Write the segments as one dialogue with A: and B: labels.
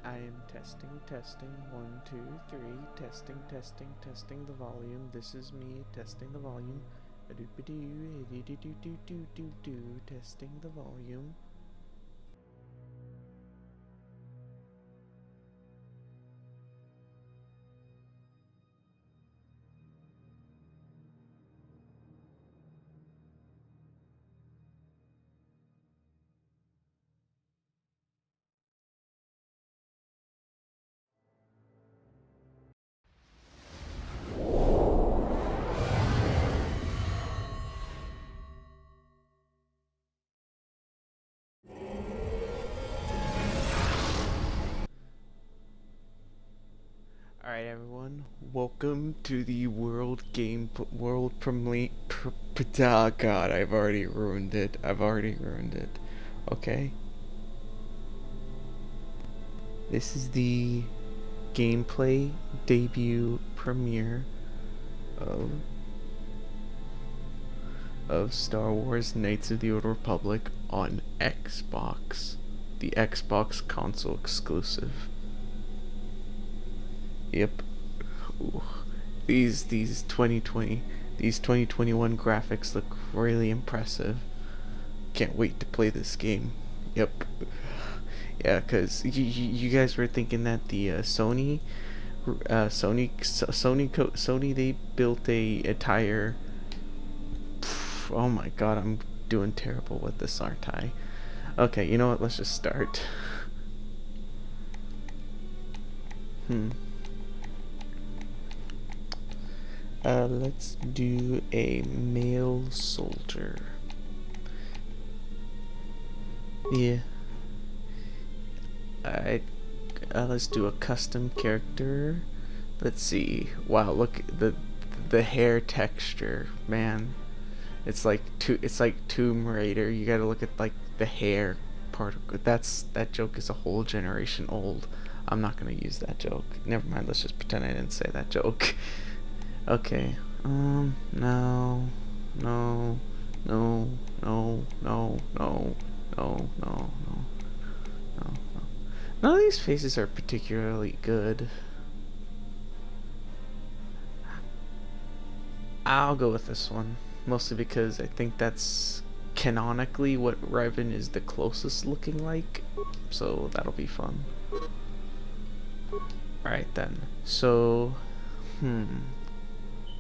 A: I am testing, 1, 2, 3, testing the volume. This is me testing the volume. Testing the volume. Alright everyone, welcome to the world premiere. Oh god, I've already ruined it. Okay. This is the gameplay debut premiere of Star Wars Knights of the Old Republic on Xbox. The Xbox console exclusive. Yep. Ooh. These 2021 graphics look really impressive. Can't wait to play this game. Yep. Yeah, cause you guys were thinking that the Sony they built a entire. Oh my god, I'm doing terrible with this, aren't I? Okay, you know what? Let's just start. Let's do a male soldier. Yeah. Alright. Let's do a custom character. Let's see. Wow, look the hair texture, man. It's like Tomb Raider. You gotta look at like the hair part. That joke is a whole generation old. I'm not gonna use that joke. Never mind. Let's just pretend I didn't say that joke. Okay. No. None of these faces are particularly good. I'll go with this one. Mostly because I think that's canonically what Revan is the closest looking like. So that'll be fun. Alright then. So,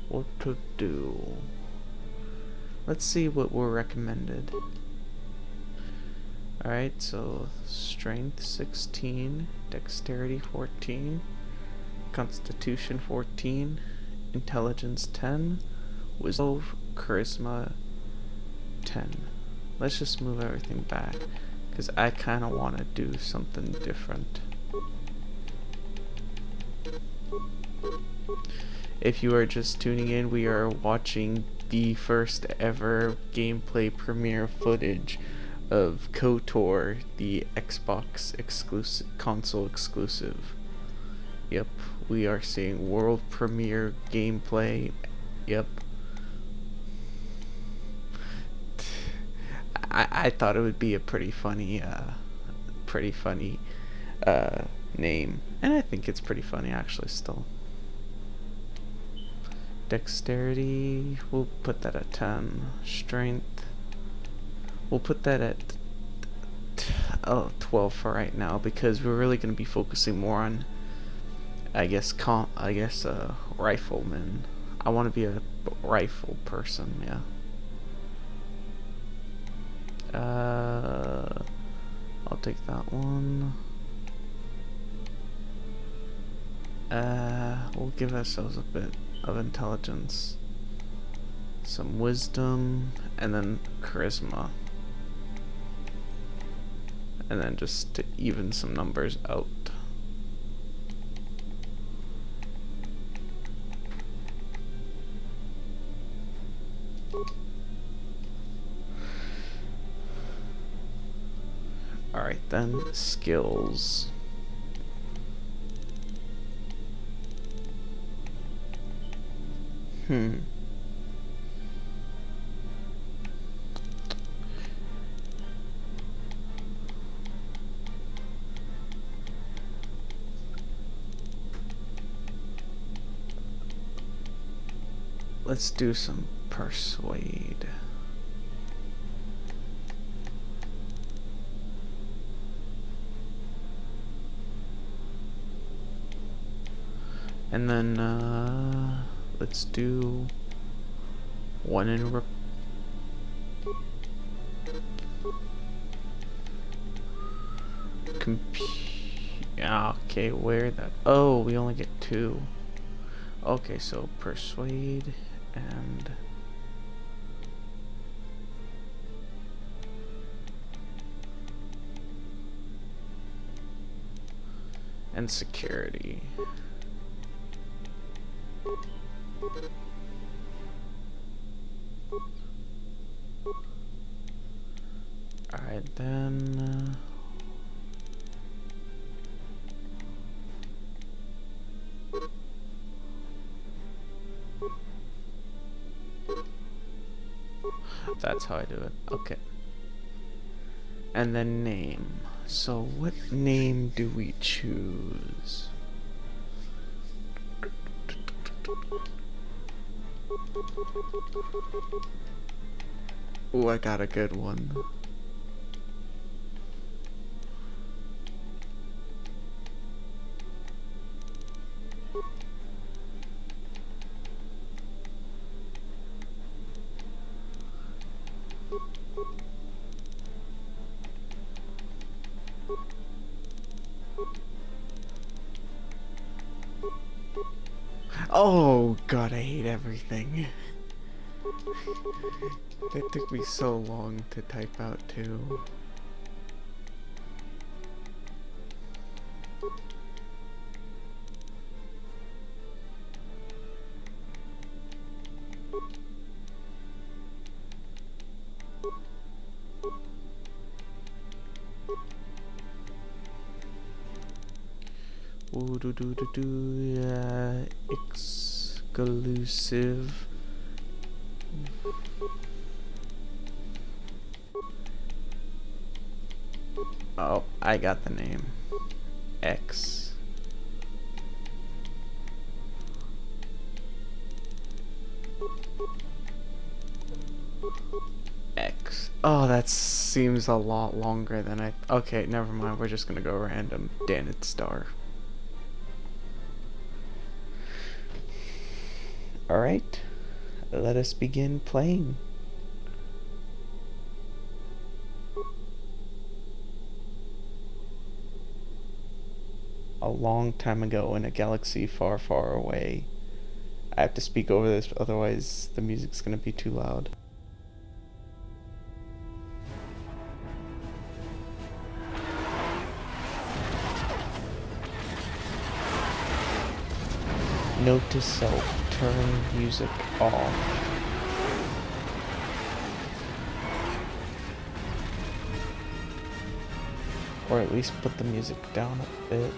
A: what to do? Let's see what were recommended. Alright, so strength 16, dexterity 14, constitution 14, intelligence 10, wisdom, charisma 10. Let's just move everything back because I kind of want to do something different. If you are just tuning in, we are watching the first ever gameplay premiere footage of KOTOR, the Xbox console exclusive. Yep, we are seeing world premiere gameplay. Yep. I thought it would be a pretty funny name, and I think it's pretty funny actually still. Dexterity, we'll put that at 10. Strength, we'll put that at 12 for right now because we're really going to be focusing more on, I guess rifleman. I want to be a rifle person, yeah. I'll take that one. We'll give ourselves a bit of intelligence, some wisdom, and then charisma, and then just to even some numbers out. Alright then, skills. let's do some persuade. And then let's do one in okay, where that? Oh, we only get 2. Okay, so persuade and security. Alright, then that's how I do it. Okay. And then name. So what name do we choose? Ooh, I got a good one. Oh god, I hate everything. That took me so long to type out too. Ooh, yeah, exclusive. Oh, I got the name. X. X. Oh, that seems a lot longer than I... Okay, never mind. We're just gonna go random. Dan, it's star. Alright. Let us begin playing. A long time ago in a galaxy far, far away. I have to speak over this, otherwise the music's gonna be too loud. Note to self, turn music off. Or at least put the music down a bit.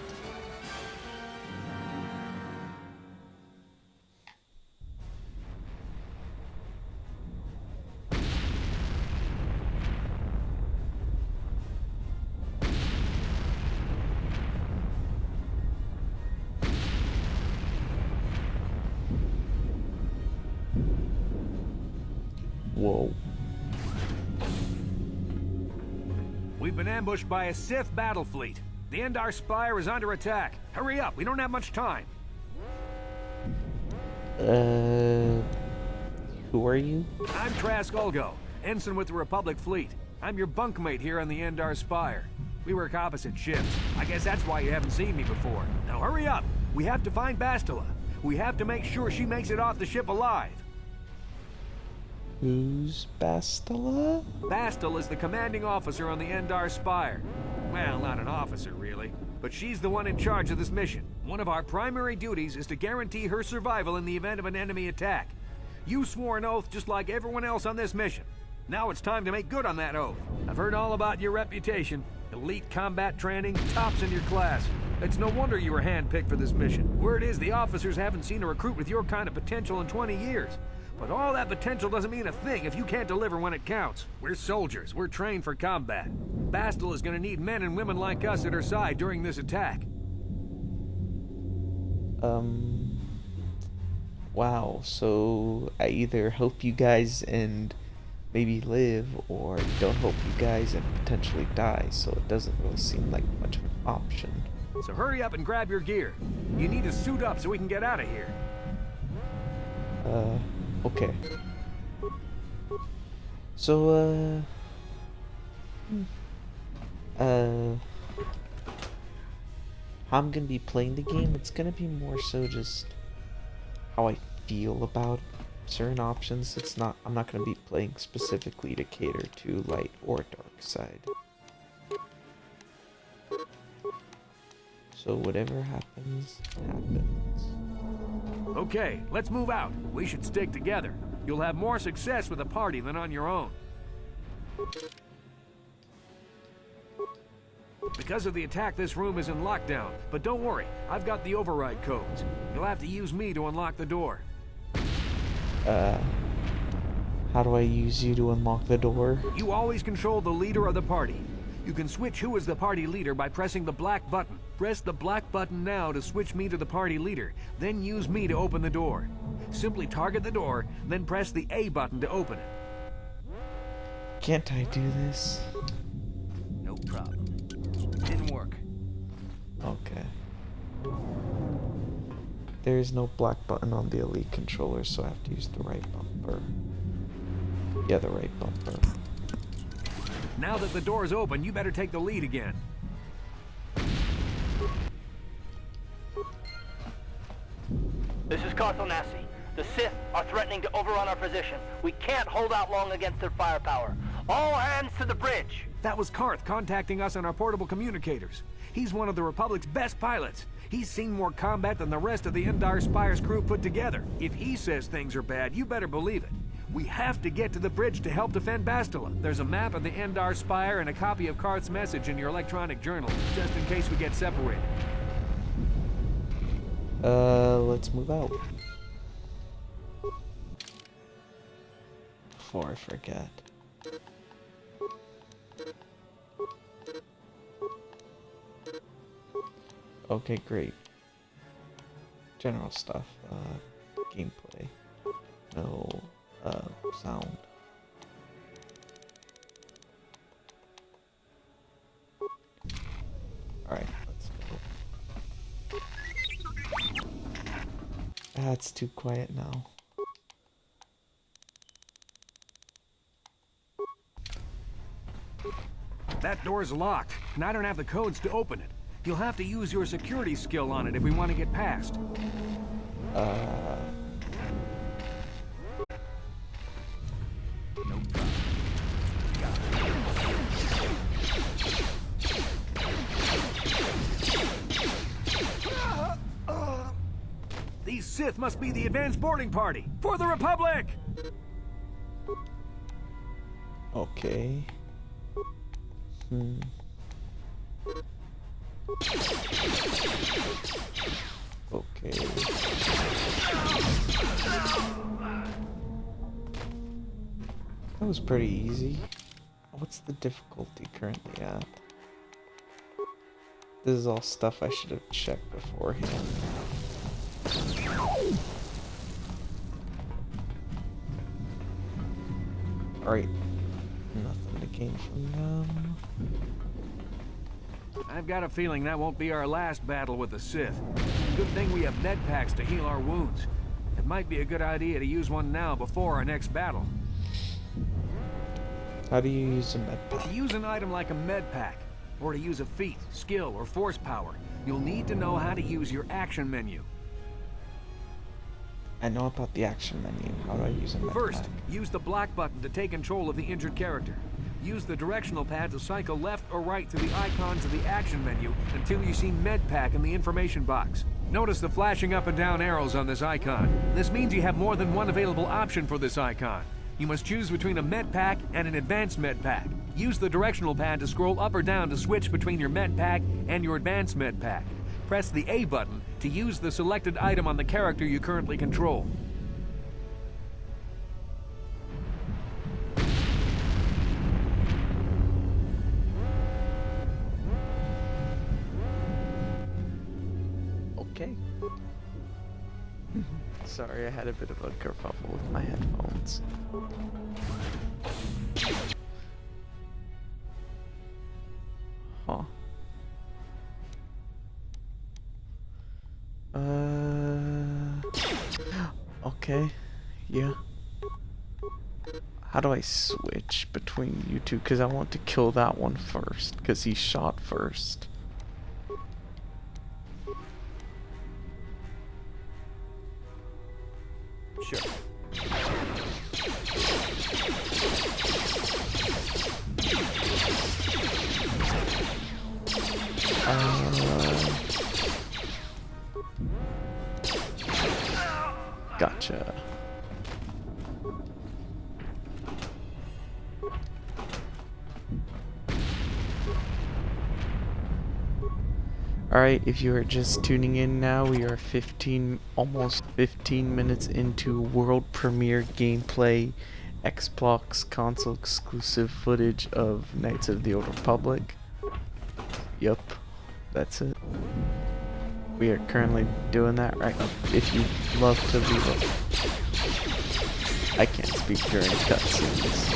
A: Whoa.
B: We've been ambushed by a Sith battle fleet. The Endar Spire is under attack. Hurry up, we don't have much time.
A: Who are you?
B: I'm Trask Ulgo, ensign with the Republic fleet. I'm your bunkmate here on the Endar Spire. We work opposite ships. I guess that's why you haven't seen me before. Now hurry up. We have to find Bastila. We have to make sure she makes it off the ship alive.
A: Who's Bastila?
B: Bastila is the commanding officer on the Endar Spire. Well, not an officer, really. But she's the one in charge of this mission. One of our primary duties is to guarantee her survival in the event of an enemy attack. You swore an oath just like everyone else on this mission. Now it's time to make good on that oath. I've heard all about your reputation. Elite combat training, tops in your class. It's no wonder you were handpicked for this mission. Word is the officers haven't seen a recruit with your kind of potential in 20 years. But all that potential doesn't mean a thing if you can't deliver when it counts. We're soldiers. We're trained for combat. Bastila is gonna need men and women like us at her side during this attack.
A: Wow, so I either help you guys and maybe live, or don't help you guys and potentially die, so it doesn't really seem like much of an option.
B: So hurry up and grab your gear. You need to suit up so we can get out of here.
A: Okay. So, how I'm gonna be playing the game, it's gonna be more so just how I feel about certain options. I'm not gonna be playing specifically to cater to light or dark side. So whatever happens, happens.
B: Okay, let's move out. We should stick together. You'll have more success with a party than on your own. Because of the attack, this room is in lockdown. But don't worry, I've got the override codes. You'll have to use me to unlock the door.
A: How do I use you to unlock the door?
B: You always control the leader of the party. You can switch who is the party leader by pressing the black button. Press the black button now to switch me to the party leader, then use me to open the door. Simply target the door, then press the A button to open it.
A: Can't I do this?
B: No problem. Didn't work.
A: Okay. There is no black button on the Elite controller, so I have to use the right bumper. Yeah, the right bumper.
B: Now that the door is open, you better take the lead again.
C: This is KOTOR. The Sith are threatening to overrun our position. We can't hold out long against their firepower. All hands to the bridge!
B: That was Karth contacting us on our portable communicators. He's one of the Republic's best pilots. He's seen more combat than the rest of the Endar Spire's crew put together. If he says things are bad, you better believe it. We have to get to the bridge to help defend Bastila. There's a map of the Endar Spire and a copy of Karth's message in your electronic journal, just in case we get separated.
A: Let's move out. Before I forget. Okay, great. General stuff. Gameplay. No, sound. Alright, let's go. It's too quiet now.
B: That door's locked, and I don't have the codes to open it. You'll have to use your security skill on it if we want to get past. These Sith must be the advanced boarding party for the Republic!
A: Okay. Okay. That was pretty easy. What's the difficulty currently at? This is all stuff I should have checked beforehand. Alright. Nothing to gain from them.
B: I've got a feeling that won't be our last battle with the Sith. Good thing we have med packs to heal our wounds. It might be a good idea to use one now before our next battle.
A: How do you use a med pack?
B: To use an item like a med pack, or to use a feat, skill, or force power, you'll need to know how to use your action menu.
A: I know about the action menu. How do I use a med
B: First,
A: pack?
B: use the black button to take control of the injured character. Use the directional pad to cycle left or right through the icons of the action menu until you see med pack in the information box. Notice the flashing up and down arrows on this icon. This means you have more than one available option for this icon. You must choose between a med pack and an advanced med pack. Use the directional pad to scroll up or down to switch between your med pack and your advanced med pack. Press the A button to use the selected item on the character you currently control.
A: Okay. Sorry, I had a bit of a kerfuffle with my headphones. Huh. Okay. Yeah. How do I switch between you two? Because I want to kill that one first. Because he shot first.
B: Sure.
A: Gotcha. Alright, if you are just tuning in now, we are almost 15 minutes into world premiere gameplay, Xbox console exclusive footage of Knights of the Old Republic. Yup, that's it. We are currently doing that right now. If you'd love to leave I can't speak during cutscenes.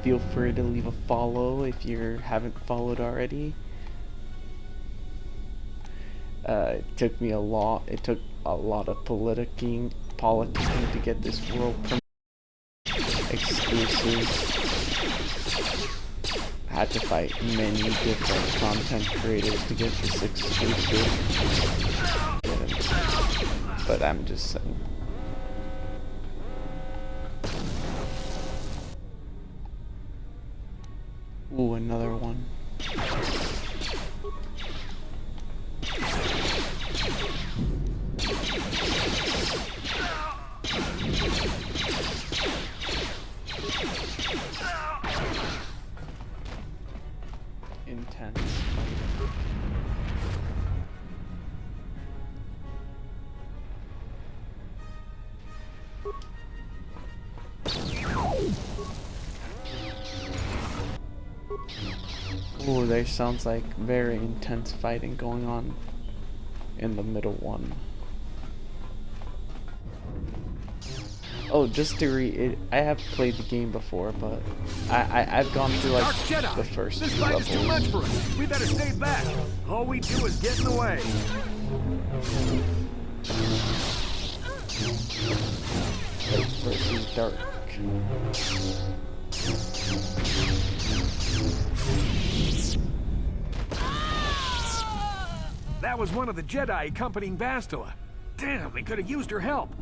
A: Feel free to leave a follow if you haven't followed already. It took a lot of politicking to get this world exclusive. I had to fight many different content creators to get this exclusive. But I'm just saying. Ooh, another one. Intense. Ooh, there sounds like very intense fighting going on in the middle one. Oh, just to I have played the game before, but I've gone through like the first
B: This
A: two
B: fight
A: levels.
B: is too much for us. We better stay back. All we do is get in the way.
A: Light versus dark.
B: That was one of the Jedi accompanying Bastila. Damn, they could have used her help.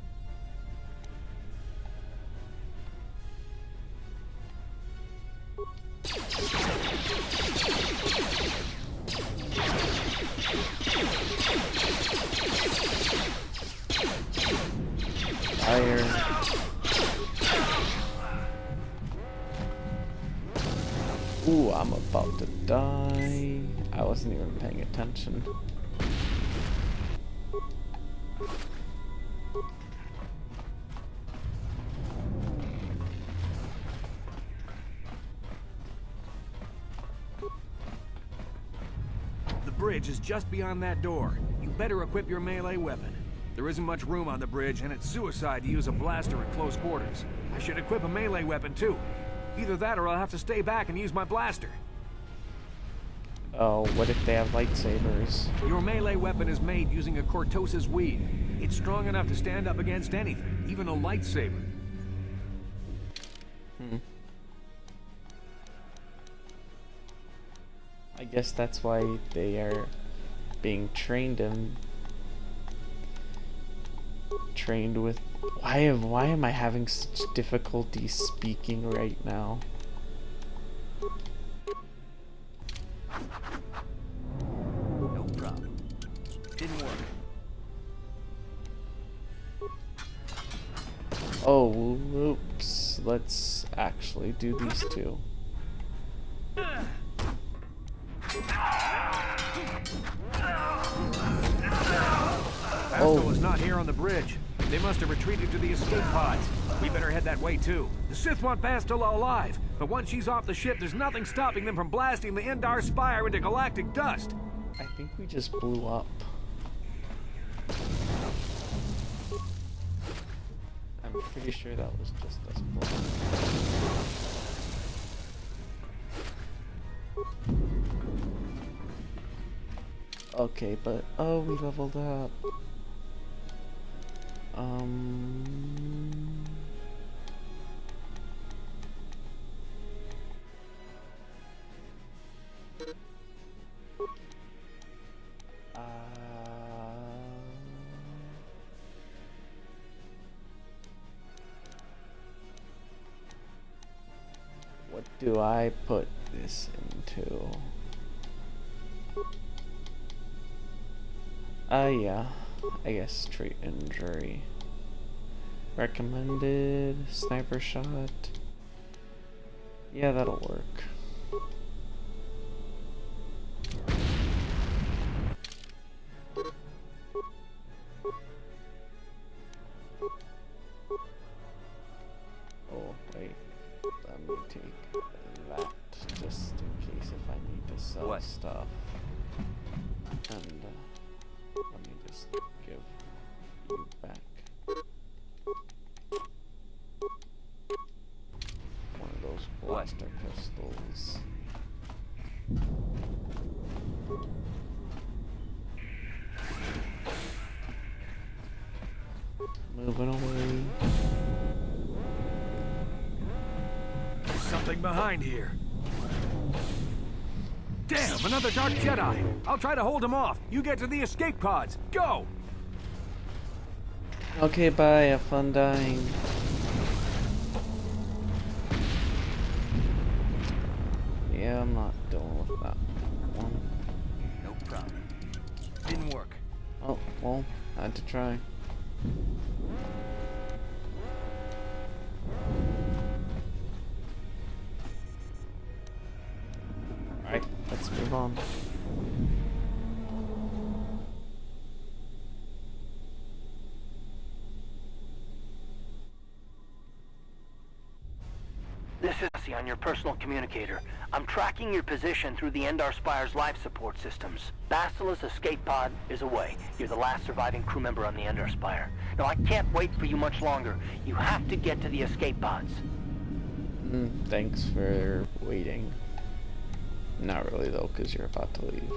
A: Fire. Ooh, I'm about to die. I wasn't even paying attention.
B: The bridge is just beyond that door. You better equip your melee weapon. There isn't much room on the bridge, and it's suicide to use a blaster at close quarters. I should equip a melee weapon too. Either that or I'll have to stay back and use my blaster.
A: Oh, what if they have lightsabers?
B: Your melee weapon is made using a cortosis weed. It's strong enough to stand up against anything, even a lightsaber.
A: I guess that's why they are being trained with. Why am I having such difficulty speaking right now?
C: No problem. Didn't work.
A: Oh, oops. Let's actually do these two.
B: Bastila's not here on the bridge. They must have retreated to the escape pods. We better head that way too. The Sith want Bastila alive, but once she's off the ship, there's nothing stopping them from blasting the Endar Spire into galactic dust.
A: I think we just blew up. I'm pretty sure that was just us blowing. Okay, but oh, we leveled up. What do I put this into? Yeah, I guess treat injury. Recommended sniper shot. Yeah, that'll work. Oh, wait. Let me take that just in case if I need to sell stuff. And let me just give you back one of those blaster pistols. Moving away.
B: There's something behind here. Damn, another Dark Jedi! I'll try to hold him off. You get to the escape pods. Go!
A: Okay, bye. Have fun dying. Yeah, I'm not dealing with that one.
B: No problem. Didn't work.
A: Oh, well, had to try. Alright, let's move on.
C: This is Jesse on your personal communicator. I'm tracking your position through the Endar Spire's life support systems. Bastila's escape pod is away. You're the last surviving crew member on the Endar Spire. Now, I can't wait for you much longer. You have to get to the escape pods.
A: Thanks for waiting. Not really though, because you're about to leave.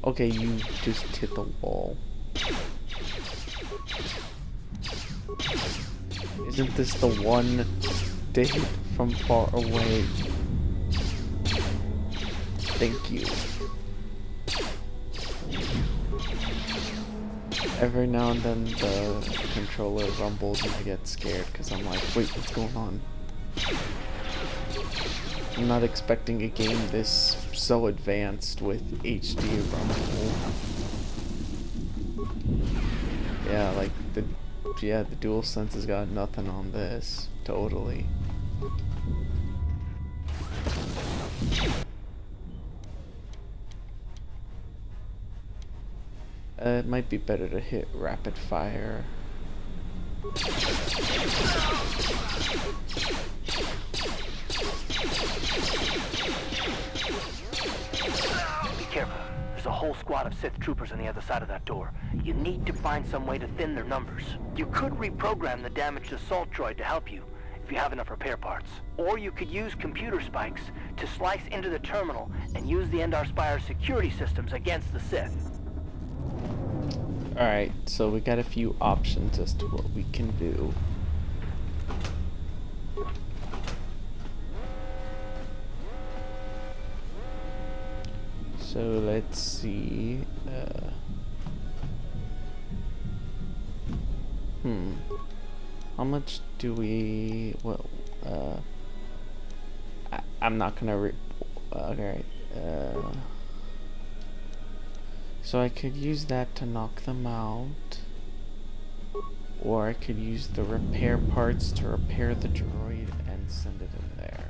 A: Okay, you just hit the wall. Isn't this the one to hit from far away? Thank you. Every now and then the controller rumbles and I get scared because I'm like, wait, what's going on? I'm not expecting a game this so advanced with HD rumble. Yeah, like the DualSense has got nothing on this. Totally. It might be better to hit rapid fire.
C: Be careful. There's a whole squad of Sith troopers on the other side of that door. You need to find some way to thin their numbers. You could reprogram the damaged assault droid to help you, if you have enough repair parts. Or you could use computer spikes to slice into the terminal and use the Endar Spire's security systems against the Sith.
A: Alright, so we got a few options as to what we can do. So let's see. How much do we? Well, I'm not gonna. Alright. So I could use that to knock them out, or I could use the repair parts to repair the droid and send it in there.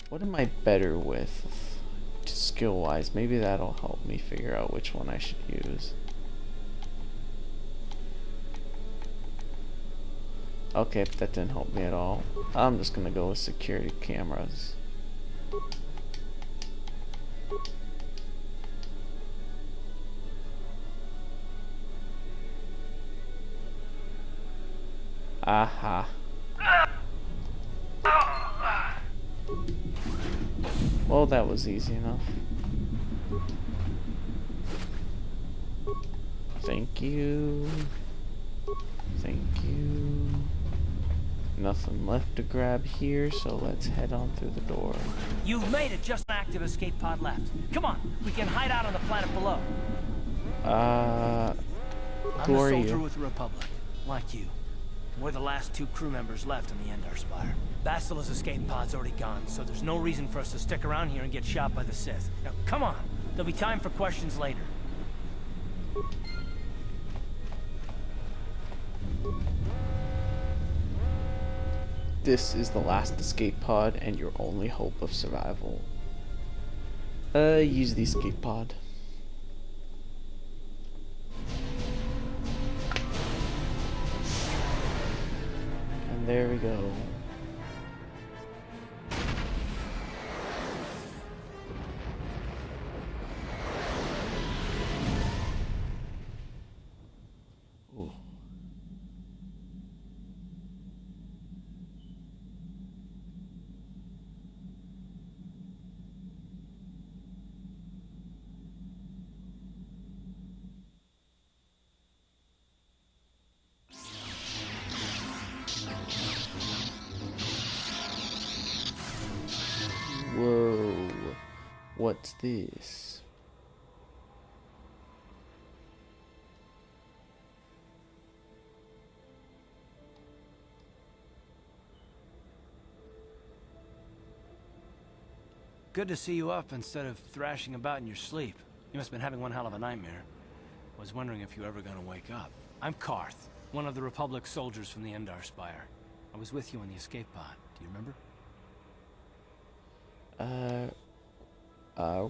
A: What am I better with? Just skill wise. Maybe that'll help me figure out which one I should use. Okay, but that didn't help me at all. I'm just gonna go with security cameras. Aha. Well, that was easy enough. Thank you. Thank you. Nothing left to grab here, so let's head on through the door.
D: You've made it, just an active escape pod left. Come on, we can hide out on the planet below.
A: Who
D: I'm a
A: are
D: soldier
A: you?
D: with the Republic, like you. We're the last 2 crew members left on the Endar Spire. Bastila's escape pod's already gone, so there's no reason for us to stick around here and get shot by the Sith. Now, come on. There'll be time for questions later.
A: This is the last escape pod and your only hope of survival. Use the escape pod. And there we go. Ooh. Whoa, what's this?
D: Good to see you up instead of thrashing about in your sleep. You must have been having one hell of a nightmare. Was wondering if you were ever gonna wake up. I'm Karth, one of the Republic soldiers from the Endar Spire. I was with you in the escape pod. Do you remember?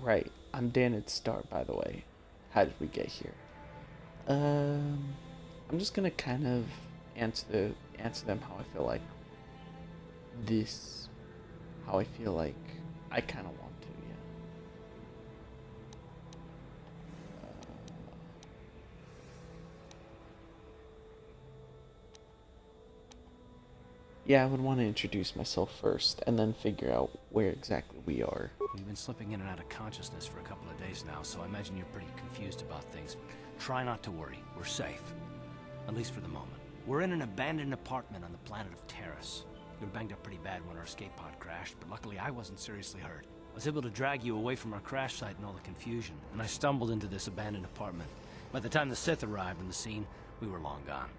A: Right. I'm Dan at start, by the way. How did we get here? I'm just gonna kind of answer them how I feel like how I feel like I kind of want to, yeah. Yeah, I would want to introduce myself first, and then figure out where exactly we are.
D: We've been slipping in and out of consciousness for a couple of days now, so I imagine you're pretty confused about things. Try not to worry. We're safe. At least for the moment. We're in an abandoned apartment on the planet of Terrace. We were banged up pretty bad when our escape pod crashed, but luckily I wasn't seriously hurt. I was able to drag you away from our crash site and all the confusion, and I stumbled into this abandoned apartment. By the time the Sith arrived on the scene, we were long gone.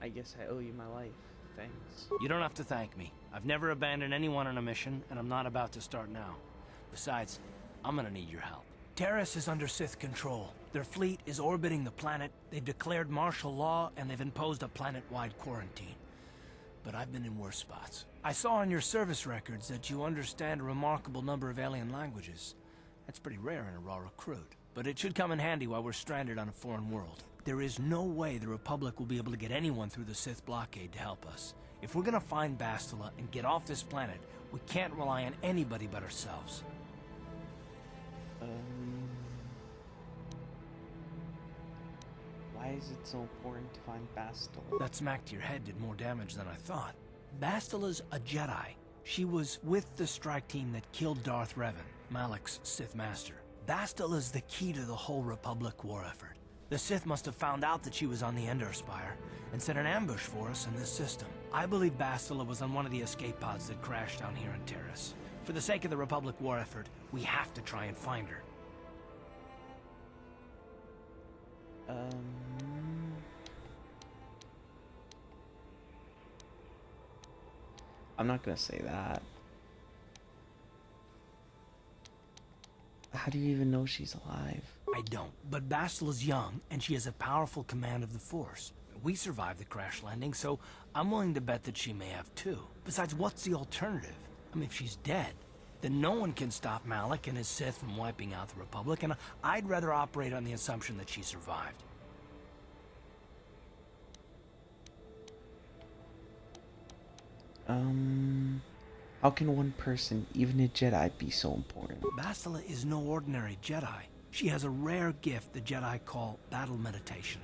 A: I guess I owe you my life. Thanks.
D: You don't have to thank me. I've never abandoned anyone on a mission, and I'm not about to start now. Besides, I'm gonna need your help. Terrace is under Sith control. Their fleet is orbiting the planet, they've declared martial law, and they've imposed a planet-wide quarantine. But I've been in worse spots. I saw on your service records that you understand a remarkable number of alien languages. That's pretty rare in a raw recruit, but it should come in handy while we're stranded on a foreign world. There is no way the Republic will be able to get anyone through the Sith blockade to help us. If we're gonna find Bastila and get off this planet, we can't rely on anybody but ourselves.
A: Why is it so important to find Bastila?
D: That smack to your head did more damage than I thought. Bastila's a Jedi. She was with the strike team that killed Darth Revan, Malak's Sith master. Bastila's the key to the whole Republic war effort. The Sith must have found out that she was on the Endar Spire and set an ambush for us in this system. I believe Bastila was on one of the escape pods that crashed down here in Terrace. For the sake of the Republic war effort, we have to try and find her.
A: I'm not gonna say that. How do you even know she's alive?
D: I don't, but Bastila's young, and she has a powerful command of the Force. We survived the crash landing, so I'm willing to bet that she may have too. Besides, what's the alternative? I mean, if she's dead, then no one can stop Malik and his Sith from wiping out the Republic, and I'd rather operate on the assumption that she survived.
A: How can one person, even a Jedi, be so important?
D: Bastila is no ordinary Jedi. She has a rare gift the Jedi call battle meditation.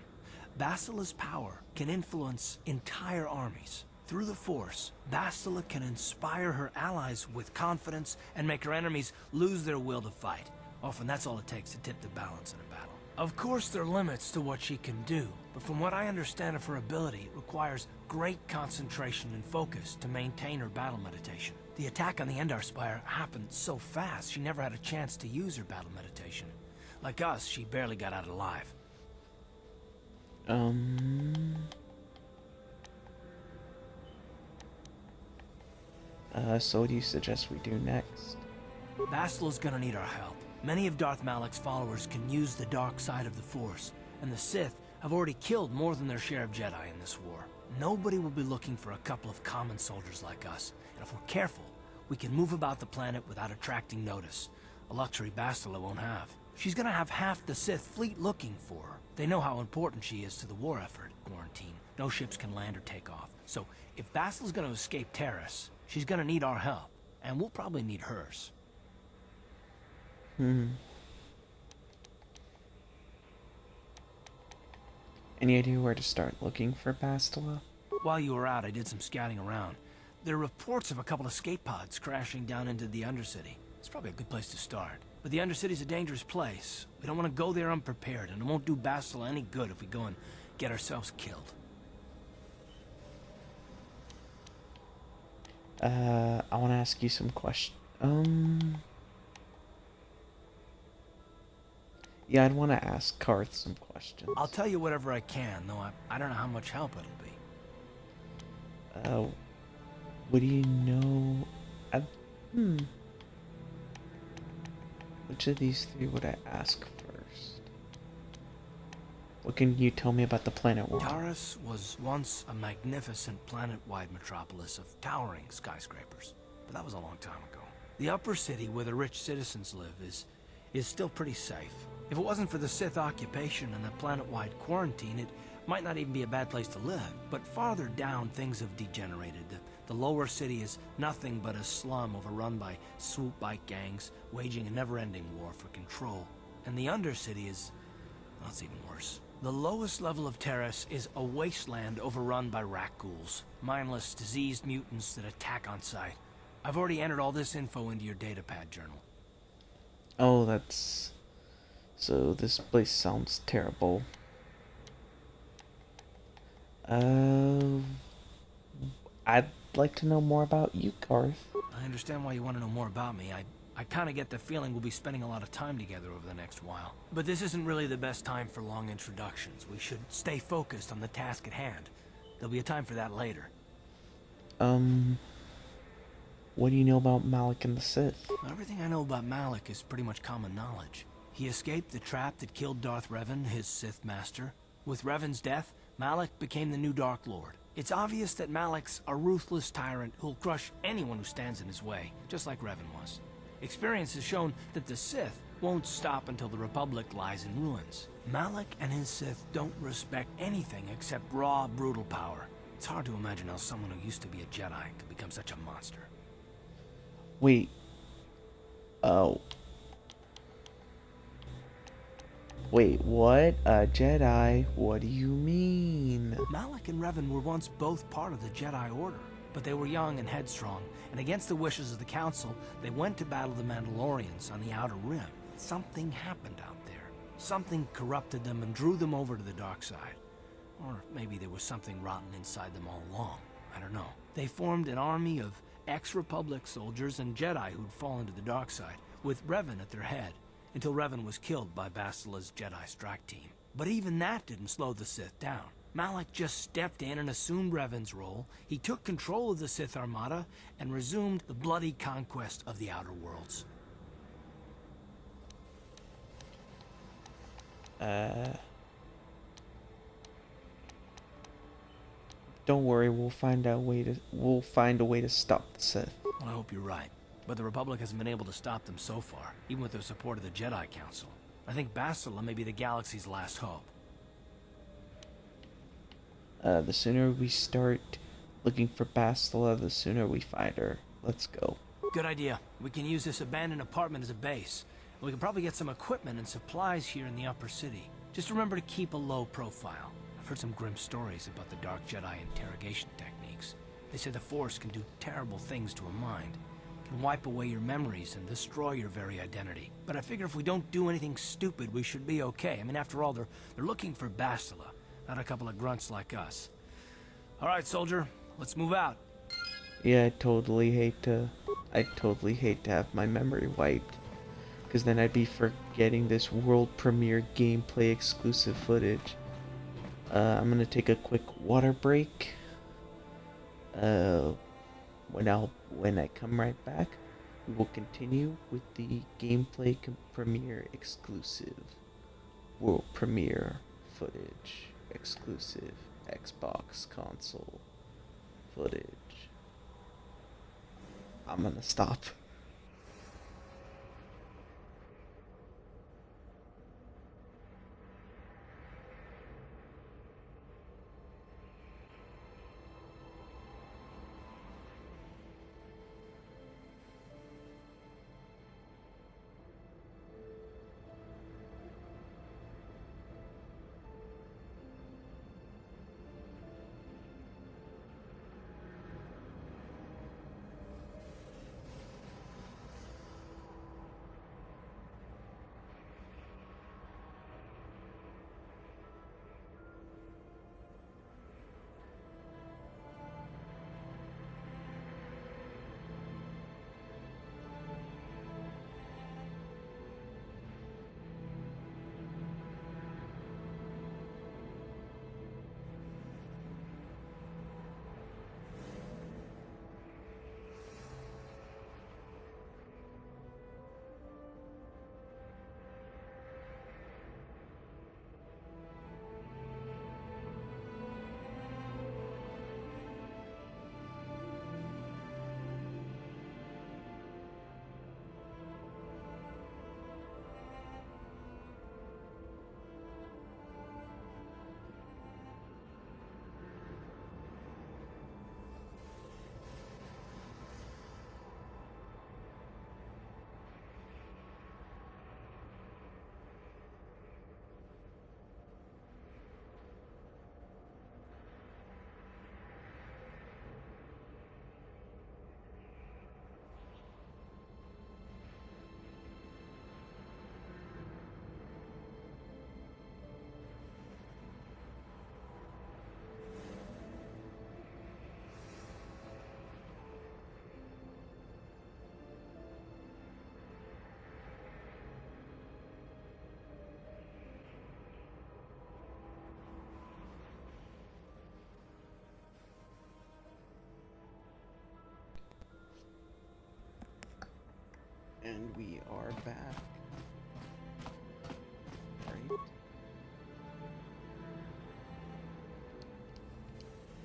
D: Bastila's power can influence entire armies. Through the Force, Bastila can inspire her allies with confidence and make her enemies lose their will to fight. Often that's all it takes to tip the balance in a battle. Of course, there are limits to what she can do, but from what I understand of her ability, it requires great concentration and focus to maintain her battle meditation. The attack on the Endar Spire happened so fast, she never had a chance to use her battle meditation. Like us, she barely got out alive.
A: So what do you suggest we do next?
D: Bastila's gonna need our help. Many of Darth Malik's followers can use the dark side of the Force, and the Sith have already killed more than their share of Jedi in this war. Nobody will be looking for a couple of common soldiers like us, and if we're careful, we can move about the planet without attracting notice, a luxury Bastila won't have. She's gonna have half the Sith fleet looking for her. They know how important she is to the war effort. Quarantine. No ships can land or take off. So, if Bastila's gonna escape Terrace, she's gonna need our help, and we'll probably need hers.
A: Any idea where to start looking for Bastila?
D: While you were out, I did some scouting around. There are reports of a couple of escape pods crashing down into the Undercity. It's probably a good place to start. But the Undercity's a dangerous place. We don't want to go there unprepared, and it won't do Bastila any good if we go and get ourselves killed.
A: I want to ask you some questions. Yeah, I'd want to ask Karth some questions.
D: I'll tell you whatever I can, though I don't know how much help it'll be.
A: What do you know? Which of these three would I ask first? What can you tell me about the planet war?
D: Taris was once a magnificent planet-wide metropolis of towering skyscrapers, but that was a long time ago. The upper city where the rich citizens live is still pretty safe. If it wasn't for the Sith occupation and the planet-wide quarantine, it might not even be a bad place to live. But farther down, things have degenerated. The lower city is nothing but a slum overrun by swoop bike gangs, waging a never-ending war for control. And the undercity is... well, it's even worse. The lowest level of Terrace is a wasteland overrun by rat ghouls, mindless, diseased mutants that attack on sight. I've already entered all this info into your datapad journal.
A: Oh, that's... so this place sounds terrible. I'd like to know more about you, Karth.
D: I understand why you want to know more about me. I kind of get the feeling we'll be spending a lot of time together over the next while. But this isn't really the best time for long introductions. We should stay focused on the task at hand. There'll be a time for that later.
A: What do you know about Malik and the Sith?
D: Everything I know about Malik is pretty much common knowledge. He escaped the trap that killed Darth Revan, his Sith master. With Revan's death, Malik became the new Dark Lord. It's obvious that Malik's a ruthless tyrant who'll crush anyone who stands in his way, just like Revan was. Experience has shown that the Sith won't stop until the Republic lies in ruins. Malik and his Sith don't respect anything except raw, brutal power. It's hard to imagine how someone who used to be a Jedi could become such a monster.
A: Wait. Oh. Wait, what? A Jedi? What do you mean?
D: Malik and Revan were once both part of the Jedi Order, but they were young and headstrong, and against the wishes of the Council, they went to battle the Mandalorians on the Outer Rim. Something happened out there. Something corrupted them and drew them over to the dark side. Or maybe there was something rotten inside them all along. I don't know. They formed an army of ex-Republic soldiers and Jedi who'd fallen to the dark side, with Revan at their head, until Revan was killed by Bastila's Jedi strike team. But even that didn't slow the Sith down. Malik just stepped in and assumed Revan's role. He took control of the Sith Armada and resumed the bloody conquest of the Outer Worlds.
A: Don't worry, we'll find a way to stop the Sith.
D: Well, I hope you're right. But the Republic hasn't been able to stop them so far, even with the support of the Jedi Council. I think Bastila may be the galaxy's last hope.
A: The sooner we start looking for Bastila, the sooner we find her. Let's go.
D: Good idea. We can use this abandoned apartment as a base. We can probably get some equipment and supplies here in the upper city. Just remember to keep a low profile. I've heard some grim stories about the Dark Jedi interrogation techniques. They say the Force can do terrible things to a mind. It can wipe away your memories and destroy your very identity. But I figure if we don't do anything stupid, we should be okay. I mean, after all, they're looking for Bastila, not a couple of grunts like us. All right, soldier, let's move out.
A: Yeah, I'd totally hate to have my memory wiped, because then I'd be forgetting this world premiere gameplay exclusive footage. I'm gonna take a quick water break. When I come right back, we will continue with the gameplay premiere exclusive world premiere footage, exclusive Xbox console footage. I'm gonna stop. And we are back. Right.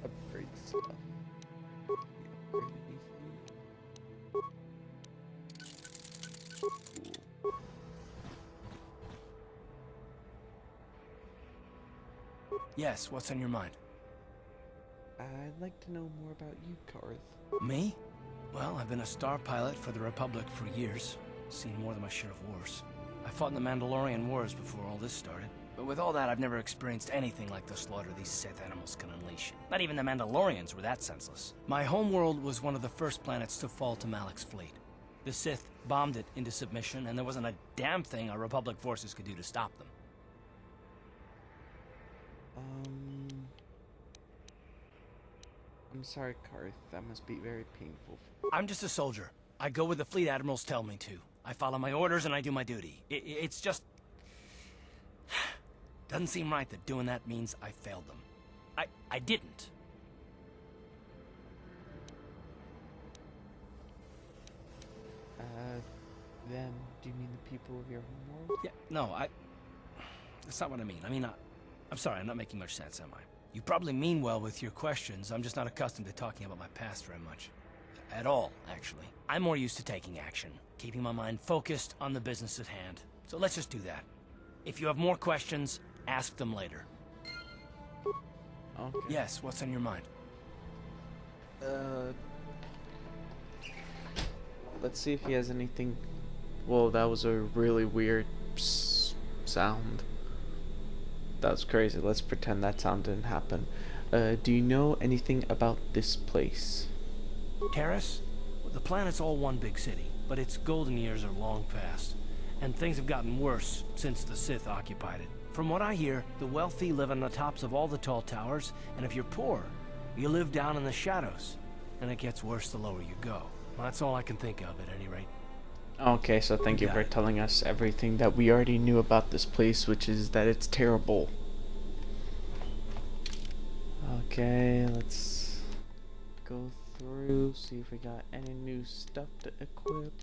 A: Upgrade stuff. Upgrade anything? Cool.
D: Yes, what's on your mind?
A: I'd like to know more about you, Karth.
D: Me? Well, I've been a star pilot for the Republic for years. Seen more than my share of wars. I fought in the Mandalorian Wars before all this started. But with all that, I've never experienced anything like the slaughter these Sith animals can unleash. Not even the Mandalorians were that senseless. My homeworld was one of the first planets to fall to Malak's fleet. The Sith bombed it into submission, and there wasn't a damn thing our Republic forces could do to stop them.
A: I'm sorry, Karth. That must be very painful.
D: I'm just a soldier. I go where the fleet admirals tell me to. I follow my orders and I do my duty. It's just... doesn't seem right that doing that means I failed them. I didn't.
A: Them? Do you mean the people of your homeworld?
D: Yeah, no, That's not what I mean. I'm sorry, I'm not making much sense, am I? You probably mean well with your questions. I'm just not accustomed to talking about my past very much. At all, actually. I'm more used to taking action, keeping my mind focused on the business at hand. So let's just do that. If you have more questions, ask them later.
A: Okay.
D: Yes, what's on your mind?
A: Let's see if he has anything. Whoa, that was a really weird sound. That was crazy. Let's pretend that sound didn't happen. Do you know anything about this place?
D: Terrace? The planet's all one big city, but its golden years are long past. And things have gotten worse since the Sith occupied it. From what I hear, the wealthy live on the tops of all the tall towers, and if you're poor, you live down in the shadows. And it gets worse the lower you go. Well, that's all I can think of at any rate.
A: Okay, so thank you for telling us everything that we already knew about this place, which is that it's terrible. Okay, let's go through, see if we got any new stuff to equip.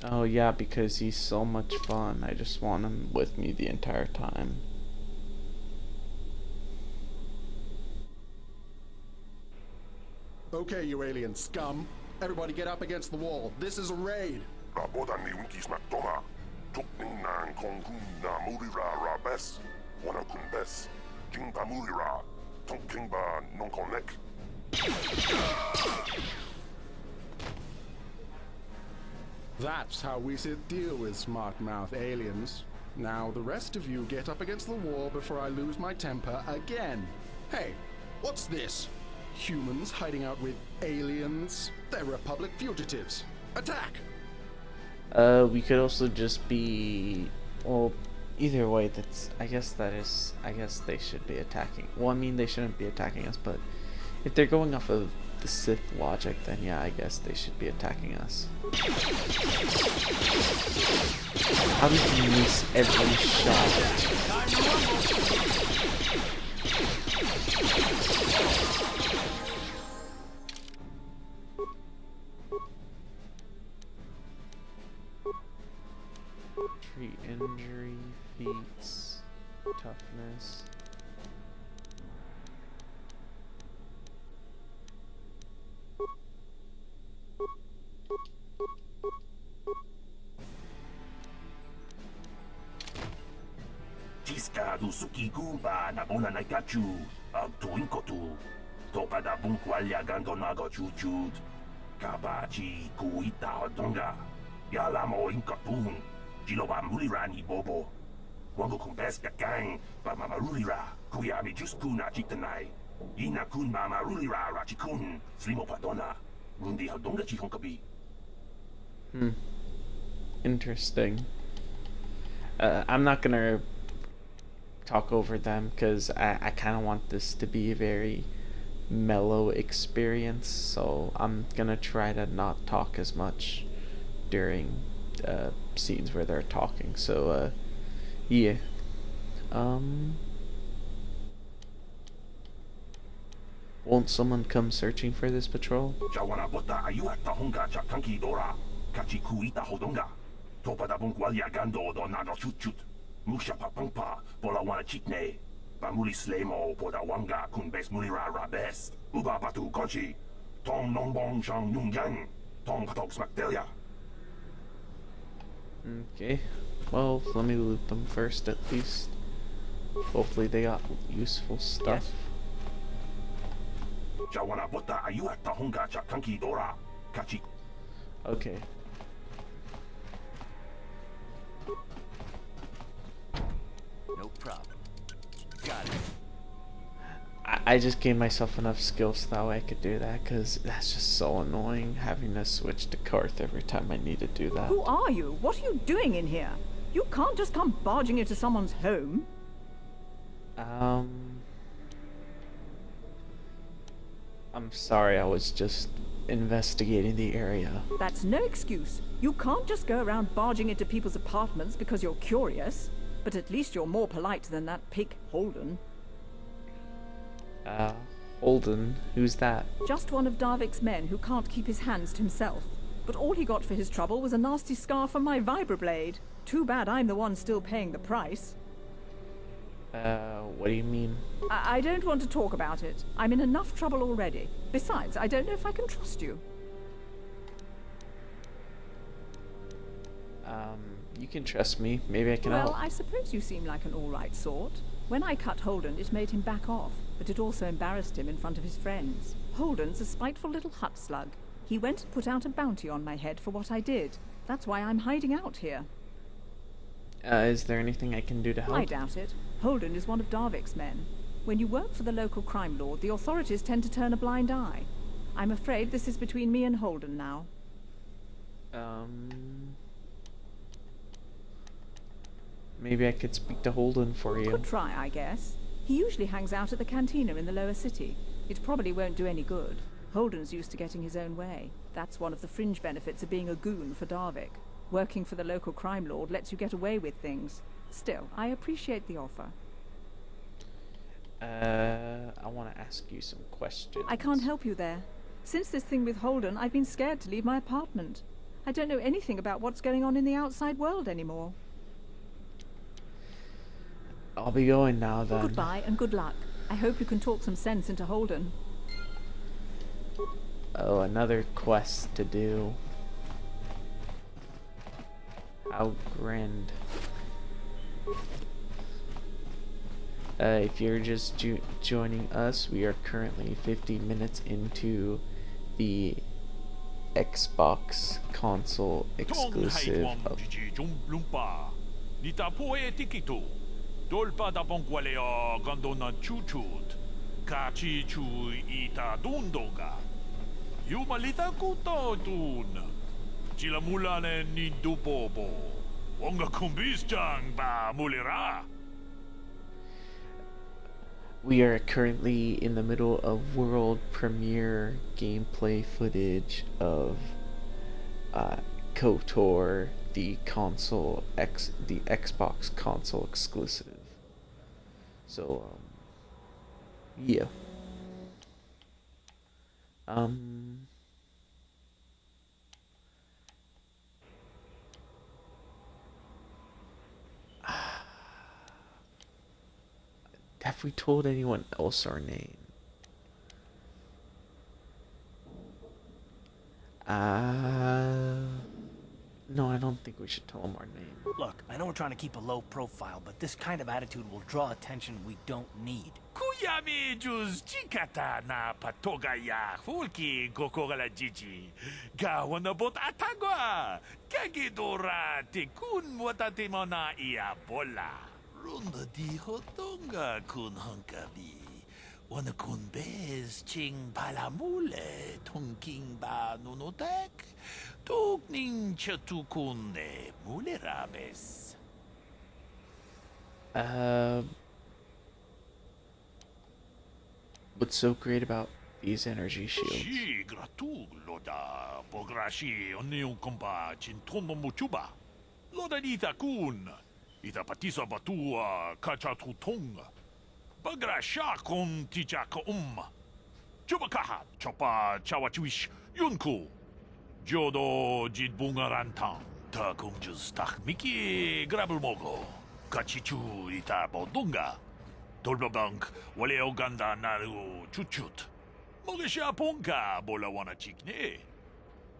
A: Oh yeah, because he's so much fun. I just want him with me the entire time.
E: Okay, you alien scum. Everybody get up against the wall. This is a raid. That's how we Sith deal with smart-mouth aliens. Now the rest of you get up against the wall before I lose my temper again. Hey, what's this? Humans hiding out with aliens? They're Republic fugitives. Attack!
A: We could also just be, well, either way, I guess they should be attacking. Well, I mean, they shouldn't be attacking us, but if they're going off of the Sith logic, then yeah, I guess they should be attacking us. How did you miss every shot? Treat injury, feats, toughness.
F: Tiska do Sukiguba na bona na kachu, ag tuinkotu, topa da bunkwalya gando nago chuchut, kabachi kuita hodonga, yalamo inkapun, jiloba mulirani bobo, wango kumbeska gang, ba mamarulira, kuyami juskuna chitanai, ina kun mamarulira rachikun, slimo padona, rundi hodonga chihonkabi.
A: Interesting. I'm not gonna talk over them because I kind of want this to be a very mellow experience, so I'm gonna try to not talk as much during scenes where they're talking. So yeah. Won't someone come searching for this patrol?
F: Jawana bota ayuata honga chakanki dora, kachikuita hodonga, topa da bunkwalya gando do nago chuchut. Musha papampa, pola wana chitne, bamuli slemo, poda wanga, kun bes mulira rabes, uba batu kochi, tong nongbong shang nungyang, tong patok smakdelia.
A: Okay, well, let me loot them first at least. Hopefully they got useful stuff.
F: Jawana bota ayuata honga chakanki dora, kachi.
A: Okay.
D: No problem. Got it.
A: I just gave myself enough skills so that way I could do that, because that's just so annoying having to switch to Karth every time I need to do that.
G: Who are you? What are you doing in here? You can't just come barging into someone's home.
A: I'm sorry, I was just investigating the area.
G: That's no excuse. You can't just go around barging into people's apartments because you're curious. But at least you're more polite than that pig Holden.
A: Holden? Who's that?
G: Just one of Davic's men who can't keep his hands to himself. But all he got for his trouble was a nasty scar from my vibroblade. Too bad I'm the one still paying the price.
A: What do you mean?
G: I don't want to talk about it. I'm in enough trouble already. Besides, I don't know if I can trust you.
A: You can trust me. Maybe I can
G: Well,
A: help.
G: I suppose you seem like an all-right sort. When I cut Holden, it made him back off, but it also embarrassed him in front of his friends. Holden's a spiteful little hut slug. He went and put out a bounty on my head for what I did. That's why I'm hiding out here.
A: Is there anything I can do to help?
G: I doubt it. Holden is one of Davic's men. When you work for the local crime lord, the authorities tend to turn a blind eye. I'm afraid this is between me and Holden now.
A: Maybe I could speak to Holden for you.
G: Could try, I guess. He usually hangs out at the cantina in the lower city. It probably won't do any good. Holden's used to getting his own way. That's one of the fringe benefits of being a goon for Davic. Working for the local crime lord lets you get away with things. Still, I appreciate the offer.
A: I want to ask you some questions.
G: I can't help you there. Since this thing with Holden, I've been scared to leave my apartment. I don't know anything about what's going on in the outside world anymore.
A: I'll be going now then.
G: Goodbye and good luck. I hope you can talk some sense into Holden.
A: Oh, another quest to do. How grand. If you're just joining us, we are currently 50 minutes into the Xbox console exclusive of
F: Dolpa da bonqualeo gondona chuchut. Kachi chu ita dundonga. Yumalita kutotun. Chilamulane ni dupobo. Onga kumbisjang ba mulira.
A: We are currently in the middle of world premiere gameplay footage of KOTOR, the Xbox console exclusive. So, yeah. Have we told anyone else our name? No, I don't think we should tell them our name.
D: Look, I know we're trying to keep a low profile, but this kind of attitude will draw attention we don't need.
F: Kuyami juz chikata na patoga ya hulki kokogala jiji. Gawana bot atagwa. Kagidora tikun watatimona ia bola. Runda di hotonga kun hankabi. Wana kun bez ching palamule tungking ba nunotek. Tukning chatukunne mulerabes.
A: What's so great about these energy shields?
F: Si gratu loda pograshi onion kompa chintono muchuba. Loda dita kun. Ita patisa batua kachatutonga. Bagrasha kon tichaka Chubakaha chopa chawachuish yunku. Jodo jidbungarantang. Takum just miki grabulmogo. Kachichu ita bodunga. Dolbabank wale oganda naru chuchut. Mogesha ponka bola wana chikne.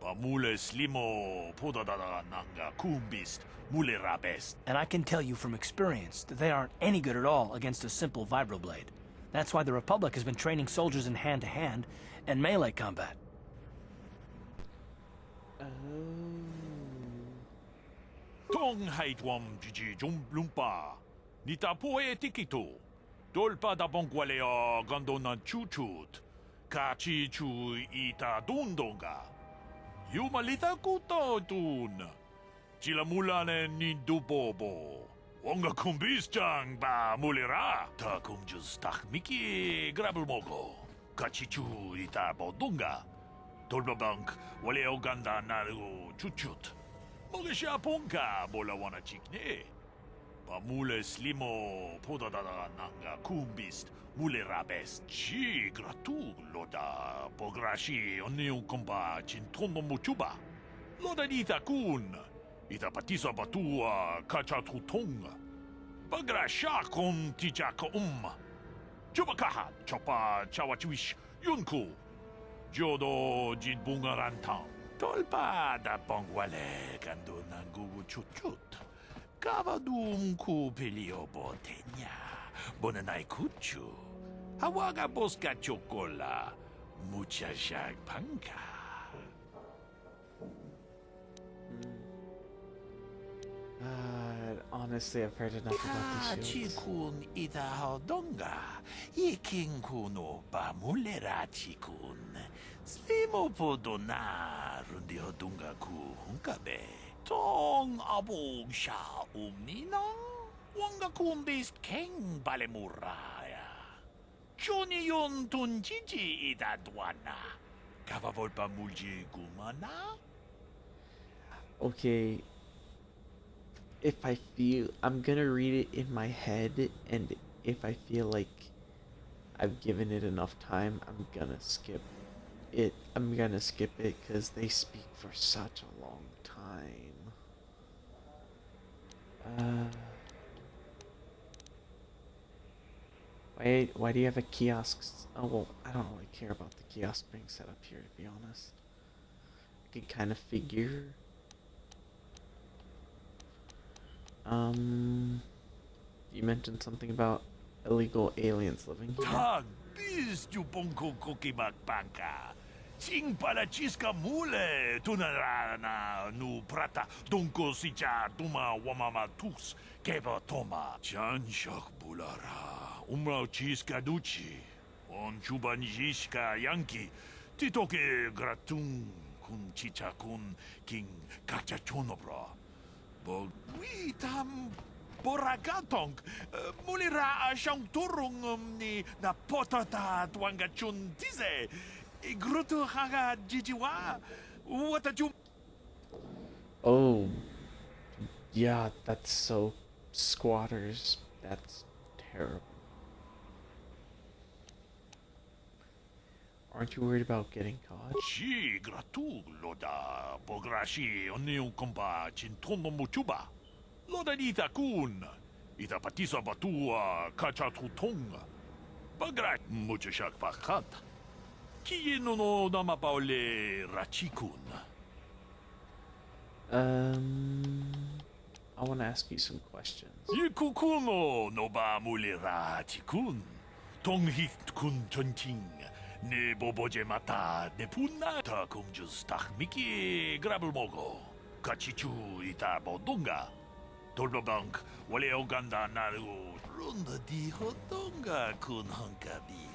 F: Pamule slimo podadada nanga kumbist mule rabest.
D: And I can tell you from experience that they aren't any good at all against a simple vibroblade. That's why the Republic has been training soldiers in hand-to-hand and melee combat.
F: Tong haitwam jiji lumpa. Nita poe tikito. Dolpa da bonqualeo gondona chuchut. Kachi chu ita dundonga. Yumalita kutotun. 지라물라네 닌두보보. 원가 쿰비스장 바 물리라. 다 쿰주스 딱 미끼 그랍을 먹어. 같이 주이다 보동가. 돌바방크 원래오 간다 나르고 주춧. 먹으샤 본가 몰라와나 찍네. 바 물레 슬리모 포다다다 난가 쿰비스 물레라베스 지 그라투 로다 보그라시 언니용 콤바 진톤 너무 주바. 로다 니타 군. Ita patisa batua kacha tutung. Bagrasha kon tijaka Chubakaha chopa chawachiwish yunku. Jodo jidbungarantang. Tolpa da bongwale kando nangugu chuchut. Kavadum ku pelio botenya. Bonanai kuchu. Hawaga boska chokola. Mucha shag panka.
A: Honestly, I've heard enough about these shields.
F: Chikun idahodonga. Ikinkuno bamulera chikun. Slimo podona rundihodunga ku hunkabe. Tong abog sha umnina. Wanga kumbis king balemuraya. Johnny yon tunjiji idadwana. Kavavolpa mulji gumana.
A: Okay. If I feel, I'm gonna read it in my head, and if I feel like I've given it enough time, I'm gonna skip it. Because they speak for such a long time. Why do you have a kiosk? Oh well, I don't really care about the kiosk being set up here, to be honest. I could kind of figure. You mentioned something about illegal aliens living here.
F: Tag bis jubonko kokimak banka. Sing pala chiska mule tunarana nu prata donko sicha tuma wamama tus keba toma. Chan shak bulara. Umrao chiska duchi. On chuban jiska yanki. Titoke gratun kun chicha kun king kacha chonobra. Bog we tam boragatong mulira siyang turong ni na potata tuangachun tize gruto haga jijiwa watachum.
A: Oh, yeah, that's so squatters. That's terrible. Aren't you worried about getting caught?
F: Si gratu loda bograshi oniu komba chintono muchuba. Loda nita kun. Ita patisa batua kacha tutong. Bagra muchashak pakat. Kieno no namapaole rachikun.
A: I want to ask you some questions.
F: Yikukuno no ba mulira chikun. Tonghit kun chonting. Ne boboje mata ne punna ta kumjus tak miki grabul mogo. Kachichu ita bodonga. Tolbabank wale oganda naru. Runda di hodonga kun hankabi.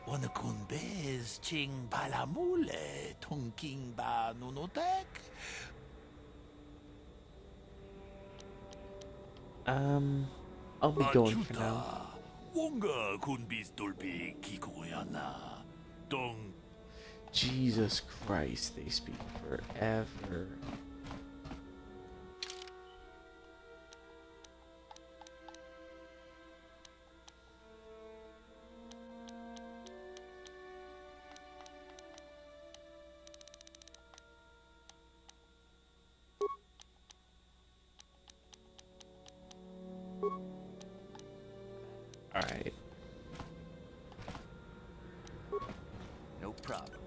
F: Wana kun bez ching palamule tonking ba nunotek.
A: I'll be going for now.
F: Wonga kun bis dolpi kikoyana. Dong.
A: Jesus Christ, they speak forever. Alright.
D: No problem.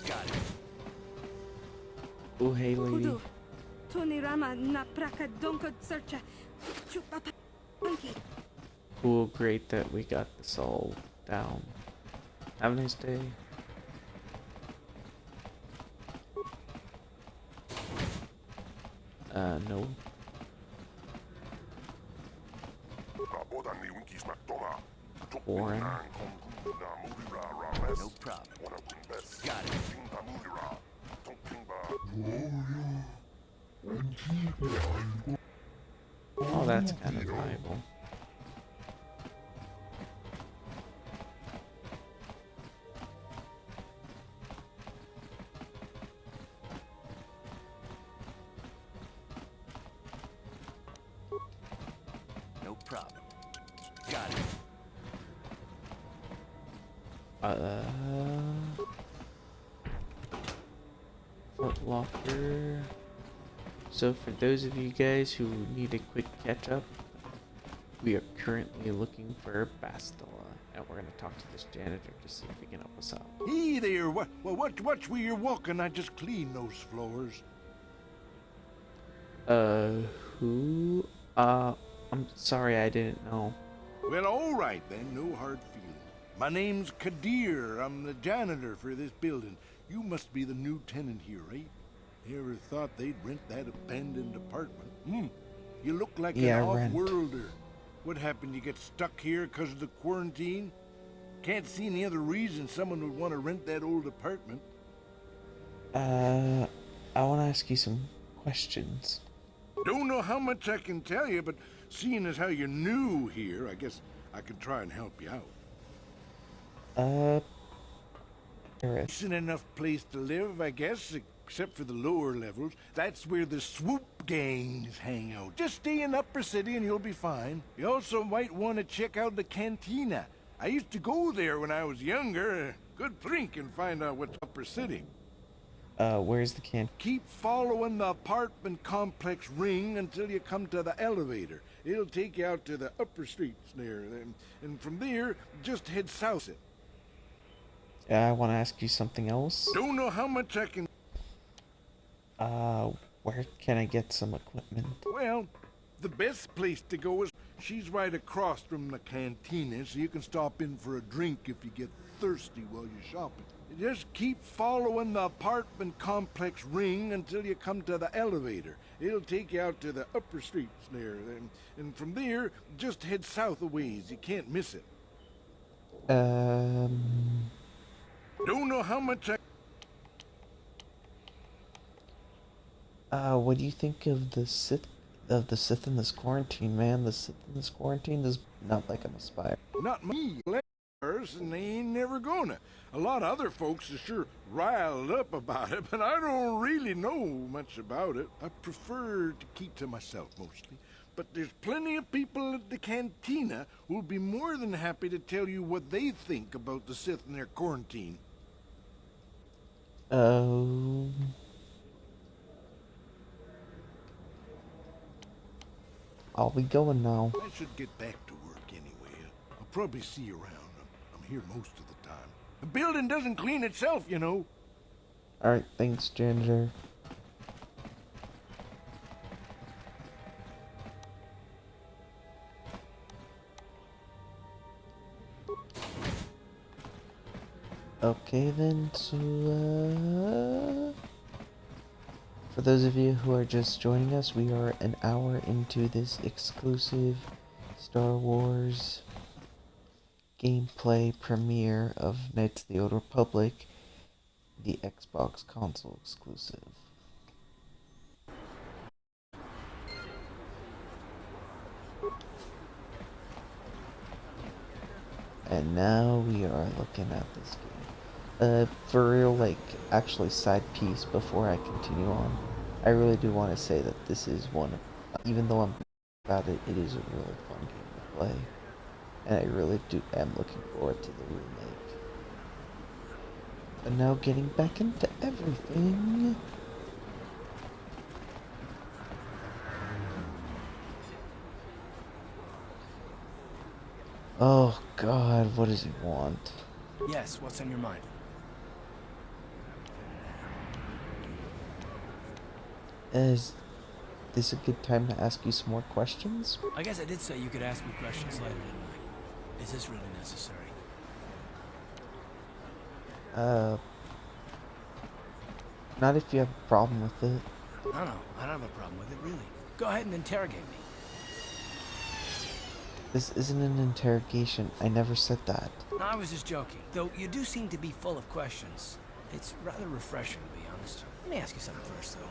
D: Got it.
A: Oh, hey, lady.
H: Kudu. Tunirama na praka donko searcha. Chupapa punky.
A: Cool, great that we got this all down. Have a nice day. No. Boring.
D: No problem. Got it.
A: Oh, that's kind of valuable.
D: No problem. Got it.
A: Foot locker. So for those of you guys who need a quick catch up, we are currently looking for Bastila, and we're gonna talk to this janitor to see if he can help us out.
I: Hey there, watch where you're walking. I just cleaned those floors.
A: Who? I'm sorry, I didn't know.
I: Well, all right then, no hard feelings. My name's Kadir. I'm the janitor for this building. You must be the new tenant here, right? You ever thought they'd rent that abandoned apartment? You look like
A: Yeah,
I: an
A: rent.
I: off-worlder. What happened? You get stuck here because of the quarantine? Can't see any other reason someone would want to rent that old apartment.
A: I want to ask you some questions.
I: Don't know how much I can tell you, but seeing as how you're new here, I guess I can try and help you out. Decent enough place to live, I guess, except for the lower levels. That's where the swoop gangs hang out. Just stay in Upper City and you'll be fine. You also might want to check out the cantina. I used to go there when I was younger. Good drink and find out what's Upper City.
A: Where's the can?
I: Keep following the apartment complex ring until you come to the elevator. It'll take you out to the upper streets there. And from there, just head south.
A: I want to ask you something else.
I: Don't know how much I can...
A: Where can I get some equipment?
I: Well, the best place to go is... She's right across from the cantina, so you can stop in for a drink if you get thirsty while you're shopping. Just keep following the apartment complex ring until you come to the elevator. It'll take you out to the upper streets there. And from there, just head south a ways. You can't miss it. Don't know how much I...
A: What do you think of the Sith in this quarantine, man? The Sith in this quarantine is not like I'm aspire.
I: Not me. And they ain't never gonna. A lot of other folks are sure riled up about it, but I don't really know much about it. I prefer to keep to myself mostly. But there's plenty of people at the cantina who'll be more than happy to tell you what they think about the Sith and their quarantine.
A: I'll be going now.
I: I should get back to work anyway. I'll probably see you around. I'm here most of the time. The building doesn't clean itself, you know.
A: Alright, thanks, janitor. Okay then, so for those of you who are just joining us, we are an hour into this exclusive Star Wars gameplay premiere of Knights of the Old Republic, the Xbox console exclusive. And now we are looking at this game. For real, like, actually side piece before I continue on, I really do want to say that this is one of, even though I'm about it, it is a really fun game to play. And I really am looking forward to the remake. But now getting back into everything. Oh God, what does he want?
D: Yes, what's on your mind?
A: Is this a good time to ask you some more questions?
D: I guess I did say you could ask me questions later, didn't I? Is this really necessary?
A: Not if you have a problem with it.
D: No, I don't have a problem with it, really. Go ahead and interrogate me.
A: This isn't an interrogation. I never said that.
D: No, I was just joking. Though you do seem to be full of questions. It's rather refreshing, to be honest. Let me ask you something first, though.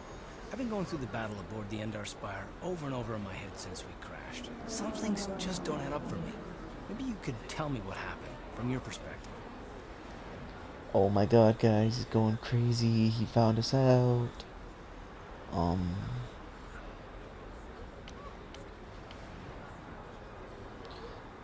D: I've been going through the battle aboard the Endar Spire over and over in my head since we crashed. Some things just don't add up for me. Maybe you could tell me what happened, from your perspective.
A: Oh my god, guys, he's going crazy. He found us out.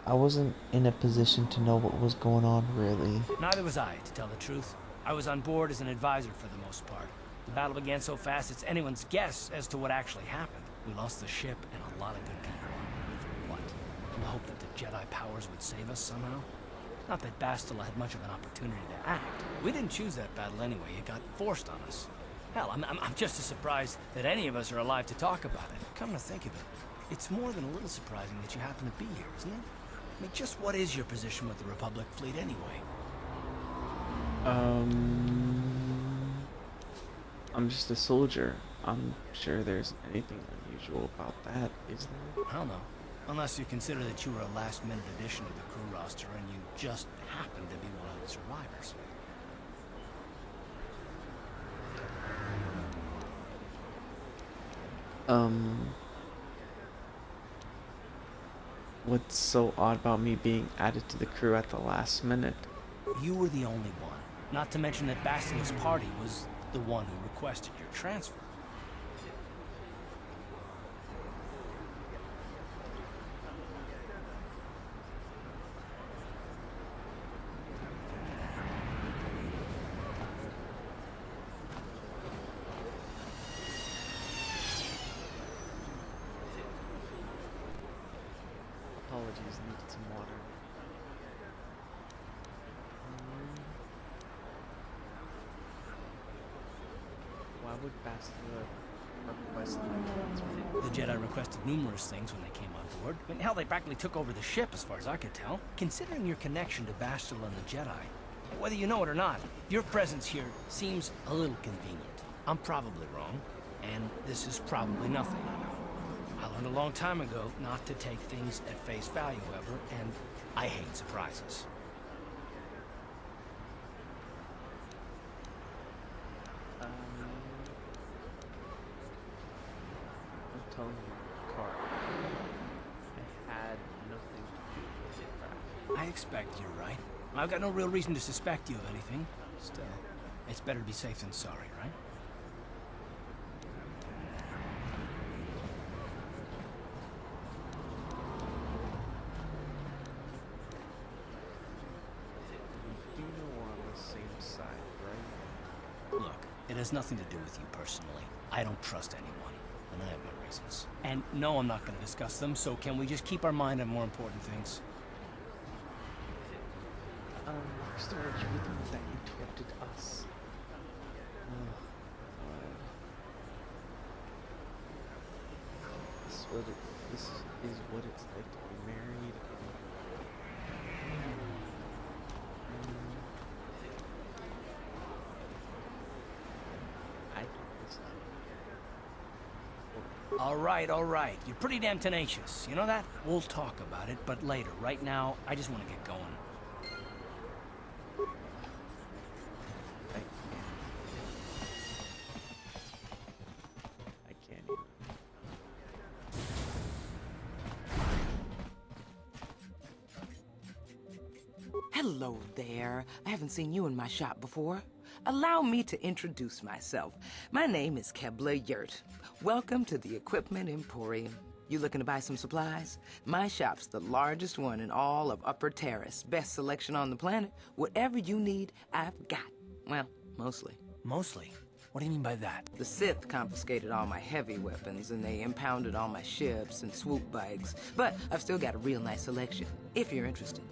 A: I wasn't in a position to know what was going on, really.
D: Neither was I, to tell the truth. I was on board as an advisor for the most part. The battle began so fast it's anyone's guess as to what actually happened. We lost the ship and a lot of good people. For what? In the hope that the Jedi powers would save us somehow? Not that Bastila had much of an opportunity to act. We didn't choose that battle anyway. It got forced on us. Hell, I'm just as surprised that any of us are alive to talk about it. Come to think of it, it's more than a little surprising that you happen to be here, isn't it? I mean, just what is your position with the Republic fleet anyway?
A: I'm just a soldier. I'm sure there's anything unusual about that, is there?
D: I don't know. Unless you consider that you were a last-minute addition to the crew roster and you just happened to be one of the survivors.
A: What's so odd about me being added to the crew at the last minute?
D: You were the only one. Not to mention that Bastila's party was the one who requested your transfer.
A: Apologies, needed some water. Why would Bastila request my transfer?
D: The Jedi requested numerous things when they came on board. I mean, hell, they practically took over the ship as far as I could tell. Considering your connection to Bastila and the Jedi, whether you know it or not, your presence here seems a little convenient. I'm probably wrong, and this is probably nothing, I know. I learned a long time ago not to take things at face value ever, and I hate surprises.
A: I'm telling you, Carl, I had nothing to do with the crash.
D: I expect you're right. I've got no real reason to suspect you of anything. Still, it's better to be safe than sorry, right?
A: You know we're on the same side, right?
D: Look, it has nothing to do with you personally. I don't trust anyone, and I have my reasons. And no, I'm not going to discuss them, so can we just keep our mind on more important things?
A: First, aren't you the one that interrupted us? This is what it's like to be married.
D: All right. You're pretty damn tenacious. You know that? We'll talk about it, but later. Right now, I just want to get going.
A: I can't even.
J: Hello there. I haven't seen you in my shop before. Allow me to introduce myself. My name is Kebla Yurt. Welcome to the Equipment Emporium. You looking to buy some supplies? My shop's the largest one in all of Upper Terrace. Best selection on the planet. Whatever you need, I've got. Well, mostly.
D: Mostly? What do you mean by that?
J: The Sith confiscated all my heavy weapons, and they impounded all my ships and swoop bikes. But I've still got a real nice selection, if you're interested.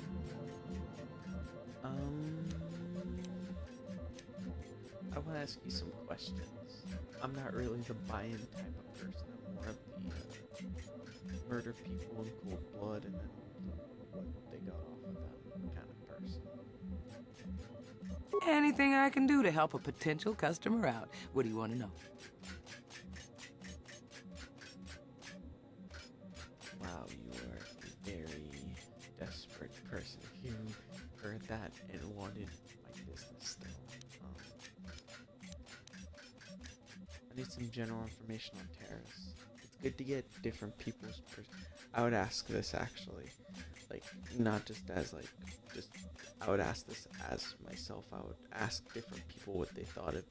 A: I want to ask you some questions. I'm not really the buy-in type of person. I'm more of the murder people in cold blood and then what they got off of them kind of person.
J: Anything I can do to help a potential customer out. What do you want to know?
A: Wow, you are a very desperate person. If you heard that and wanted my business still. need some general information on Terrace. It's good to get different people's I would ask this actually, like not just as like just. I would ask this as myself. I would ask different people what they thought of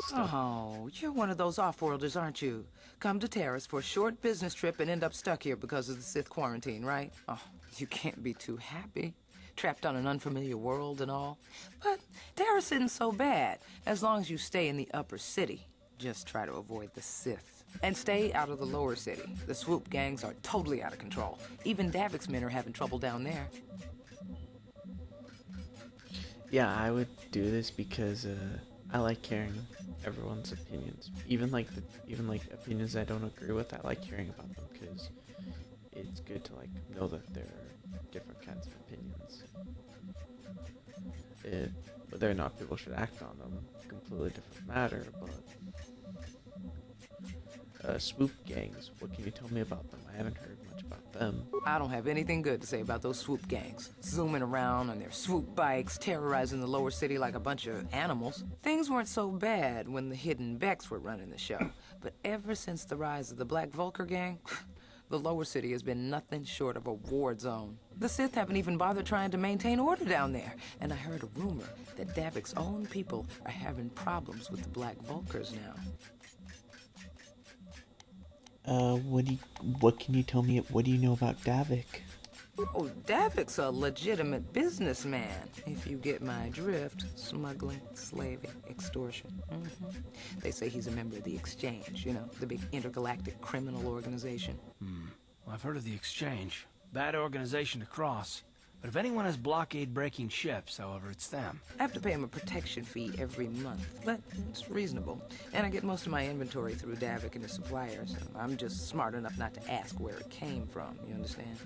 A: stuff.
J: Oh, you're one of those off-worlders, aren't you? Come to Terrace for a short business trip and end up stuck here because of the Sith quarantine, right? Oh, you can't be too happy. Trapped on an unfamiliar world and all. But Terrace isn't so bad, as long as you stay in the upper city. Just try to avoid the Sith. And stay out of the lower city. The swoop gangs are totally out of control. Even Davic's men are having trouble down there.
A: Yeah, I would do this because I like hearing everyone's opinions. Even like opinions I don't agree with. I like hearing about them because it's good to like know that there are different kinds of opinions. Whether or not people should act on them, completely different matter. But swoop gangs, what can you tell me about them? I haven't heard much about them.
J: I don't have anything good to say about those swoop gangs. Zooming around on their swoop bikes, terrorizing the lower city like a bunch of animals. Things weren't so bad when the hidden Becks were running the show. But ever since the rise of the Black Vulcar gang, the lower city has been nothing short of a war zone. The Sith haven't even bothered trying to maintain order down there. And I heard a rumor that Davic's own people are having problems with the Black Vulcars now.
A: What can you tell me? What do you know about Davic?
J: Oh, Davic's a legitimate businessman, if you get my drift. Smuggling, slaving, extortion. They say he's a member of the Exchange, you know, the big intergalactic criminal organization.
D: Well, I've heard of the Exchange. Bad organization to cross. But if anyone has blockade-breaking ships, however, it's them.
J: I have to pay him a protection fee every month, but it's reasonable. And I get most of my inventory through Davic and his suppliers. I'm just smart enough not to ask where it came from, you understand?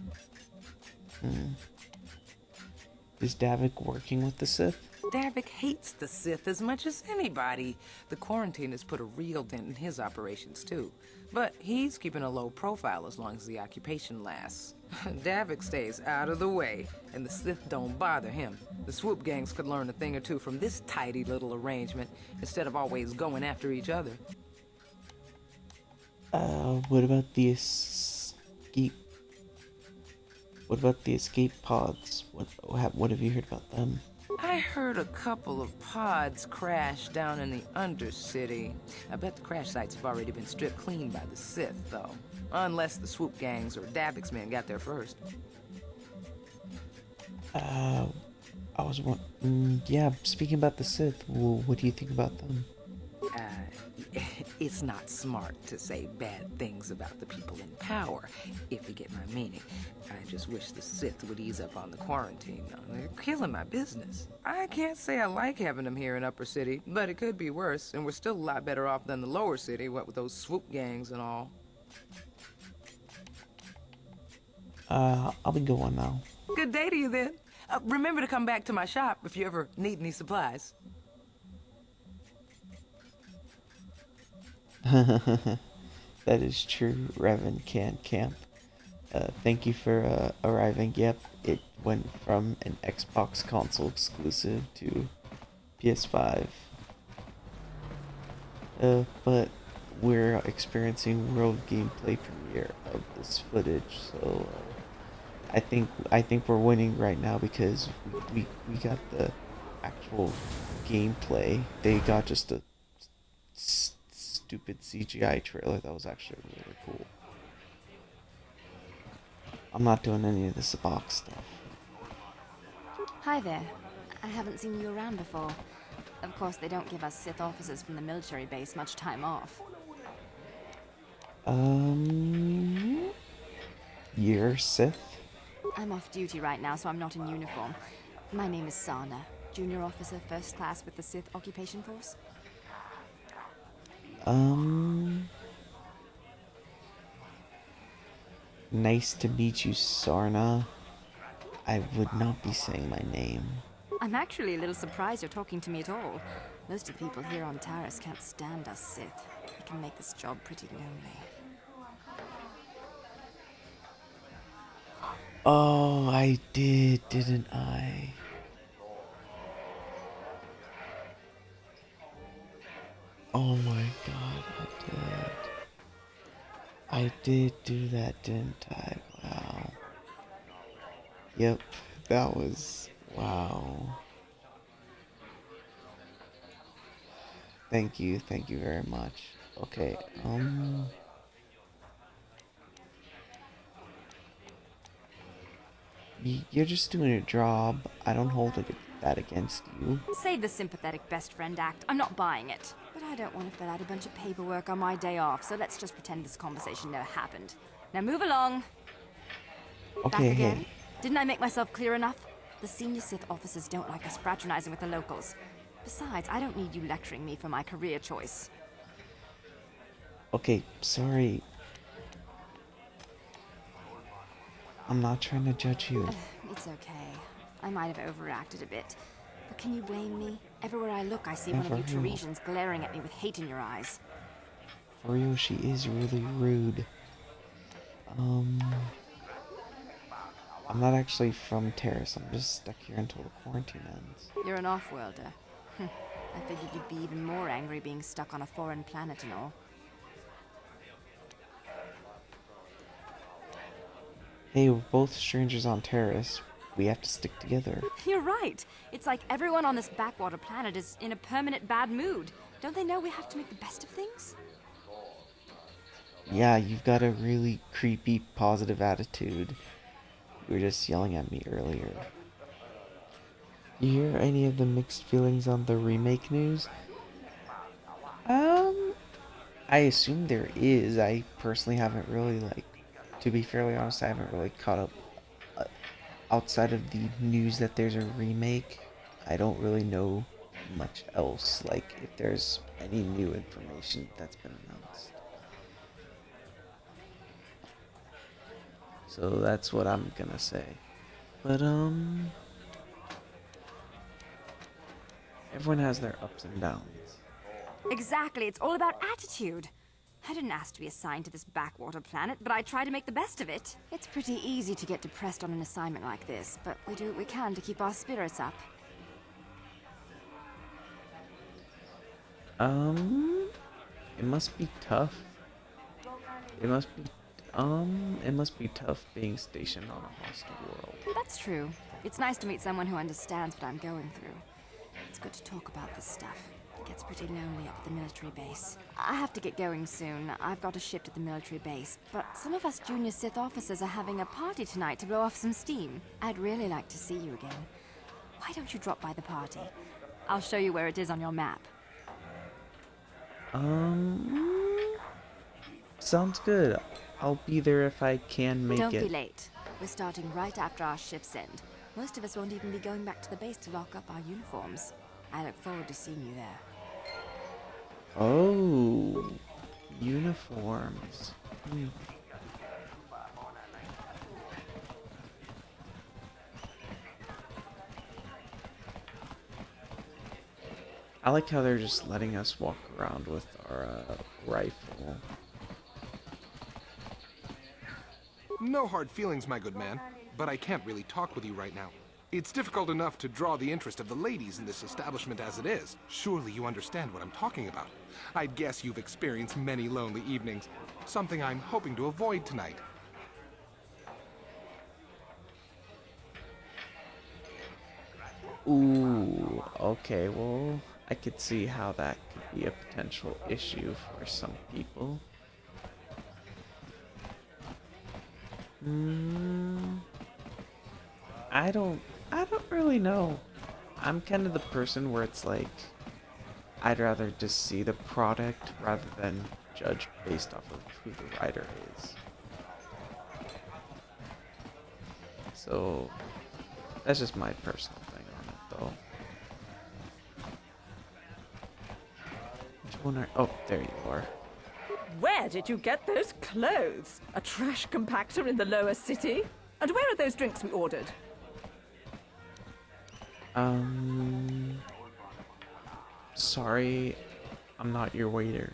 A: Is Davic working with the Sith?
J: Davic hates the Sith as much as anybody. The quarantine has put a real dent in his operations, too. But he's keeping a low profile as long as the occupation lasts. Davic stays out of the way, and the Sith don't bother him. The swoop gangs could learn a thing or two from this tidy little arrangement, instead of always going after each other.
A: What about the escape? What about the escape pods? What have you heard about them?
J: I heard a couple of pods crash down in the Undercity. I bet the crash sites have already been stripped clean by the Sith, though. Unless the swoop gangs or Davic's men got there first.
A: Yeah, speaking about the Sith, what do you think about them?
J: It's not smart to say bad things about the people in power, if you get my meaning. I just wish the Sith would ease up on the quarantine, though. They're killing my business. I can't say I like having them here in Upper City, but it could be worse, and we're still a lot better off than the Lower City, what with those swoop gangs and all.
A: I'll be going now.
J: Good day to you, then. Remember to come back to my shop if you ever need any supplies.
A: That is true, Revan can't camp. Thank you for arriving. Yep, it went from an Xbox console exclusive to PS5. But we're experiencing world gameplay premiere of this footage, so I think we're winning right now because we got the actual gameplay. They got just a stupid CGI trailer that was actually really cool. I'm not doing any of this box stuff.
K: Hi there. I haven't seen you around before. Of course, they don't give us Sith officers from the military base much time off.
A: You're Sith?
K: I'm off duty right now, so I'm not in uniform. My name is Sana, junior officer, first class with the Sith occupation force.
A: Nice to meet you, Sarna. I would not be saying my name.
K: I'm actually a little surprised you're talking to me at all. Most of the people here on Taris can't stand us Sith. It can make this job pretty lonely.
A: Oh, I did, didn't I? Oh my god, I did do that, didn't I? Wow. Yep, that was... wow. Thank you very much. Okay, you're just doing your job. I don't hold that against you.
K: Save the sympathetic best friend act. I'm not buying it. But I don't want to fill out a bunch of paperwork on my day off, so let's just pretend this conversation never happened. Now move along.
A: Okay,
K: Back again.
A: hey.
K: Didn't I make myself clear enough? The senior Sith officers don't like us fraternizing with the locals. Besides, I don't need you lecturing me for my career choice.
A: Okay, sorry. I'm not trying to judge you.
K: It's okay. I might have overreacted a bit. But can you blame me? Everywhere I look, I see one of you Teresians glaring at me with hate in your eyes.
A: For real, she is really rude. I'm not actually from Terrace. I'm just stuck here until the quarantine ends.
K: You're an off-worlder. I figured you'd be even more angry being stuck on a foreign planet and all.
A: Hey, we're both strangers on Terrace. We have to stick together.
K: You're right. It's like everyone on this backwater planet is in a permanent bad mood. Don't they know we have to make the best of things?
A: Yeah, you've got a really creepy, positive attitude. You were just yelling at me earlier. You hear any of the mixed feelings on the remake news? I assume there is. I personally haven't really, to be fairly honest, I haven't really caught up outside of the news that there's a remake. I don't really know much else, if there's any new information that's been announced. So that's what I'm gonna say. But, everyone has their ups and downs.
K: Exactly. It's all about attitude. I didn't ask to be assigned to this backwater planet, but I try to make the best of it. It's pretty easy to get depressed on an assignment like this, but we do what we can to keep our spirits up.
A: It must be tough. It must be tough being stationed on a hostile world.
K: That's true. It's nice to meet someone who understands what I'm going through. It's good to talk about this stuff. It gets pretty lonely up at the military base. I have to get going soon. I've got a shift at the military base, but some of us junior Sith officers are having a party tonight to blow off some steam. I'd really like to see you again. Why don't you drop by the party? I'll show you where it is on your map.
A: Sounds good. I'll be there if I can make it.
K: Don't be late. We're starting right after our shifts end. Most of us won't even be going back to the base to lock up our uniforms. I look forward to seeing you there.
A: Oh, uniforms. I like how they're just letting us walk around with our rifle.
L: No hard feelings, my good man, but I can't really talk with you right now. It's difficult enough to draw the interest of the ladies in this establishment as it is. Surely you understand what I'm talking about. I'd guess you've experienced many lonely evenings, something I'm hoping to avoid tonight.
A: Ooh, okay, well, I could see how that could be a potential issue for some people. I don't really know. I'm kind of the person where it's like, I'd rather just see the product rather than judge based off of who the writer is. So, that's just my personal thing on it, though. Which one are... Oh, there you are.
G: Where did you get those clothes? A trash compactor in the lower city? And where are those drinks we ordered?
A: Sorry, I'm not your waiter.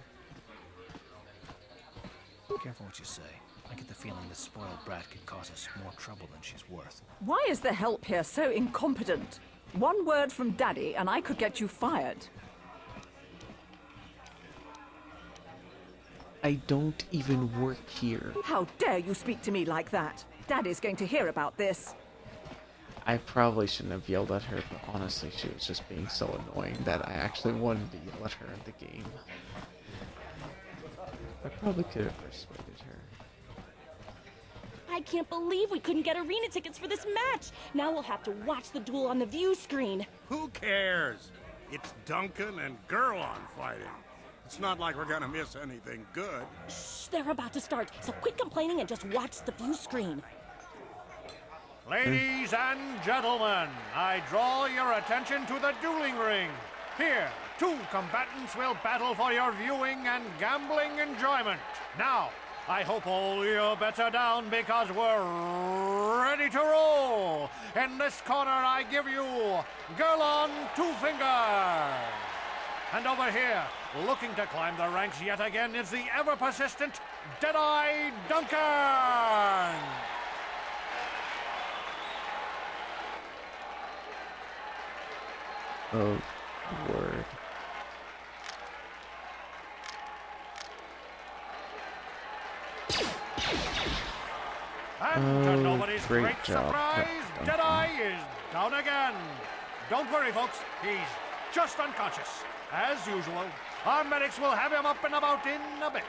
D: Careful what you say. I get the feeling this spoiled brat could cause us more trouble than she's worth.
G: Why is the help here so incompetent? One word from Daddy and I could get you fired.
A: I don't even work here.
G: How dare you speak to me like that? Daddy's going to hear about this.
A: I probably shouldn't have yelled at her, but honestly, she was just being so annoying that I actually wanted to yell at her in the game. I probably could have persuaded her.
M: I can't believe we couldn't get arena tickets for this match. Now we'll have to watch the duel on the view screen.
N: Who cares? It's Duncan and Gurlon fighting. It's not like we're gonna miss anything good.
M: Shh, they're about to start, so quit complaining and just watch the view screen.
B: Ladies and gentlemen, I draw your attention to the dueling ring. Here, two combatants will battle for your viewing and gambling enjoyment. Now, I hope all your bets are down because we're ready to roll. In this corner, I give you Gurlon Two Fingers. And over here, looking to climb the ranks yet again, is the ever-persistent Deadeye Duncan.
A: Oh, word.
B: And to nobody's
A: great
B: great
A: job,
B: surprise,
A: Duncan.
B: Deadeye is down again. Don't worry, folks. He's just unconscious. As usual, our medics will have him up and about in a bit.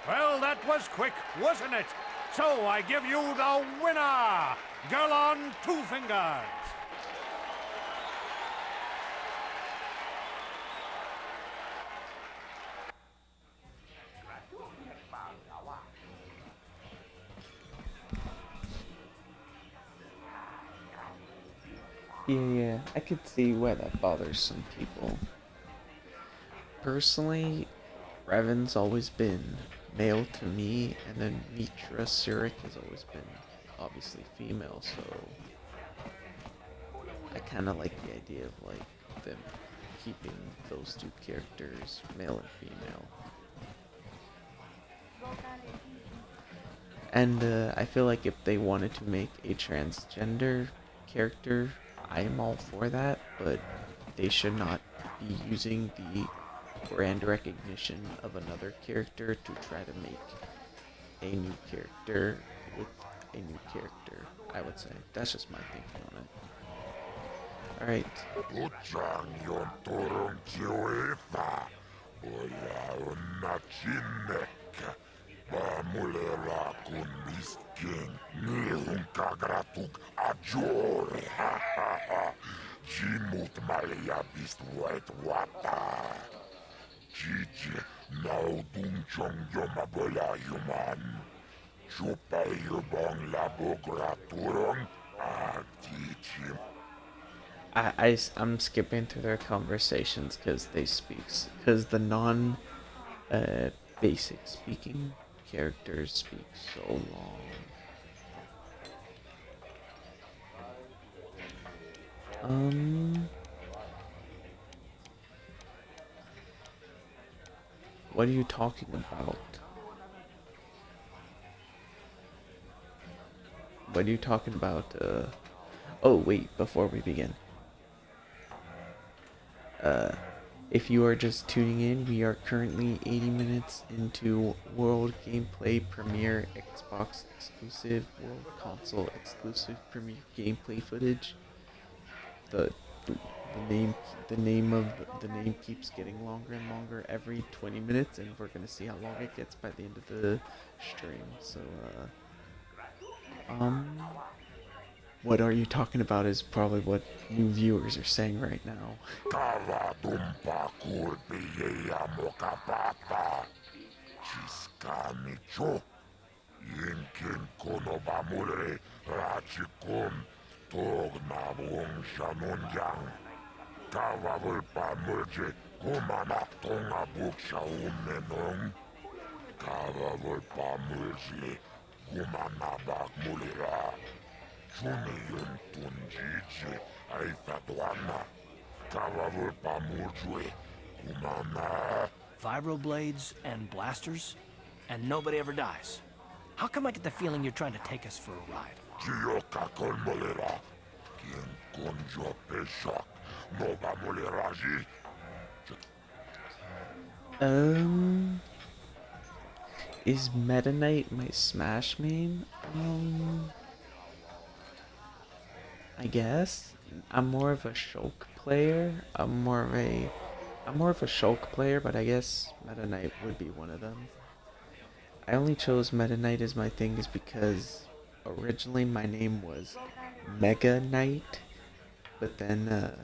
B: Well, that was quick, wasn't it? So I give you the winner, Gurlon Two Fingers.
A: Yeah, I could see why that bothers some people. Personally, Revan's always been male to me, and then Mitra Surik has always been obviously female, so I kind of like the idea of like them keeping those two characters, male and female. And I feel like if they wanted to make a transgender character, I'm all for that, but they should not be using the brand recognition of another character to try to make a new character with a new character, I would say. That's just my thinking on it. Alright. I'm skipping through their conversations because the non basic speaking characters speak so long. What are you talking about? What are you talking about? Oh wait, before we begin. If you are just tuning in, we are currently 80 minutes into World Gameplay Premiere Xbox exclusive, World Console exclusive Premiere gameplay footage. The name keeps getting longer and longer every 20 minutes, and we're gonna see how long it gets by the end of the stream. So, what are you talking about is probably what new viewers are saying right now.
D: Vibroblades and blasters, and nobody ever dies. How come I get the feeling you're trying to take us for a ride?
A: Is Meta Knight my Smash main? I guess I'm more of a Shulk player. I'm more of a Shulk player, but I guess Meta Knight would be one of them. I only chose Meta Knight as my thing is because originally my name was Mega Knight, but then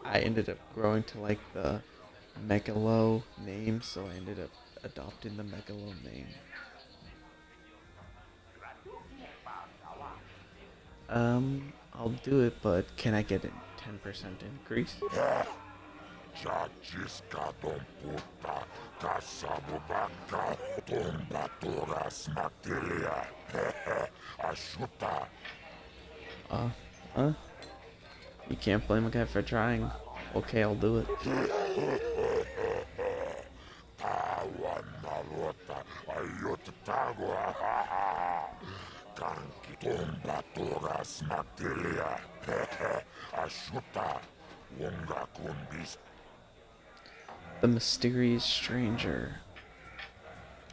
A: I ended up growing to like the Megalo name, so I ended up adopting the Megalo name. I'll do it, but can I get a 10% increase? You can't blame a guy for trying. Okay, I'll do it. The Mysterious Stranger.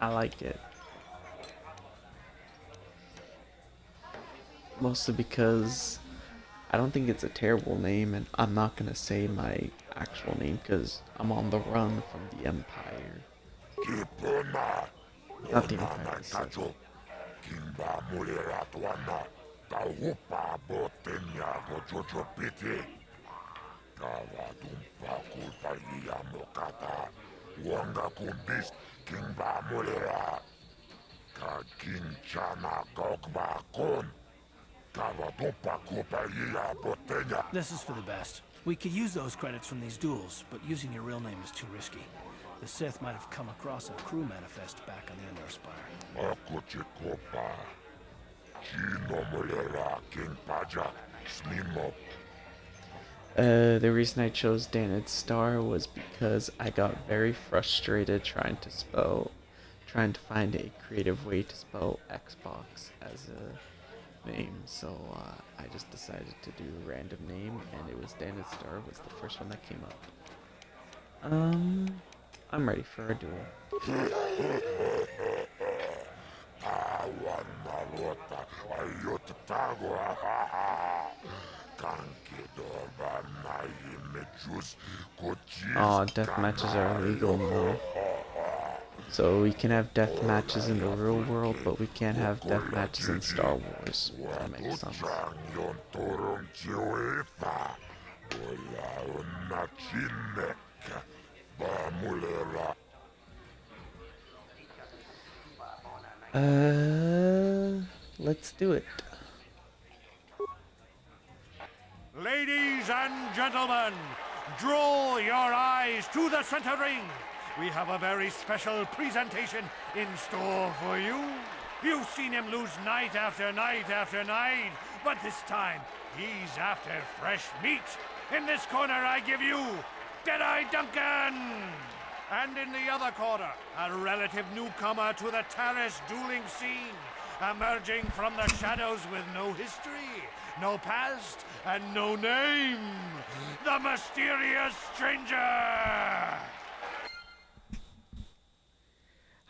A: I like it. Mostly because I don't think it's a terrible name, and I'm not gonna say my actual name because I'm on the run from the Empire. Not the Empire, the Sith.
D: This is for the best. We could use those credits from these duels, but using your real name is too risky. The Sith might have come across a crew manifest back on the Endar Spire.
A: The reason I chose Danid Star was because I got very frustrated trying to find a creative way to spell Xbox as a name, so I just decided to do a random name, and it was Danid Star was the first one that came up. I'm ready for a duel. Oh, death matches are illegal now. So we can have death matches in the real world, but we can't have death matches in Star Wars. That makes sense. Let's do it.
N: Ladies and gentlemen, draw your eyes to the center ring. We have a very special presentation in store for you. You've seen him lose night after night after night, but this time he's after fresh meat. In this corner I give you Deadeye Duncan! And in the other corner, a relative newcomer to the terrace dueling scene, emerging from the shadows with no history, no past, and no name, the Mysterious Stranger!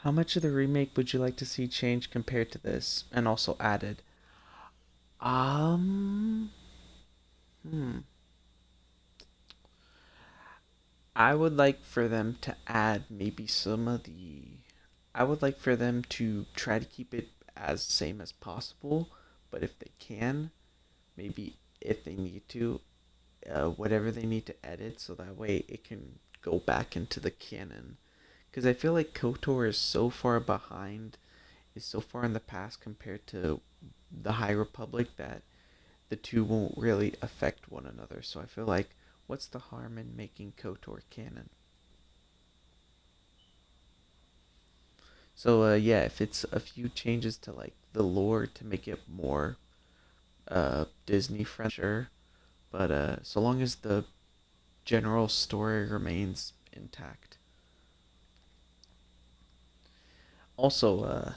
A: How much of the remake would you like to see changed compared to this, and also added? I would like for them to add maybe some of the... I would like for them to try to keep it as same as possible, but if they can, maybe if they need to, whatever they need to edit, so that way it can go back into the canon. Because I feel like KOTOR is so far behind, is so far in the past compared to the High Republic that the two won't really affect one another. So I feel like, what's the harm in making KOTOR canon? So yeah, if it's a few changes to like the lore to make it more Disney friendly, sure. But so long as the general story remains intact. Also,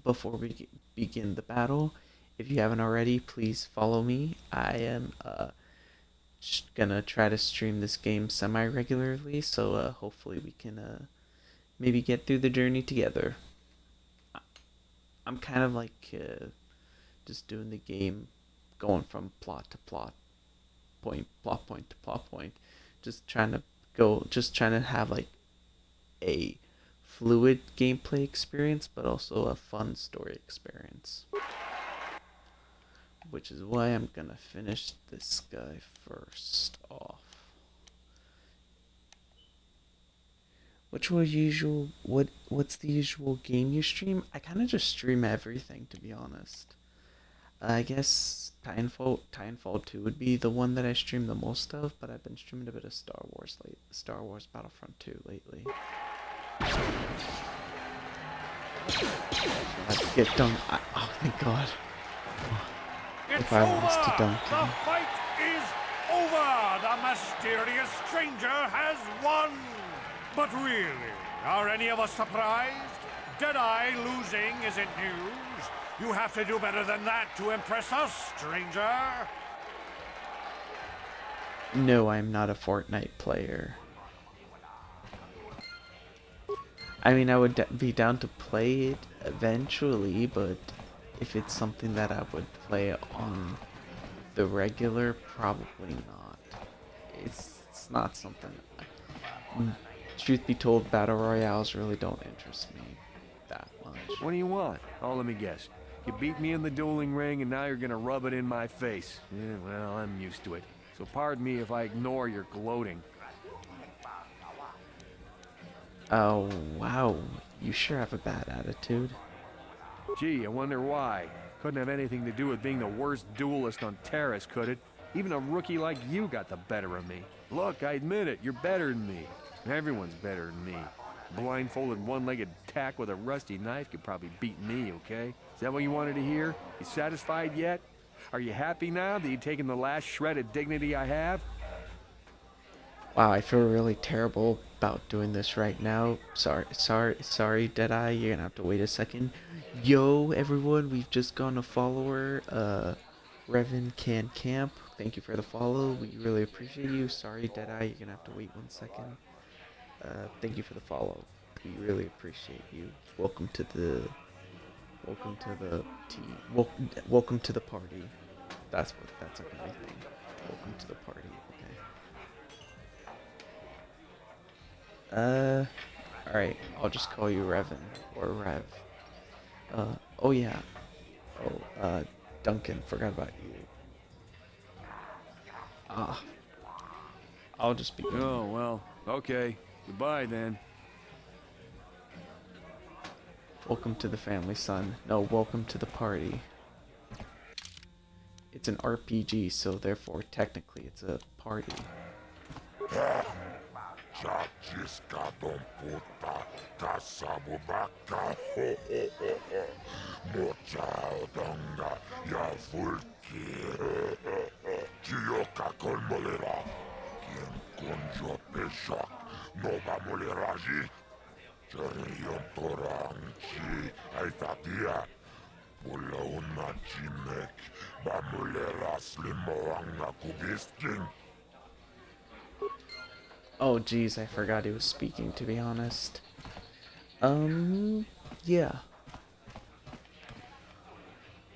A: before we begin the battle, if you haven't already, please follow me. I am gonna try to stream this game semi-regularly, so hopefully we can maybe get through the journey together. I'm kind of like just doing the game, going from plot to plot point to plot point, just trying to have like a fluid gameplay experience, but also a fun story experience. Which is why I'm gonna finish this guy first off. What's the usual game you stream? I kind of just stream everything, to be honest. I guess Titanfall 2 would be the one that I stream the most of, but I've been streaming a bit of Star Wars Battlefront 2 lately. I have to get dunked. Oh, thank God.
N: It's
A: If I lost to
N: over!
A: Duncan.
N: The fight is over! The mysterious stranger has won! But really, are any of us surprised? Deadeye losing isn't news. You have to do better than that to impress us, stranger.
A: No, I'm not a Fortnite player. I mean, I would be down to play it eventually, but if it's something that I would play on the regular, probably not. It's not something. Truth be told, battle royales really don't interest me that much.
B: What do you want? Oh, let me guess. You beat me in the dueling ring, and now you're gonna rub it in my face. Yeah, well, I'm used to it. So pardon me if I ignore your gloating.
A: Oh, wow. You sure have a bad attitude.
B: Gee, I wonder why. Couldn't have anything to do with being the worst duelist on Terrace, could it? Even a rookie like you got the better of me. Look, I admit it, you're better than me. Everyone's better than me. Blindfolded one-legged tack with a rusty knife could probably beat me, okay? Is that what you wanted to hear? You satisfied yet? Are you happy now that you've taken the last shred of dignity I have?
A: Wow, I feel really terrible about doing this right now. Sorry, Deadeye. You're gonna have to wait a second. Yo, everyone, we've just gone a follower. Revan Can Camp. Thank you for the follow. We really appreciate you. Sorry, Deadeye. You're gonna have to wait 1 second. Thank you for the follow. We really appreciate you. Welcome to the team. Welcome to the party. That's like everything. Welcome to the party. Okay. Alright. I'll just call you Revan or Rev. Oh yeah. Oh, Duncan. Forgot about you. I'll just be.
B: Oh, well, okay. Goodbye, then.
A: Welcome to the family, son. No, welcome to the party. It's an RPG, so therefore, technically, it's a party. Oh geez, I forgot he was speaking, to be honest. Yeah.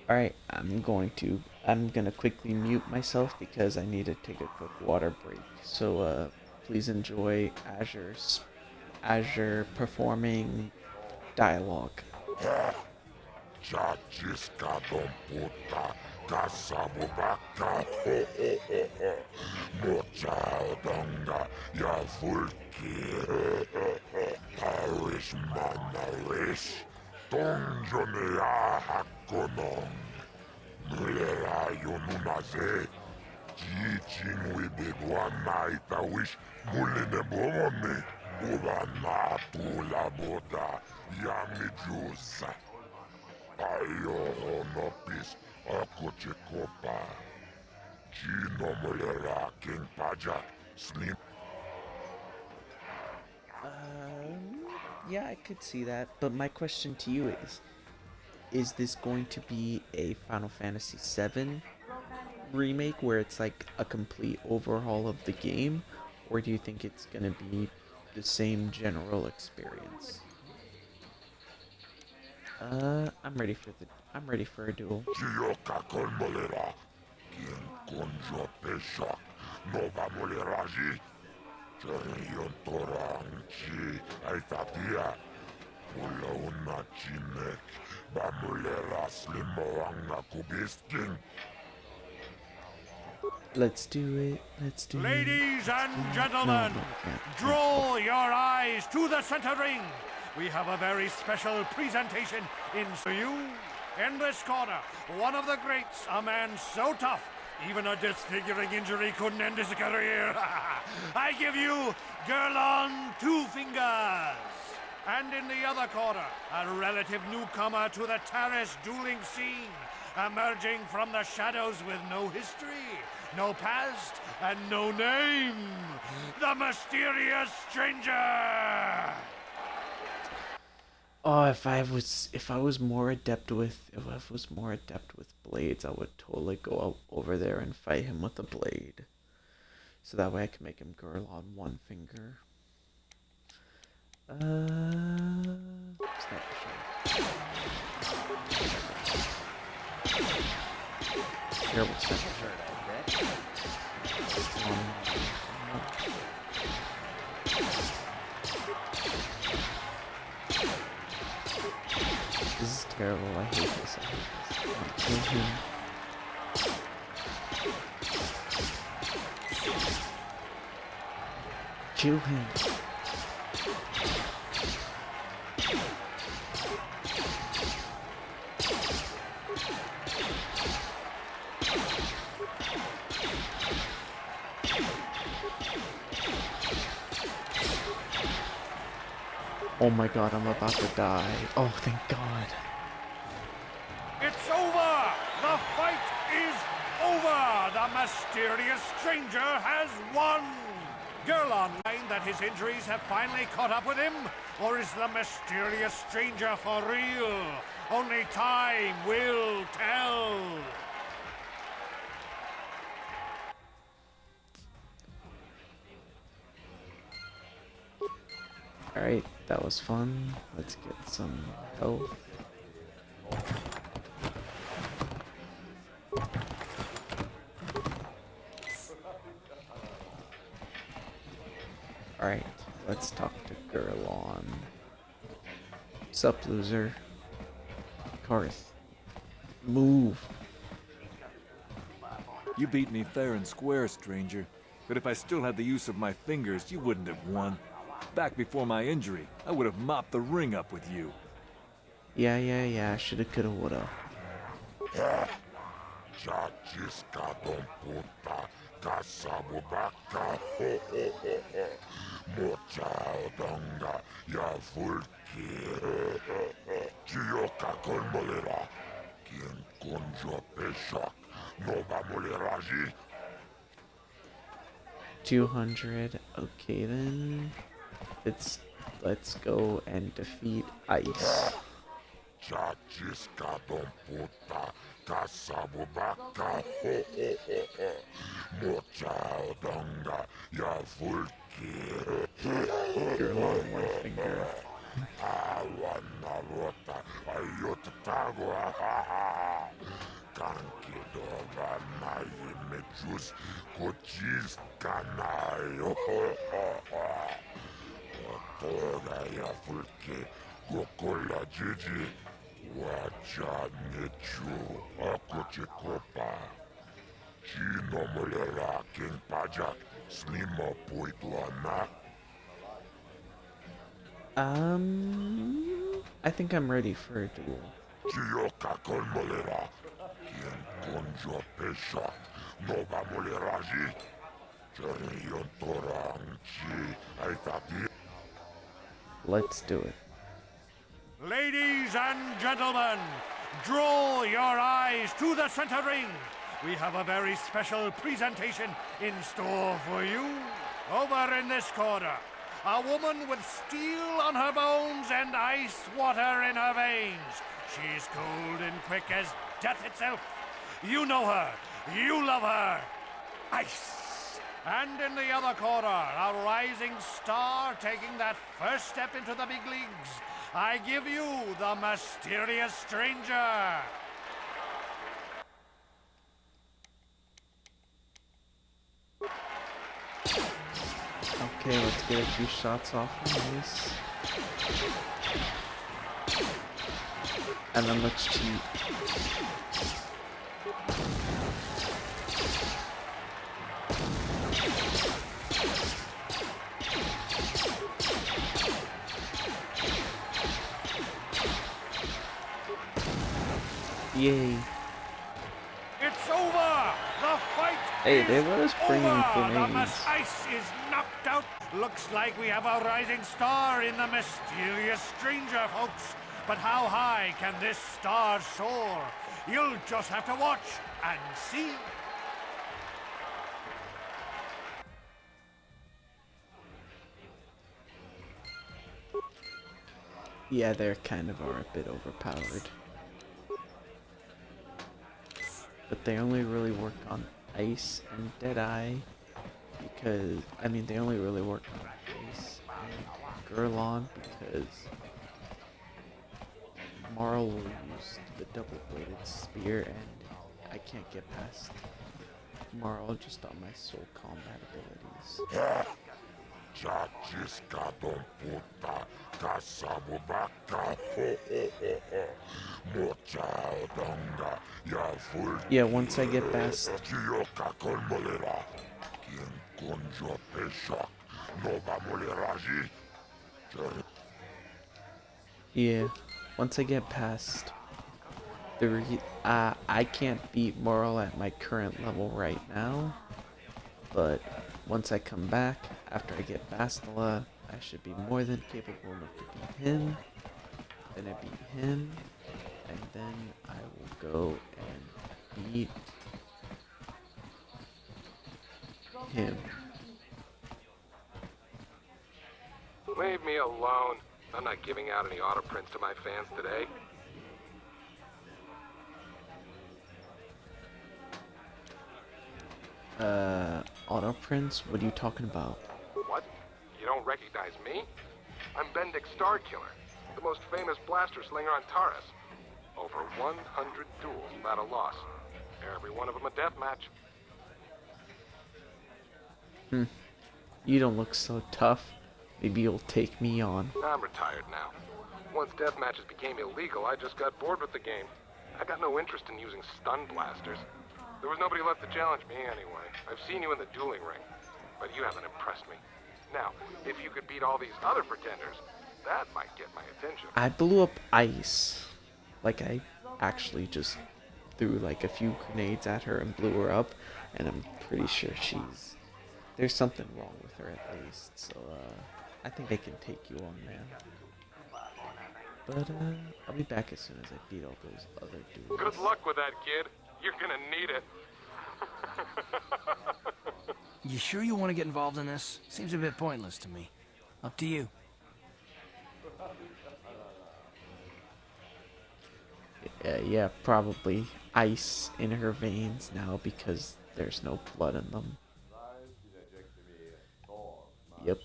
A: Alright, I'm gonna quickly mute myself because I need to take a quick water break. So, please enjoy Azure performing dialogue. Yeah, I could see that, but my question to you is this going to be a Final Fantasy VII remake where it's like a complete overhaul of the game, or do you think it's gonna be the same general experience. I'm ready for a duel. Let's do it. Let's do it.
N: Ladies and gentlemen, draw your eyes to the center ring. We have a very special presentation in for you. In this corner, one of the greats, a man so tough, even a disfiguring injury couldn't end his career. I give you Girl on Two Fingers. And in the other corner, a relative newcomer to the terrace dueling scene, emerging from the shadows with no history, no past, and no name, the mysterious stranger.
A: Oh, if I was more adept with blades, I would totally go out over there and fight him with a blade. So that way I can make him girl on one finger. Snap shot. Terrible snap shot. This is terrible. I hate this. Kill him. Kill him. Oh my god, I'm about to die. Oh, thank god.
N: It's over! The fight is over! The mysterious stranger has won! Gerlon claimed that his injuries have finally caught up with him? Or is the mysterious stranger for real? Only time will tell!
A: Alright, that was fun. Let's get some health. Alright, let's talk to Gerlon. Sup, loser? Karth. Move.
O: You beat me fair and square, stranger. But if I still had the use of my fingers, you wouldn't have won. Back before my injury, I would have mopped the ring up with you.
A: Yeah. Shoulda, coulda, woulda.
F: Moleragi.
A: 200. Okay then. Let's go and defeat Ice. Girl on one finger. I think I'm ready for a duel. Let's do it.
N: Ladies and gentlemen, draw your eyes to the center ring. We have a very special presentation in store for you. Over in this corner, a woman with steel on her bones and ice water in her veins. She's cold and quick as death itself. You know her. You love her. Ice. And in the other corner, a rising star taking that first step into the big leagues. I give you the mysterious stranger.
A: Okay, let's get a few shots off of this. And then let's cheat. Yay.
N: It's over! The fight
A: Hey,
N: is
A: they let us bring in
N: over! The
A: grenades.
N: ice is knocked out. Looks like we have a rising star in the mysterious stranger, folks. But how high can this star soar? You'll just have to watch and see.
A: Yeah, they're kind of are a bit overpowered. But they only really work on Ice and Deadeye because, I mean, they only really work on Ice and Gurlon because Marl will use the double-bladed spear and I can't get past Marl just on my soul combat abilities. Yeah, once I get past... Yeah, once I get past... I can't beat Moral at my current level right now, but once I come back, after I get Bastila, I should be more than capable enough to beat him. Then I beat him, and then I will go and beat him.
L: Leave me alone. I'm not giving out any auto prints to my fans today.
A: Auto prints? What are you talking about?
L: What? You don't recognize me? I'm Bendick Starkiller, the most famous blaster slinger on Taurus. Over 100 duels without a loss. Every one of them a death match.
A: You don't look so tough. Maybe you'll take me on.
L: I'm retired now. Once death matches became illegal, I just got bored with the game. I got no interest in using stun blasters. There was nobody left to challenge me anyway. I've seen you in the dueling ring, but you haven't impressed me. Now, if you could beat all these other pretenders, that might get my attention.
A: I blew up Ice. Like, I actually just threw like a few grenades at her and blew her up, and I'm pretty sure there's something wrong with her at least, so I think I can take you on, man. But I'll be back as soon as I beat all those other dudes.
L: Good luck with that, kid. You're gonna need it.
D: You sure you want to get involved in this? Seems a bit pointless to me. Up to you.
A: Yeah, probably ice in her veins now because there's no blood in them. Yep.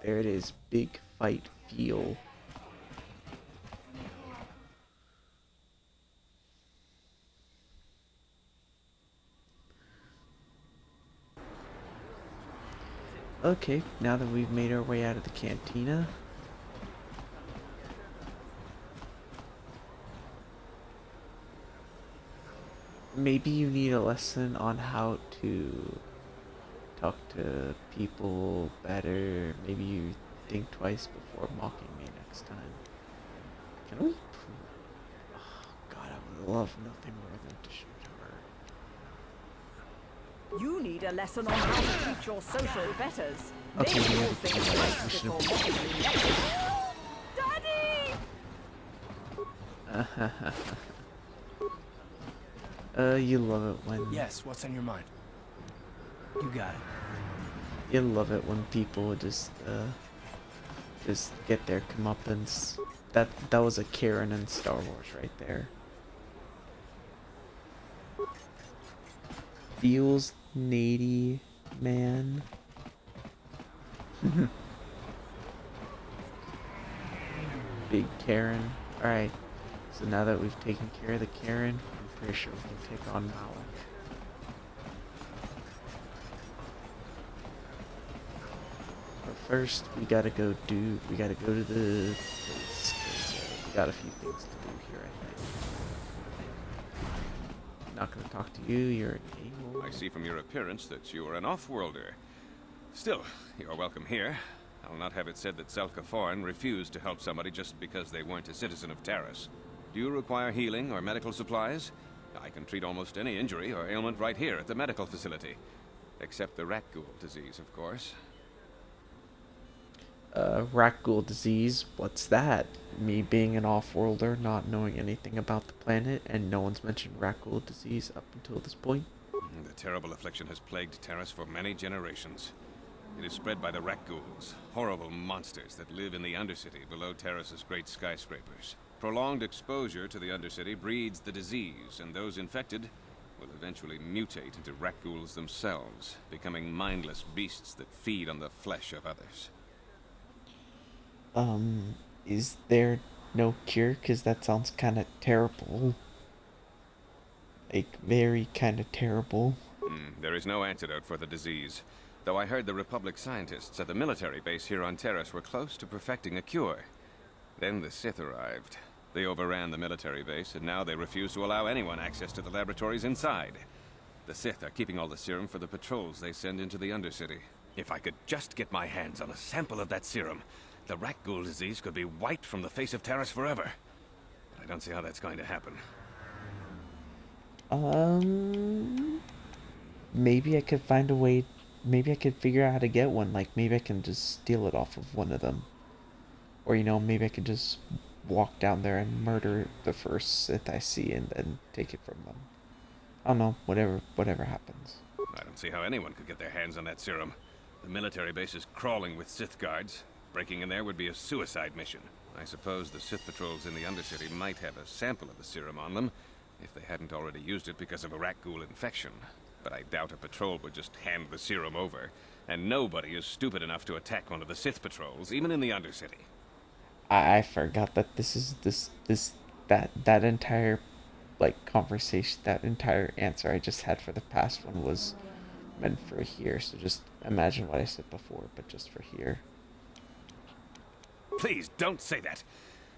A: There it is. Big fight feel. Okay, now that we've made our way out of the cantina, maybe you need a lesson on how to talk to people better. Maybe you think twice before mocking me next time. Can we? Oh God, I would love nothing more than to shoot her.
G: You need a lesson on how to treat your social betters.
A: Okay,
G: Maybe
A: we
G: you'll
A: have to
G: think
A: do that.
G: twice
A: We should
G: before
A: have.
G: mocking me next.
A: Daddy! You love it when...
D: Yes, what's on your mind? You got it.
A: You love it when people just get their comeuppance. That was a Karen in Star Wars right there. Feels nady. man. Big Karen. Alright, so now that we've taken care of the Karen, I'm pretty sure we can take on Malik. But first, we gotta go to the place, 'cause, we got a few things to do here, I think. Not gonna talk to you, you're an a-hole.
P: I see from your appearance that you are an off-worlder. Still, you are welcome here. I'll not have it said that Selkaforan refused to help somebody just because they weren't a citizen of Taris. Do you require healing or medical supplies? I can treat almost any injury or ailment right here at the medical facility. Except the rat ghoul disease, of course.
A: Rat ghoul disease, what's that? Me being an off-worlder, not knowing anything about the planet, and no one's mentioned rat ghoul disease up until this point.
P: The terrible affliction has plagued Taris for many generations. It is spread by the rat ghouls, horrible monsters that live in the Undercity below Taris's great skyscrapers. Prolonged exposure to the Undercity breeds the disease, and those infected will eventually mutate into rat ghouls themselves, becoming mindless beasts that feed on the flesh of others.
A: Is there no cure? 'Cause that sounds kind of terrible. Like, very kind of terrible.
P: There is no antidote for the disease, though I heard the Republic scientists at the military base here on Taris were close to perfecting a cure. Then the Sith arrived. They overran the military base, and now they refuse to allow anyone access to the laboratories inside. The Sith are keeping all the serum for the patrols they send into the Undercity. If I could just get my hands on a sample of that serum, the rat ghoul disease could be wiped from the face of Taris forever. But I don't see how that's going to happen.
A: Maybe I could find a way, maybe I could figure out how to get one, like maybe I can just steal it off of one of them. Or, you know, maybe I could just walk down there and murder the first Sith I see and then take it from them. I don't know, whatever happens.
P: I don't see how anyone could get their hands on that serum. The military base is crawling with Sith guards. Breaking in there would be a suicide mission. I suppose the Sith patrols in the Undercity might have a sample of the serum on them, if they hadn't already used it because of a rat ghoul infection. But I doubt a patrol would just hand the serum over, and nobody is stupid enough to attack one of the Sith patrols, even in the Undercity.
A: I forgot that that entire, like, conversation, that entire answer I just had for the past one was meant for here, so just imagine what I said before, but just for here.
P: Please, don't say that.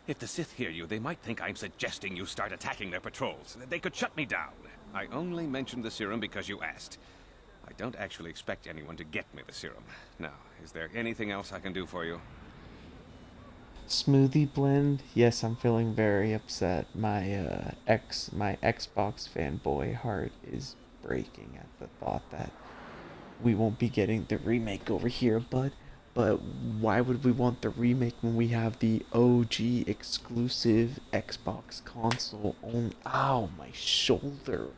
P: If the Sith hear you, they might think I'm suggesting you start attacking their patrols. They could shut me down. I only mentioned the serum because you asked. I don't actually expect anyone to get me the serum. Now, is there anything else I can do for you?
A: Smoothie blend? Yes, I'm feeling very upset. My Xbox fanboy heart is breaking at the thought that we won't be getting the remake over here, but why would we want the remake when we have the OG exclusive Xbox console only? Ow, my shoulder.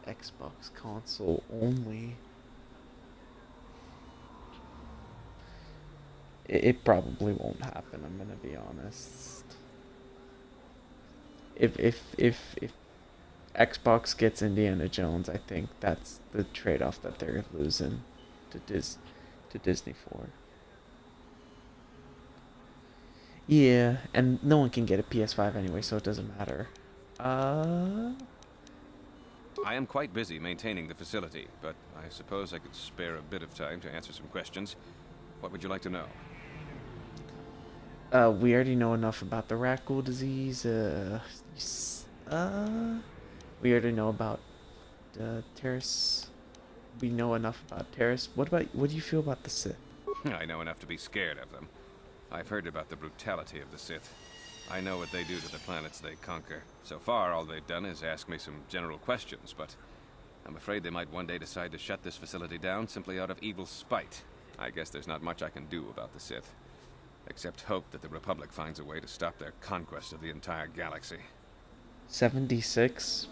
A: Xbox console only. It probably won't happen, I'm gonna be honest. If Xbox gets Indiana Jones, I think that's the trade-off that they're losing to Disney for. Yeah, and no one can get a PS5 anyway, so it doesn't matter.
P: I am quite busy maintaining the facility, but I suppose I could spare a bit of time to answer some questions. What would you like to know?
A: We already know enough about the rat ghoul disease. We already know about Taris. We know enough about Taris. What do you feel about the Sith?
P: I know enough to be scared of them. I've heard about the brutality of the Sith. I know what they do to the planets they conquer. So far, all they've done is ask me some general questions, but I'm afraid they might one day decide to shut this facility down simply out of evil spite. I guess there's not much I can do about the Sith, except hope that the Republic finds a way to stop their conquest of the entire galaxy.
A: 76?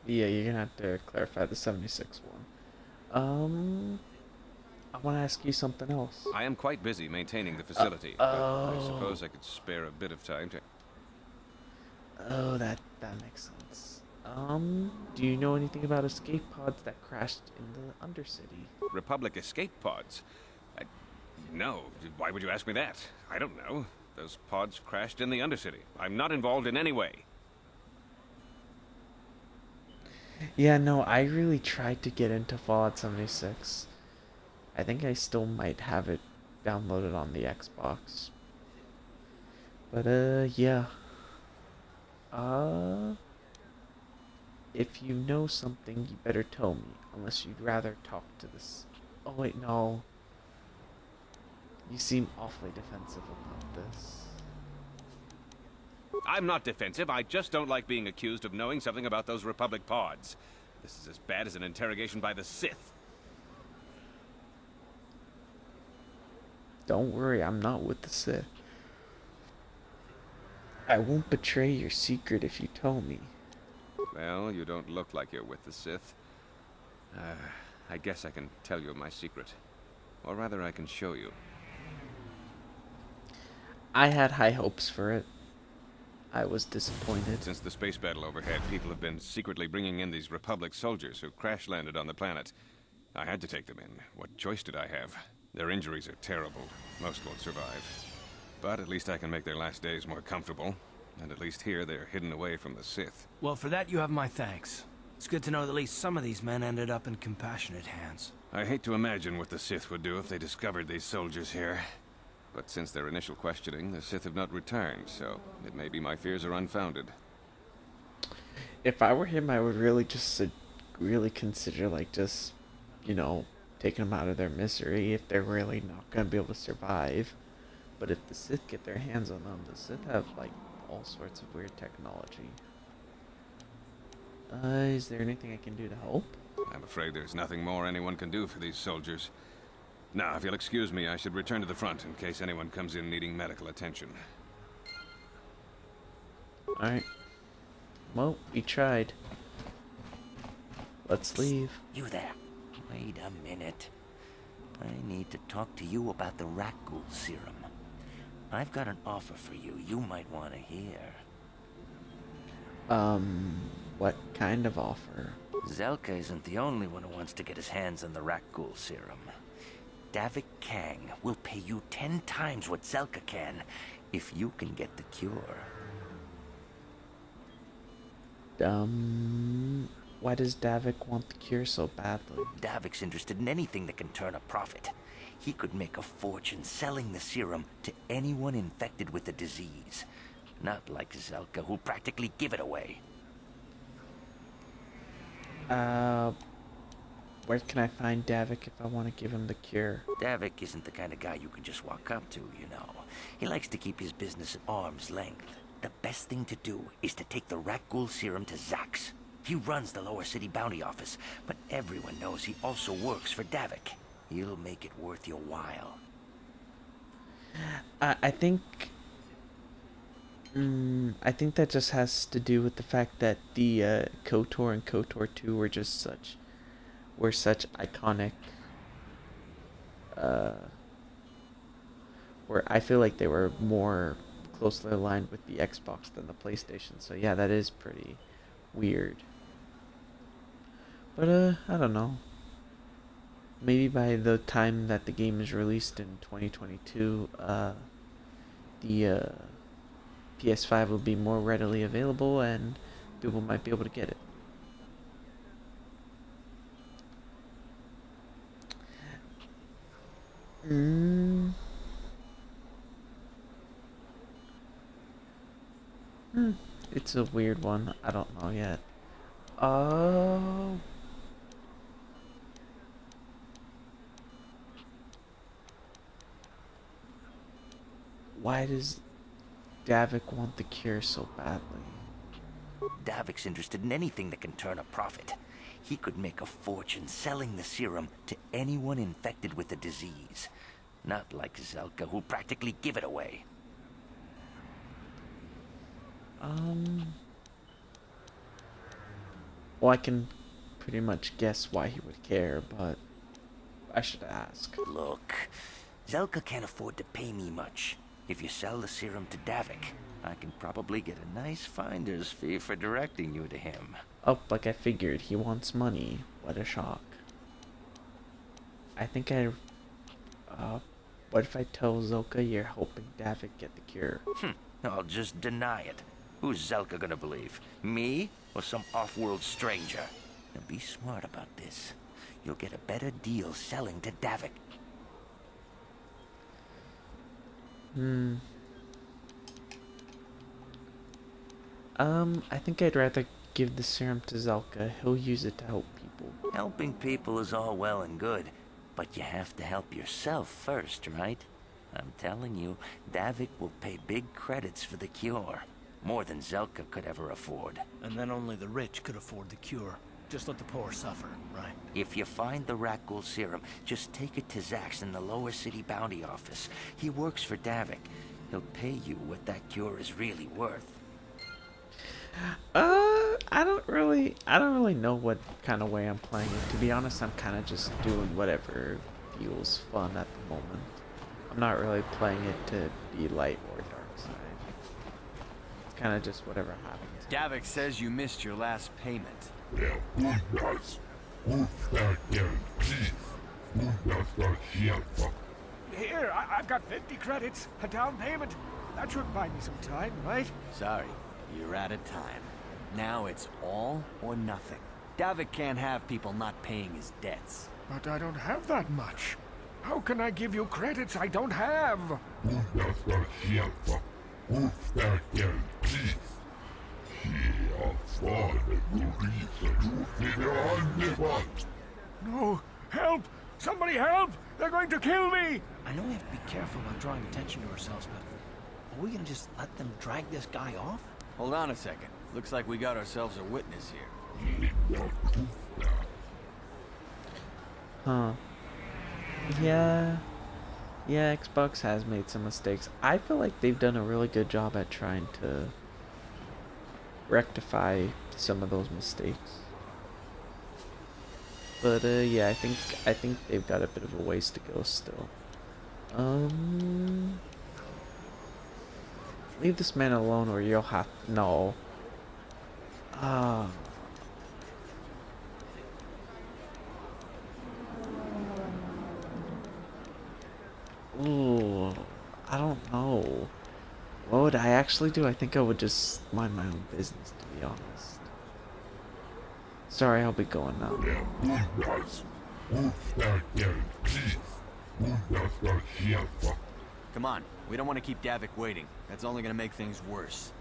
A: Yeah, you're gonna have to clarify the 76 one. I want to ask you something else.
P: I am quite busy maintaining the facility, but I suppose I could spare a bit of time to...
A: Oh, that makes sense. Do you know anything about escape pods that crashed in the Undercity?
P: Republic escape pods? No. Why would you ask me that? I don't know. Those pods crashed in the Undercity. I'm not involved in any way.
A: Yeah, no, I really tried to get into Fallout 76. I think I still might have it downloaded on the Xbox. But, yeah. If you know something, you better tell me. Unless you'd rather talk to this. Oh, wait, no. You seem awfully defensive about this.
P: I'm not defensive. I just don't like being accused of knowing something about those Republic pods. This is as bad as an interrogation by the Sith.
A: Don't worry, I'm not with the Sith. I won't betray your secret if you tell me.
P: Well, you don't look like you're with the Sith. I guess I can tell you my secret. Or rather, I can show you.
A: I had high hopes for it. I was disappointed.
P: Since the space battle overhead, people have been secretly bringing in these Republic soldiers who crash-landed on the planet. I had to take them in. What choice did I have? Their injuries are terrible. Most won't survive. But at least I can make their last days more comfortable. And at least here, they're hidden away from the Sith.
D: Well, for that you have my thanks. It's good to know that at least some of these men ended up in compassionate hands.
P: I hate to imagine what the Sith would do if they discovered these soldiers here. But since their initial questioning, the Sith have not returned, so it may be my fears are unfounded.
A: If I were him, I would really just really consider, like, just, you know, taking them out of their misery if they're really not going to be able to survive. But if the Sith get their hands on them, the Sith have, like, all sorts of weird technology. Is there anything I can do to help?
P: I'm afraid there's nothing more anyone can do for these soldiers. Now, if you'll excuse me, I should return to the front in case anyone comes in needing medical attention.
A: Alright. Well, we tried. Let's leave.
Q: You there. Wait a minute. I need to talk to you about the Rakghoul serum. I've got an offer for you might want to hear.
A: What kind of offer?
Q: Zelka isn't the only one who wants to get his hands on the Rakghoul serum. Davic Kang will pay you 10 times what Zelka can if you can get the cure.
A: Why does Davic want the cure so badly?
Q: Davic's interested in anything that can turn a profit. He could make a fortune selling the serum to anyone infected with the disease. Not like Zelka, who'll practically give it away.
A: Where can I find Davic if I want to give him the cure?
Q: Davic isn't the kind of guy you can just walk up to, you know. He likes to keep his business at arm's length. The best thing to do is to take the Rakghoul serum to Zax. He runs the Lower City Bounty Office, but everyone knows he also works for Davic. He'll make it worth your while.
A: I think that just has to do with the fact that the KOTOR and KOTOR 2 were such iconic. Where I feel like they were more closely aligned with the Xbox than the PlayStation. So yeah, that is pretty weird. But I don't know. Maybe by the time that the game is released in 2022, the PS5 will be more readily available and people might be able to get it. It's a weird one. I don't know yet. Oh. Why does Davic want the cure so badly?
Q: Davic's interested in anything that can turn a profit. He could make a fortune selling the serum to anyone infected with the disease. Not like Zelka, who'll practically give it away.
A: Well, I can pretty much guess why he would care, but I should ask.
Q: Look, Zelka can't afford to pay me much. If you sell the serum to Davic, I can probably get a nice finder's fee for directing you to him.
A: Oh, like I figured, he wants money. What a shock. I think what if I tell Zelka you're hoping Davic get the cure?
Q: I'll just deny it. Who's Zelka gonna believe? Me or some off-world stranger? Now be smart about this. You'll get a better deal selling to Davic.
A: I think I'd rather give the serum to Zelka. He'll use it to help people.
Q: Helping people is all well and good, but you have to help yourself first, right? I'm telling you, Davic will pay big credits for the cure. More than Zelka could ever afford.
D: And then only the rich could afford the cure. Just let the poor suffer, right?
Q: If you find the Rakghoul serum, just take it to Zax in the lower city bounty office. He works for Davic. He'll pay you what that cure is really worth.
A: I don't really know what kind of way I'm playing it. To be honest, I'm kind of just doing whatever feels fun at the moment. I'm not really playing it to be light or dark side. It's kind of just whatever happens.
R: Davic says you missed your last payment.
N: Here, I've got 50 credits, a down payment. That should buy me some time, right?
R: Sorry, you're out of time. Now it's all or nothing. Davic can't have people not paying his debts.
N: But I don't have that much. How can I give you credits I don't have? No! Help! Somebody help! They're going to kill me!
D: I know we have to be careful about drawing attention to ourselves, but are we gonna just let them drag this guy off?
R: Hold on a second. Looks like we got ourselves a witness here.
A: Huh. Yeah, Xbox has made some mistakes. I feel like they've done a really good job at trying to rectify some of those mistakes. But yeah, I think they've got a bit of a ways to go still. Leave this man alone or you'll have no. Ooh, I don't know. What would I actually do? I think I would just mind my own business, to be honest. Sorry, I'll be going now.
R: Come on, we don't want to keep Davic waiting. That's only gonna make things worse.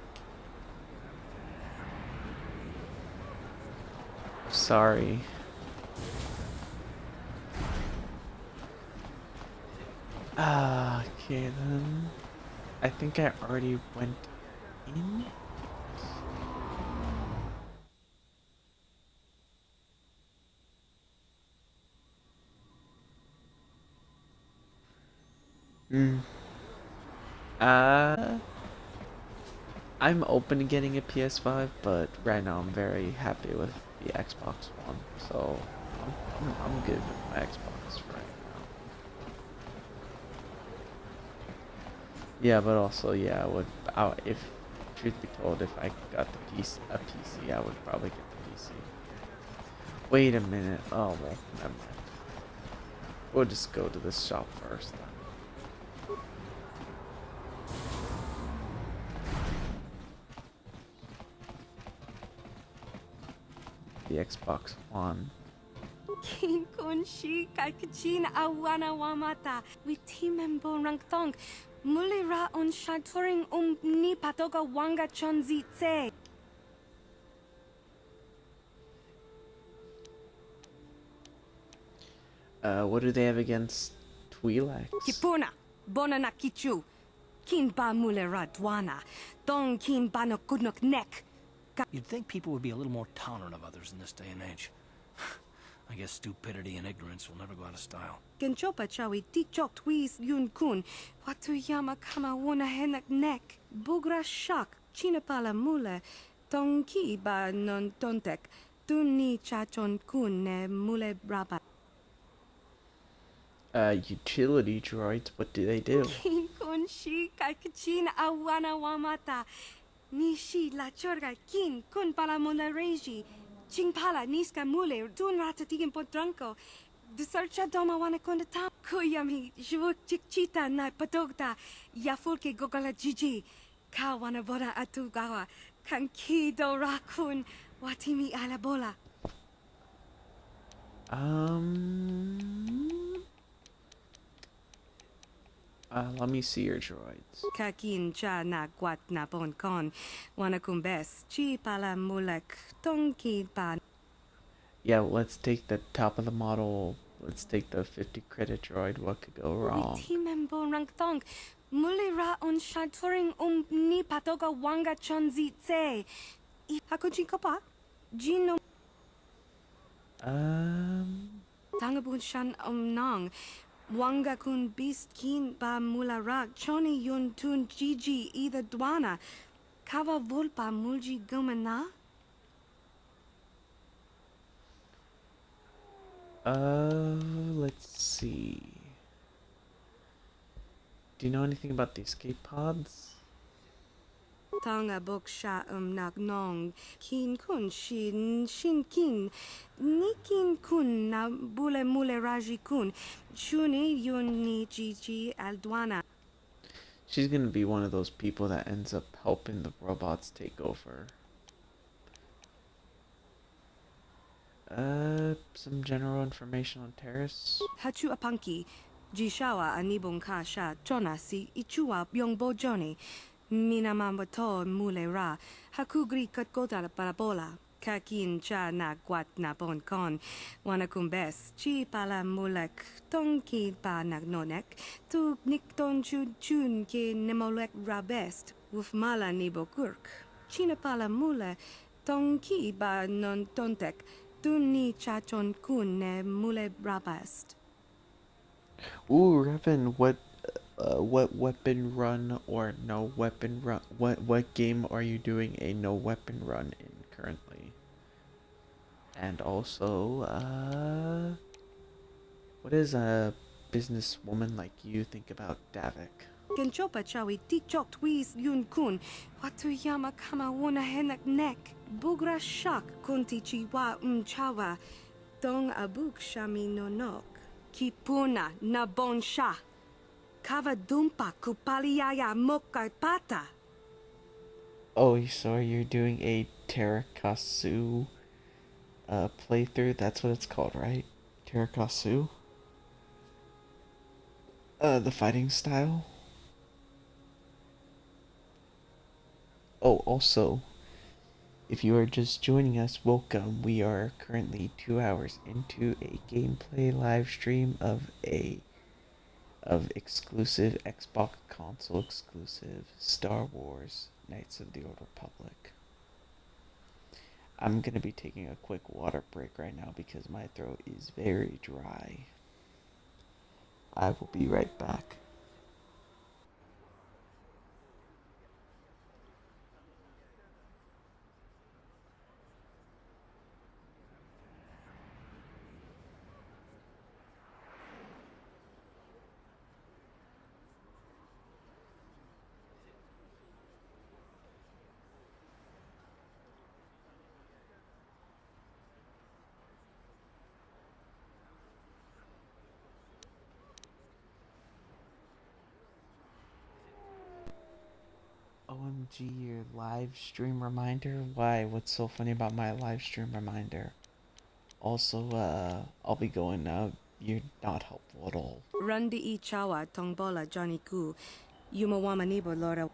A: Sorry. Okay then. I think I already went in. I'm open to getting a PS5, but right now I'm very happy with the Xbox One, so I'm good with my Xbox right now. Yeah, but also, yeah, if truth be told, if I got a PC, I would probably get the PC. Wait a minute. Oh well, never mind. We'll just go to this shop first then. The Xbox One.
H: King Kunshi Kakachin Awana Wamata with Timembo Rangtong Mulira on Shaturing Ni Patoga Wanga Chonzitse.
A: What do they have against Twi'leks?
H: Kipuna Bonana Kichu Kinba Mulera Dwana Don Kinba no Kudnok Neck.
D: You'd think people would be a little more tolerant of others in this day and age. I guess stupidity and ignorance will never go out of style.
H: Genchopa Chawi Tichok Twis Yun Kun Watuyama Kama Wona Henak Neck Bugra Shak Chinapala Mule Tonki Ba Non Tontek Tuni Chachon Kun Ne Mule Braba.
A: Utility droids, what do they do?
H: Kin kun shi kakachin awana wamata. Nishi la chorga kin kun pala mula reji. Ching pala niska mule dun ratatigan potranco. The search doma wana kondata. Kuyami jvuk chikchita na patogta. Yafulke gogala jiji. Kawana boda atugawa. Kankido rakun. Watimi alabola.
A: Let me see your droids.
H: Kakin cha na guat na bon con. Wana kumbes. Chi pala mulek. Tonki pan.
A: Yeah, let's take the top of the model. Let's take the 50 credit droid. What could go wrong?
H: Timembo rank thong. Mulira on shaturing ni patoga wanga chonzi tse. Hakuchi kopa. Jino. Tangabun shan nong. Wanga kun beast kin ba mulara. Choni yun tun gigi either dwana. Kava volpa mulji gumana.
A: Let's see. Do you know anything about the escape pods?
H: Tanga bok sha nak nong. Kin kun shin kin. Nikin kun na bule mule raji kun. Shuni yun ni gigi aldwana.
A: She's gonna be one of those people that ends up helping the robots take over. Some general information on Terrace.
H: Hachu apanki. Jishawa anibong ka sha chona si ichua byongbo joni. Minamambato mule ra. Hakugri katkota parabola. Kakin cha na guat na bon con. Wanakumbes. Chi pala mulek. Tonki pa nagnonek. Tu nikton chun ke nemolek rabest. Wuf mala nibo kurk. China pala mule. Tonki ba non tontek. Ni chachon kun ne mule rabast.
A: Ooh, Revan, what weapon run or no weapon run? What game are you doing a no weapon run in currently? And also, what does a businesswoman like you think about Davic?
H: Genchopa chawi tikchok twis yun kun. Watu yama kama wona henak nek. Bugra shak kunti chiwa chawa. Dong abuk shami no nok. Kipuna na bon sha. Kava dumpa kupaliaya mokai pata.
A: Oh, so you're doing a Terakasu playthrough? That's what it's called, right? Terakasu? The fighting style? Oh, also, if you are just joining us, welcome. We are currently 2 hours into a gameplay live stream of exclusive Xbox console exclusive Star Wars Knights of the Old Republic. I'm gonna be taking a quick water break right now because my throat is very dry. I will be right back. OMG, your live stream reminder? Why? What's so funny about my live stream reminder? Also, I'll be going now. You're not helpful at all.
H: Rundi I chawa tongbola Johnny Ku. Yumawama nibo Laura.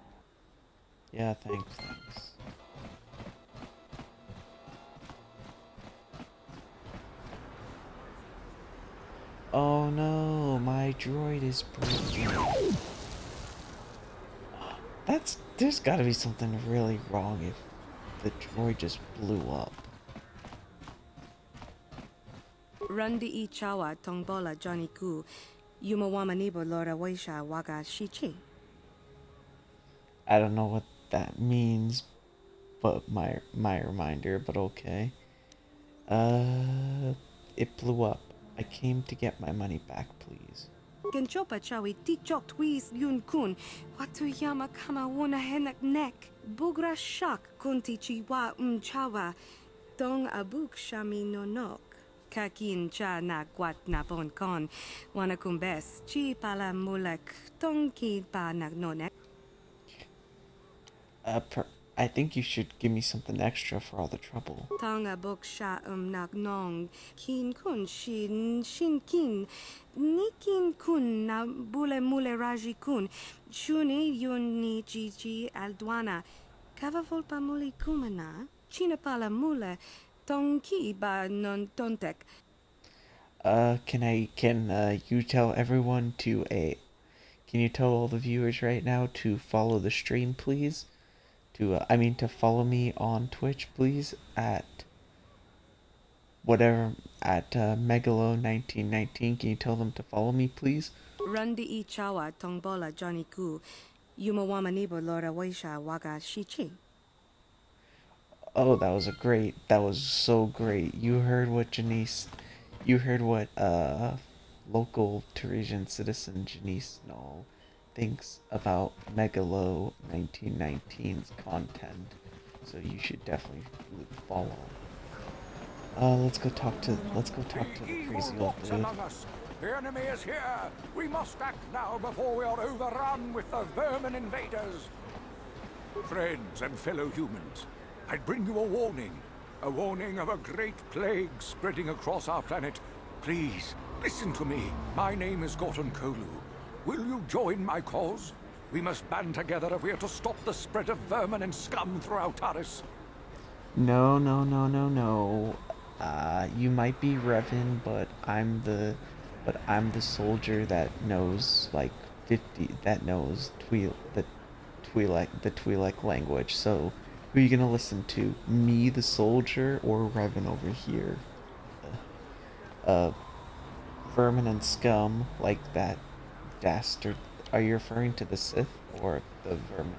A: Yeah, thanks. Oh no, my droid is broken. There's gotta be something really wrong if the droid just blew up.
H: Rundi I chawa tongbola Johnny Ku. Yumawama nibo Laura Waisha Waga Shichi.
A: I don't know what that means, but my reminder, but okay. It blew up. I came to get my money back, please.
H: Genchopa chawi tikchok twis yun kun. Watuyama kama wona henak nek. Bugra shak kunti chiwa chawa. Dong abuk shami nonok. Kakin cha na kwat na bon kon. Wana kumbes chi pala mulek. Dong ki pa nak nonek.
A: I think you should give me something extra for all the trouble.
H: Tonga bok sha nak nong. Kin kun shin kin. Nikin kun na bule mule raji kun. Shuni yun ni jiji aldwana. Kava volpa muli kumana. China pala mule. Tonki ba non tontek.
A: Can you tell everyone to can you tell all the viewers right now to follow the stream, please? To follow me on Twitch, please, at Megalo1919. Can you tell them to follow me, please?
H: Rundi I chawa tongbola Johnny Ku. Yumawama nibo lora waisha waga shichi.
A: Oh, that was so great. You heard what local Parisian citizen Janice Knoll thinks about Megalo 1919's content, so you should definitely follow. Let's go talk to the crazy old dude.
S: The enemy is here. We must act now before we are overrun with the vermin invaders. Friends and fellow humans, I bring you a warning of a great plague spreading across our planet. Please, listen to me. My name is Gorton Kolu. Will you join my cause? We must band together if we are to stop the spread of vermin and scum throughout Taris.
A: No. You might be Revan, but I'm the soldier that knows like 50 that knows the Twi'lek language. So who are you gonna listen to? Me, the soldier, or Revan over here? Vermin and scum like that dastard. Are you referring to the Sith or the vermin?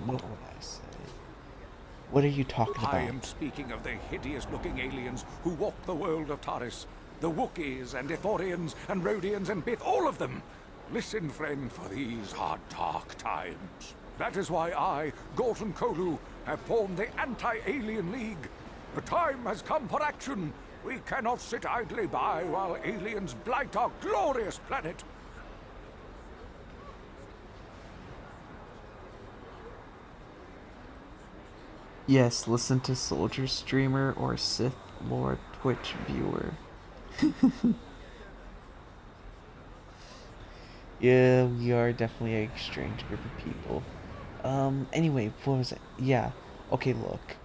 A: What would I say? What are you talking about?
S: I am speaking of the hideous-looking aliens who walk the world of Taris. The Wookiees and Ithorians and Rhodians and Bith, all of them. Listen, friend, for these are dark times. That is why I, Gorton Kolu, have formed the Anti-Alien League. The time has come for action. We cannot sit idly by while aliens blight our glorious planet.
A: Yes, listen to Soldier Streamer or Sith Lord Twitch viewer. Yeah, we are definitely a strange group of people. Anyway, what was it? Yeah, okay, look.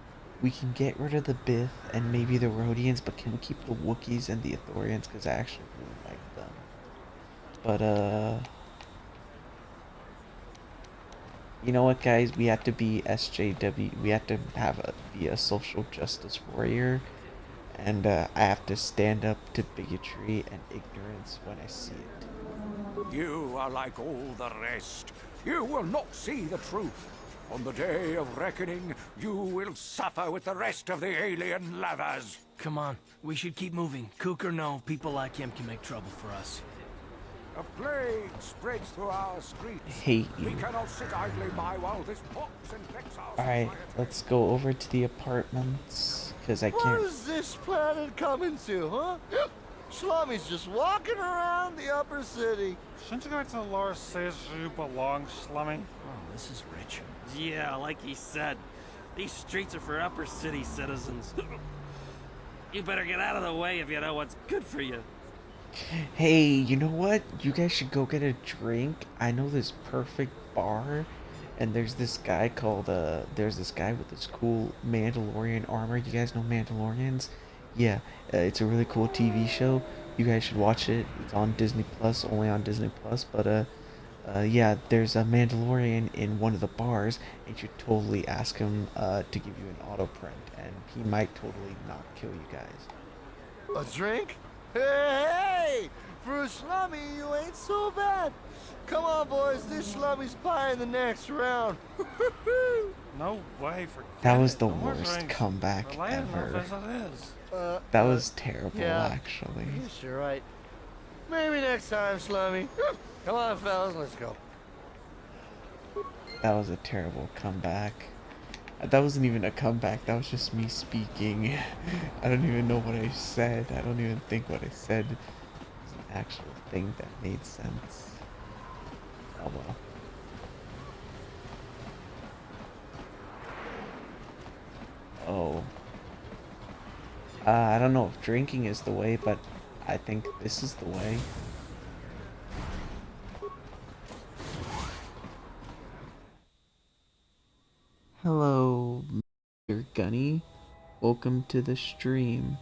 A: We can get rid of the Bith and maybe the Rhodians, but can we keep the Wookiees and the Ithorians? Because I actually really like them. But, you know what, guys? We have to be SJW. We have to be a social justice warrior. And, I have to stand up to bigotry and ignorance when I see it.
S: You are like all the rest. You will not see the truth. On the day of reckoning, you will suffer with the rest of the alien lovers.
D: Come on, we should keep moving. Kook or no, people like him can make trouble for us.
S: A plague spreads through our streets.
A: Hate you.
S: We cannot sit idly by while this pox infects our
A: Alright,
S: society.
A: let's go over to the apartments, because I
T: What
A: can't...
T: is this planet coming to, huh? Shlommy's just walking around the upper city.
N: Shouldn't you go to the lower cities where you belong, Slummy?
D: Oh, this is rich.
U: Yeah, like he said, these streets are for upper city citizens. You better get out of the way if you know what's good for you.
A: Hey, you know what? You guys should go get a drink. I know this perfect bar. And there's this guy called, there's this guy with this cool Mandalorian armor. You guys know Mandalorians? Yeah, it's a really cool TV show. You guys should watch it. It's on Disney Plus, only on Disney Plus. But, yeah, there's a Mandalorian in one of the bars. And you should totally ask him, to give you an auto print. And he might totally not kill you guys.
T: A drink? Hey! For a Shlummy, you ain't so bad. Come on, boys. This Shlummy's pie in the next round.
U: No way, forget
A: That was
U: it.
A: the
U: No more
A: worst
U: drinks.
A: comeback
U: We're late enough
A: ever.
U: as it is.
A: That was terrible,
T: yeah.
A: actually.
T: You're right. Maybe next time, Slummy. Come on, fellas, let's go.
A: That was a terrible comeback. That wasn't even a comeback, that was just me speaking. I don't even know what I said. I don't even think what I said was an actual thing that made sense. Oh well. Oh. I don't know if drinking is the way, but I think this is the way. Hello, Mr. Gunny. Welcome to the stream.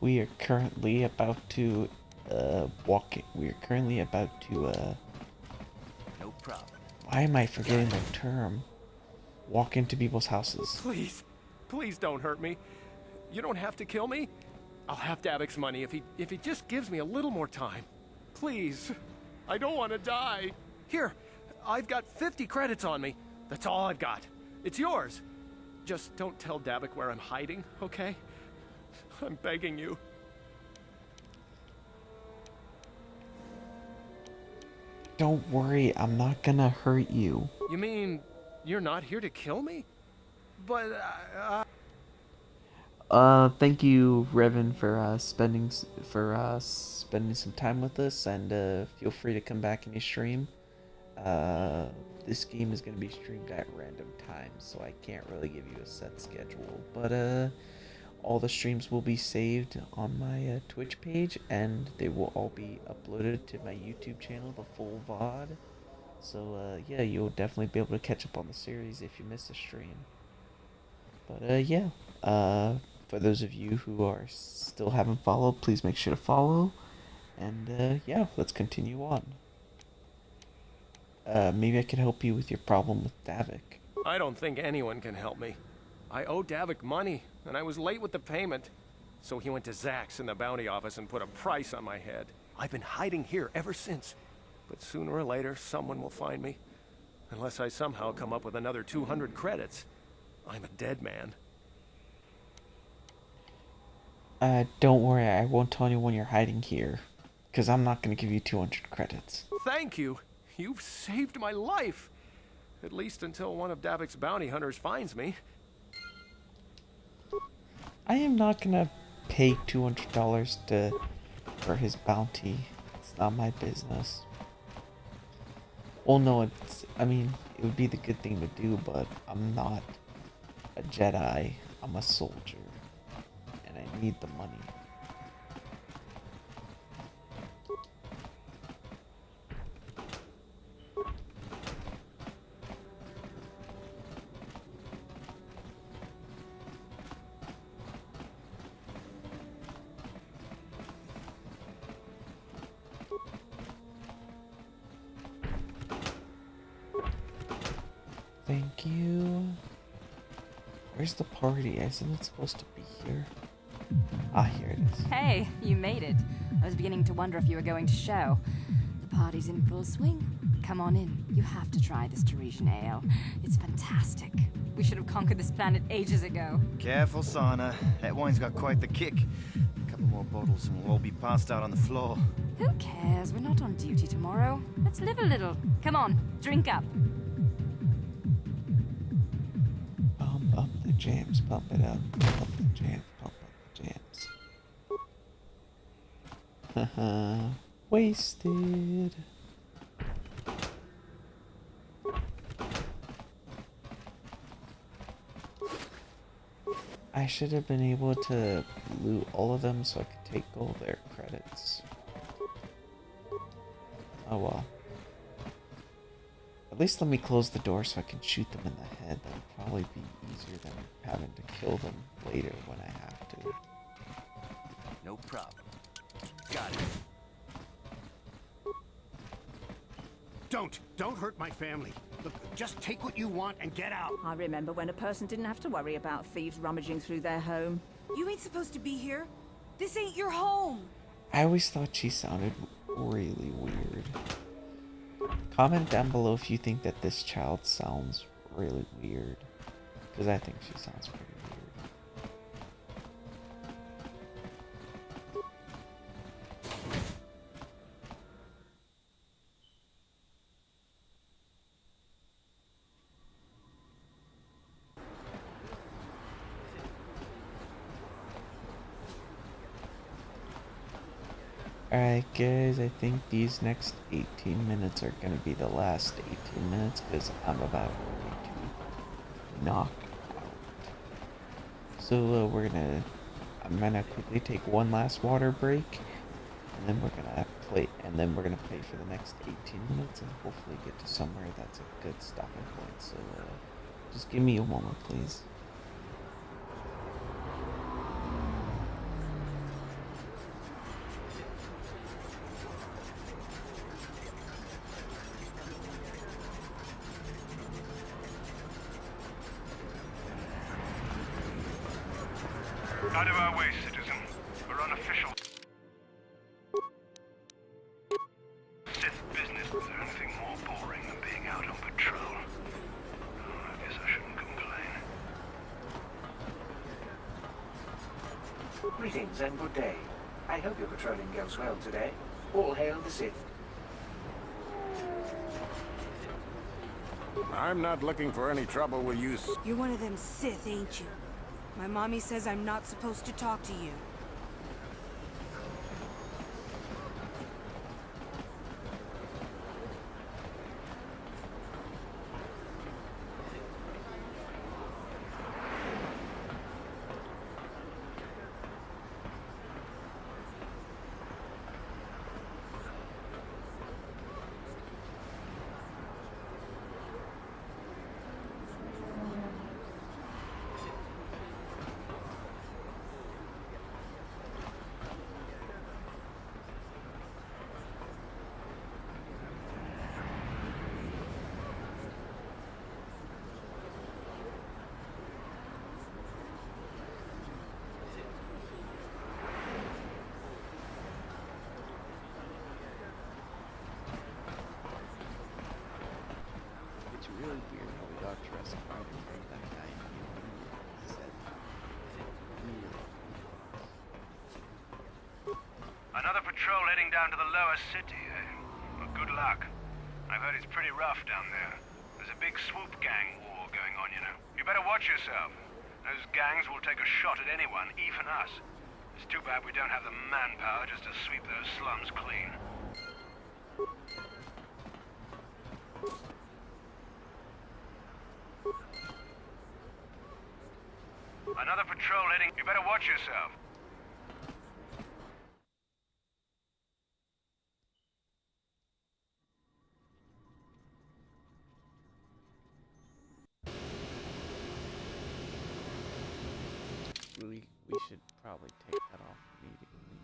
A: We are currently about to we are currently about to
R: No problem.
A: why am I forgetting the term? Walk into people's houses.
C: Please, please don't hurt me. You don't have to kill me. I'll have Davic's money if he just gives me a little more time. Please. I don't want to die. Here, I've got 50 credits on me. That's all I've got. It's yours. Just don't tell Davic where I'm hiding, okay? I'm begging you.
A: Don't worry, I'm not gonna hurt you.
C: You mean you're not here to kill me? But,
A: Thank you, Revan, for spending some time with us, and feel free to come back in your stream. This game is gonna be streamed at random times, so I can't really give you a set schedule. But all the streams will be saved on my Twitch page, and they will all be uploaded to my YouTube channel, the full VOD. So yeah, you'll definitely be able to catch up on the series if you miss a stream. But yeah, for those of you who are still haven't followed, please make sure to follow. And yeah, let's continue on. Maybe I could help you with your problem with Davic.
C: I don't think anyone can help me. I owe Davic money, and I was late with the payment. So he went to Zach's in the bounty office and put a price on my head. I've been hiding here ever since. But sooner or later, someone will find me. Unless I somehow come up with another 200 credits. I'm a dead man.
A: Don't worry, I won't tell anyone you're hiding here. Because I'm not going to give you 200 credits.
C: Thank you. You've saved my life. At least until one of Davic's bounty hunters finds me.
A: I am not going to pay $200 for his bounty. It's not my business. Well, no, I mean, it would be the good thing to do, but I'm not a Jedi. I'm a soldier. And I need the money. Thank you. Where's the party? Isn't it supposed to be here? Ah, here it is.
K: Hey, you made it. I was beginning to wonder if you were going to show. The party's in full swing. Come on in. You have to try this Teresian ale. It's fantastic. We should have conquered this planet ages ago.
V: Careful, Sana. That wine's got quite the kick. A couple more bottles and we'll all be passed out on the floor.
K: Who cares? We're not on duty tomorrow. Let's live a little. Come on, drink up.
A: Bump the jams, bump it up. Bump the jams, bump up the jams. Haha, wasted. I should have been able to loot all of them so I could take all their credits. Oh well. At least let me close the door so I can shoot them in the head. That would probably be easier than having to kill them later when I have to.
R: No problem. Got it.
W: Don't hurt my family. Look, just take what you want and get out.
G: I remember when a person didn't have to worry about thieves rummaging through their home.
H: You ain't supposed to be here. This ain't your home.
A: I always thought she sounded really weird. Comment down below if you think that this child sounds really weird. Because I think she sounds pretty weird. Alright guys, I think these next 18 minutes are going to be the last 18 minutes because I'm about ready to knock out. So I'm gonna quickly take one last water break and then we're gonna play for the next 18 minutes and hopefully get to somewhere that's a good stopping point. So just give me a moment please.
E: Out of our way, citizen. We're unofficial. Sith business. Is there anything more boring than being out on patrol? Oh, I guess I shouldn't complain.
I: Greetings and good day. I hope your patrolling goes well today. All hail the Sith.
S: I'm not looking for any trouble with you.
H: You're one of them Sith, ain't you? My mommy says I'm not supposed to talk to you.
A: Really weird how we got dressed right in front of that guy said
E: Another patrol heading down to the lower city, eh? Well, good luck. I've heard it's pretty rough down there. There's a big swoop gang war going on, you know. You better watch yourself. Those gangs will take a shot at anyone, even us. It's too bad we don't have the manpower just to sweep those slums clean. Another patrol heading. You better watch yourself.
A: we should probably take that off immediately.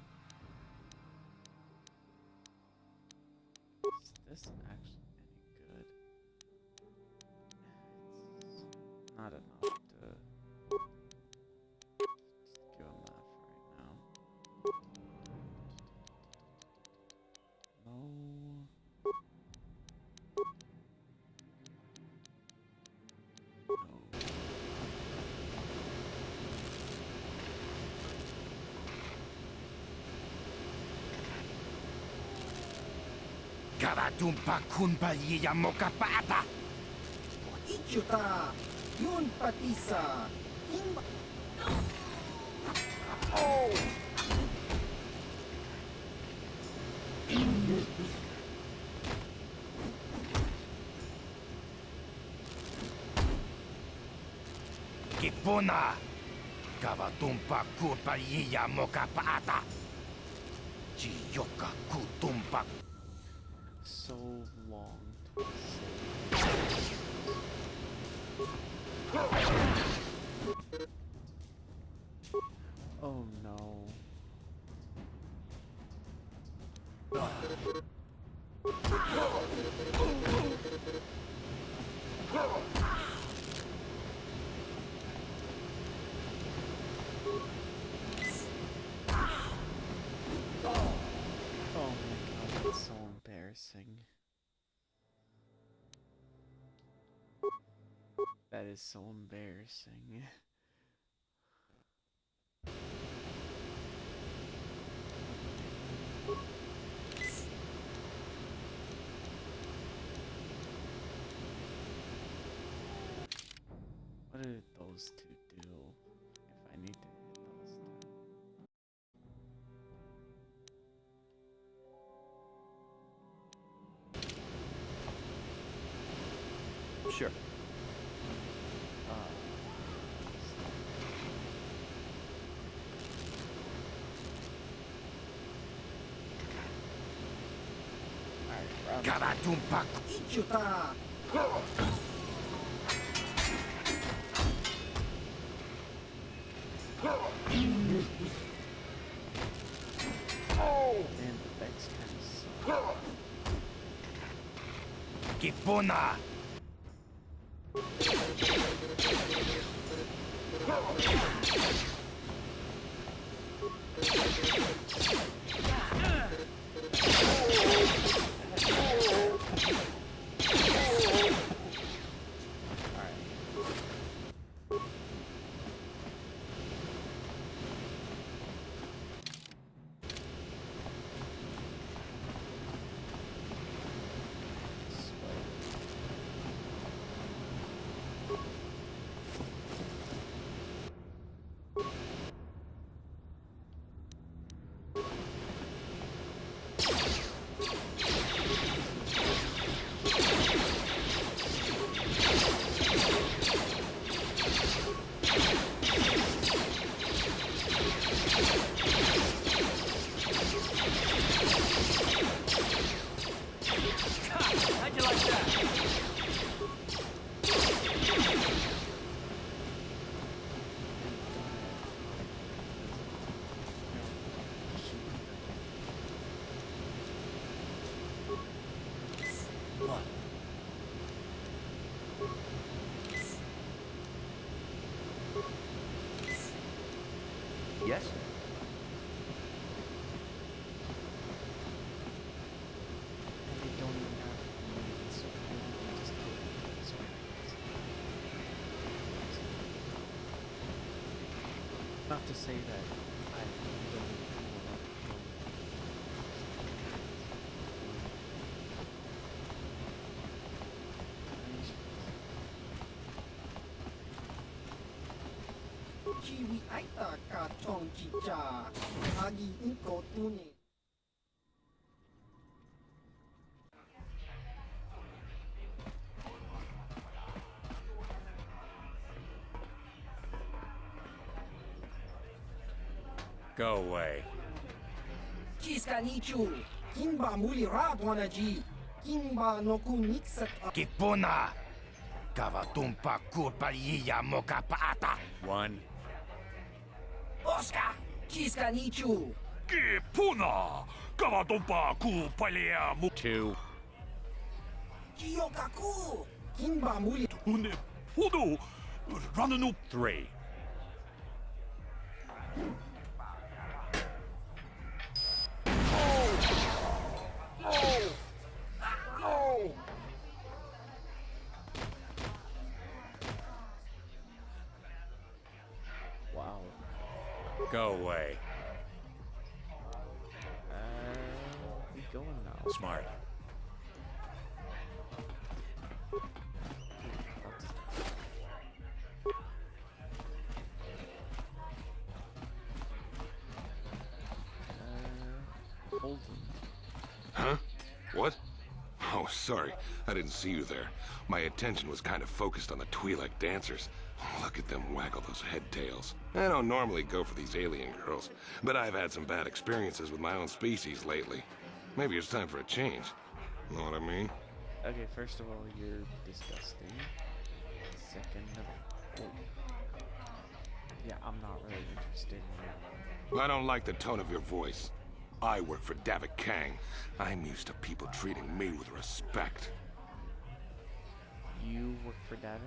A: Is this actually any good? It's not enough to just give him that for right now. No.
W: Karatumpa kunpa yiya mokapata. Ichuta, yun patisa. Oh! Kipuna, karatumpa kunpa yiya mokapata. Chiyoka kutumpa.
A: So long oh no. That's so embarrassing. That is so embarrassing. What do those two do if I need to hit those two?
R: Sure.
B: Karatumpak Ichuta!
A: Man, the decks kind of suck.
B: Kipuna!
D: How'd you like that?
R: Yes?
A: And they don't even have means, so I can just kill them this way. Not to say that I don't want to kill them.
B: Jiwi aita ka chong chicha. Agi inko tuni.
N: Go away.
B: Chiska nichu. Kimba muli radwana ji. Kimba no kunixat. Kipuna! Kavatumpa kurpaliya moka paata.
N: One.
B: Oscar! Chiska nichu.
N: Kipuna! Kavatumpa kupalea mu. Two.
B: Chiyokaku! Kimba muli.
N: Une. Pudu. Rananu. Three.
A: Wow.
N: Go away.
A: We going now.
N: Smart.
A: Hold
L: Huh? What? Oh, sorry. I didn't see you there. My attention was kind of focused on the Twi'lek dancers. Look at them waggle those head tails. I don't normally go for these alien girls, but I've had some bad experiences with my own species lately. Maybe it's time for a change. Know what I mean?
A: Okay, first of all, you're disgusting. Second of all, yeah, I'm not really interested in you.
L: I don't like the tone of your voice. I work for Davic Kang. I'm used to people treating me with respect.
A: You work for Davic?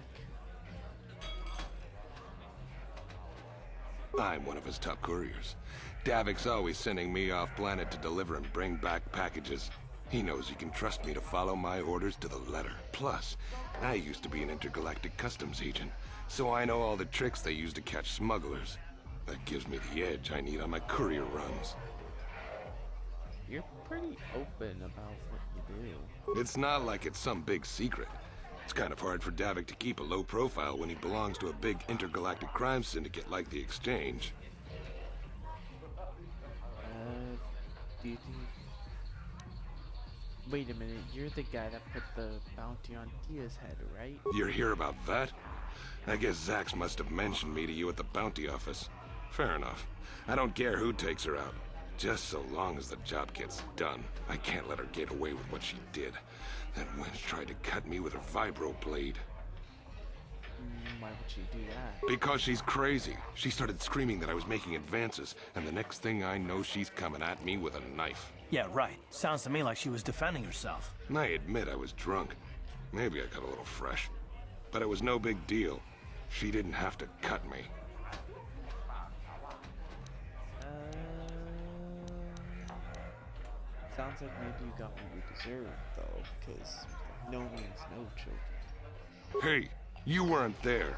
L: I'm one of his top couriers. Davic's always sending me off planet to deliver and bring back packages. He knows he can trust me to follow my orders to the letter. Plus, I used to be an intergalactic customs agent, so I know all the tricks they use to catch smugglers. That gives me the edge I need on my courier runs.
A: You're pretty open about what you do.
L: It's not like it's some big secret. It's kind of hard for Davic to keep a low profile when he belongs to a big intergalactic crime syndicate like the Exchange.
A: Do you think... Wait a minute, you're the guy that put the bounty on Diaz's head, right?
L: You're here about that? I guess Zax must have mentioned me to you at the bounty office. Fair enough. I don't care who takes her out. Just so long as the job gets done. I can't let her get away with what she did. That wench tried to cut me with her vibro blade.
A: Why would she do that?
L: Because she's crazy. She started screaming that I was making advances, and the next thing I know, she's coming at me with a knife.
D: Yeah, right. Sounds to me like she was defending herself.
L: I admit I was drunk. Maybe I got a little fresh. But it was no big deal. She didn't have to cut me.
A: Sounds like maybe you got what you deserved, though, because no means no, children.
L: Hey, you weren't there.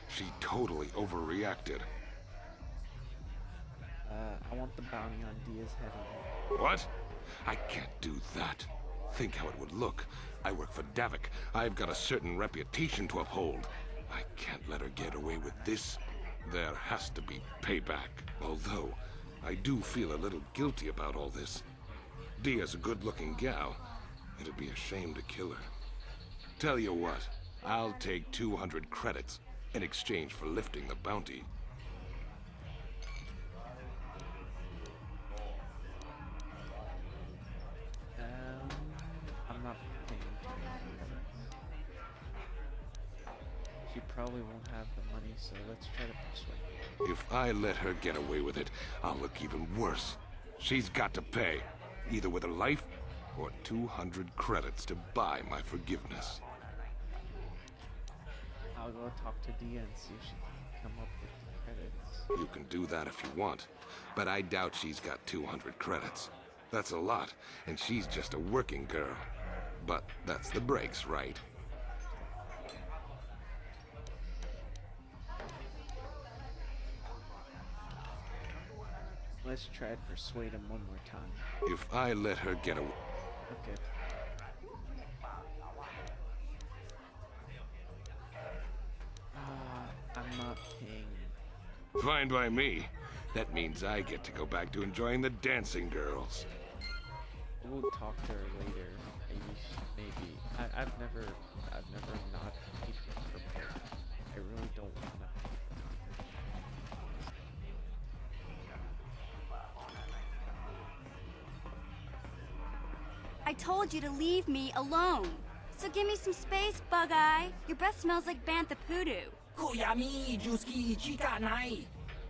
L: She totally overreacted.
A: I want the bounty on Diaz's head.
L: What? I can't do that. Think how it would look. I work for Davic. I've got a certain reputation to uphold. I can't let her get away with this. There has to be payback. Although, I do feel a little guilty about all this. Dia's a good-looking gal. It'd be a shame to kill her. Tell you what, I'll take 200 credits in exchange for lifting the bounty.
A: I'm not paying. She probably won't have the money, so let's try to persuade her.
L: If I let her get away with it, I'll look even worse. She's got to pay, either with her life or 200 credits to buy my forgiveness.
A: I'll go talk to Diaz and see if she can come up with the credits.
L: You can do that if you want, but I doubt she's got 200 credits. That's a lot, and she's just a working girl. But that's the breaks, right?
A: Let's try to persuade him one more time.
L: If I let her get away...
A: Okay. I'm not paying.
L: Fine by me. That means I get to go back to enjoying the dancing girls.
A: We'll talk to her later. Maybe. I've never not paid for her. I really don't want to.
J: I told you to leave me alone. So give me some space, Bug-Eye. Your breath smells like bantha poodoo.
B: Kuyami, Juski, Chica, Nai.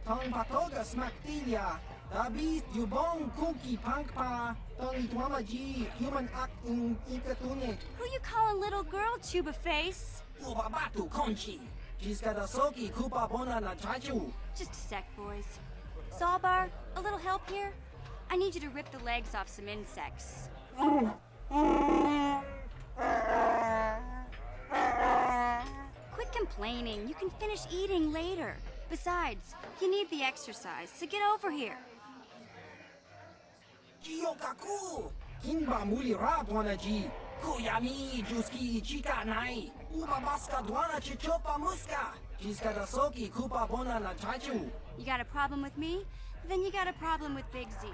B: Tong Patoga, Smaktilia. David, Yubong, Kuki, Pankpa. Tong Itwamaji, Human Act in Ikatune.
J: Who you calling little girl, Chuba Face?
B: Ubabatu, Conchi. Jiskadasoki, Kupa Bona na Chachu.
J: Just a sec, boys. Sawbar, a little help here? I need you to rip the legs off some insects. Quit complaining. You can finish eating later. Besides, you need the exercise, so get over here.
B: Jiyokaku! Kinba muli ra dwanaji. Kuyami, Juski, Chica, Nai. Ubabaska dwana chichopa muska. Jiskadasoki, Kupa Bona na Chachu.
J: You got a problem with me? Then you got a problem with Big Z.